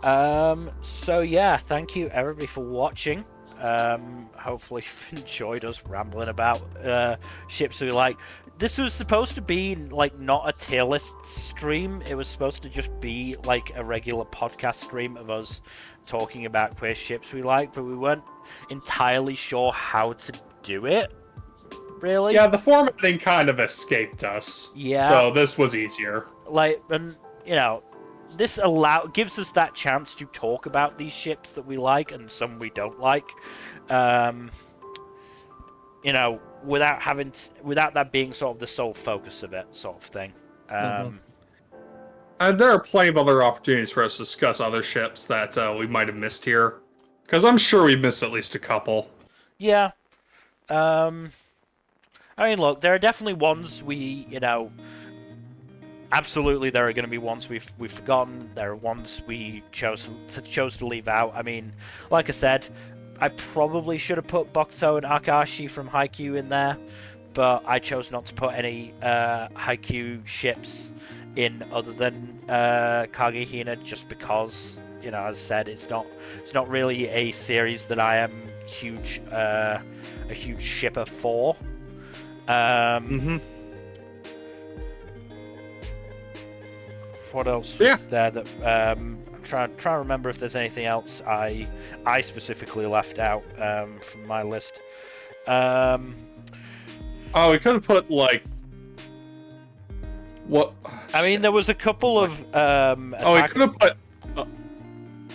same. So yeah, thank you everybody for watching. Hopefully you've enjoyed us rambling about ships we like. This was supposed to be like not a tier list stream. It was supposed to just be like a regular podcast stream of us talking about queer ships we like, but we weren't entirely sure how to do it. Really? Yeah, the formatting kind of escaped us. Yeah. So this was easier. Like, and you know, this gives us that chance to talk about these ships that we like and some we don't like. You know, without that being sort of the sole focus of it, sort of thing. And there are plenty of other opportunities for us to discuss other ships that we might have missed here. Because I'm sure we've missed at least a couple. Yeah. I mean, look, there are definitely ones we, you know, absolutely there are going to be ones we've forgotten. There are ones we chose to leave out. I mean, like I said, I probably should have put Bokuto and Akashi from Haikyuu in there, but I chose not to put any Haikyuu ships in other than Kagehina, just because, you know, as I said, it's not really a series that I am a huge shipper for. What else was there that I'm trying to remember if there's anything else I specifically left out from my list. Oh, we could have put like what? I mean, there was a couple of we could have put.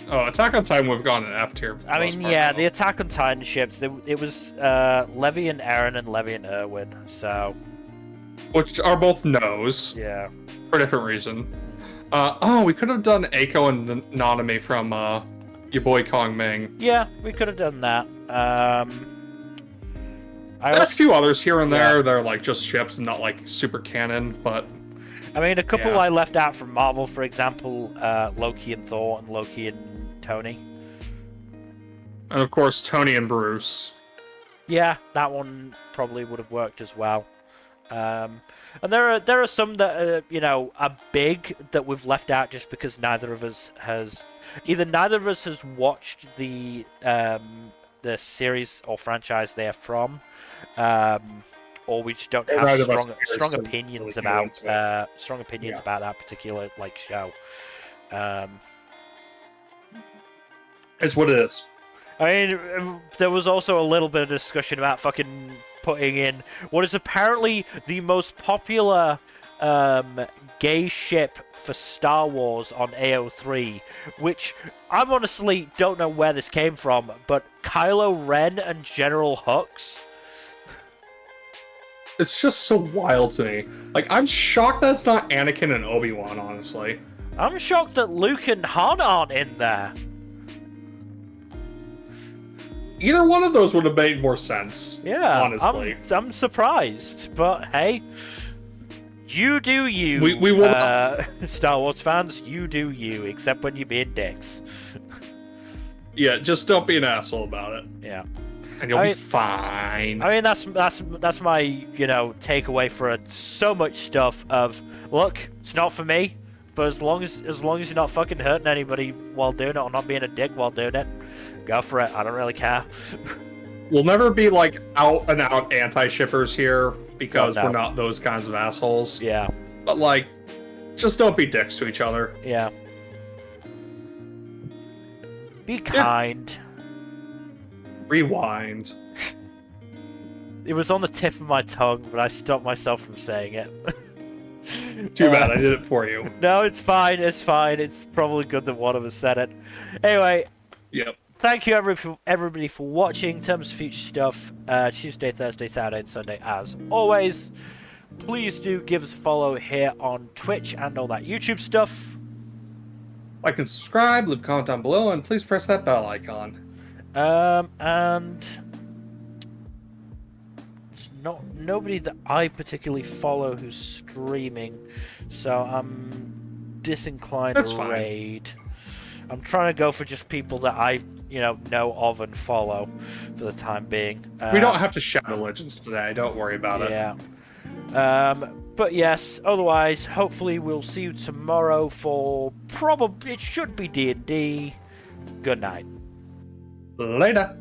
Attack on Titan would have gone in F tier. I mean, yeah, the Attack on Titan ships. It was Levi and Eren and Levi and Erwin. So, which are both no's. Yeah. For a different reason. We could have done Eiko and Nanami from your boy Kong Ming. Yeah, we could have done that. There are a few others here and there. They're like just ships and not like super canon, but. I mean, a couple I left out from Marvel, for example, Loki and Thor, and Loki and Tony. And of course, Tony and Bruce. Yeah, that one probably would have worked as well. And there are some that are big that we've left out just because neither of us has watched the series or franchise they're from, or we just don't have strong opinions about that particular show. It's what it is. I mean, there was also a little bit of discussion about fucking putting in what is apparently the most popular gay ship for Star Wars on AO3, which I honestly don't know where this came from, but Kylo Ren and General Hux. It's just so wild to me. Like, I'm shocked that's not Anakin and Obi-Wan, honestly. I'm shocked that Luke and Han aren't in there. Either one of those would have made more sense. Yeah, honestly. I'm surprised, but hey, you do you. We will Star Wars fans, you do you, except when you're being dicks. Yeah, just don't be an asshole about it. Yeah. And you'll be fine. I mean, that's my, takeaway for so much stuff of, look, it's not for me, but as long as you're not fucking hurting anybody while doing it or not being a dick while doing it, go for it. I don't really care. We'll never be like out and out anti-shippers here because no. we're not those kinds of assholes. Yeah. But like, just don't be dicks to each other. Yeah. Be kind. Rewind. It was on the tip of my tongue, but I stopped myself from saying it. Too bad I did it for you. No, it's fine. It's fine. It's probably good that one of us said it. Anyway. Yep. Thank you everybody for watching. In terms of future stuff, Tuesday, Thursday, Saturday, and Sunday, as always. Please do give us a follow here on Twitch and all that YouTube stuff. Like and subscribe, leave a comment down below, and please press that bell icon. And it's nobody that I particularly follow who's streaming, so I'm disinclined to raid. I'm trying to go for just people that I, know of and follow for the time being. We don't have to Shadow Legends today. Don't worry about it. Yeah. But yes, otherwise, hopefully we'll see you tomorrow for it should be D&D. Good night. Later.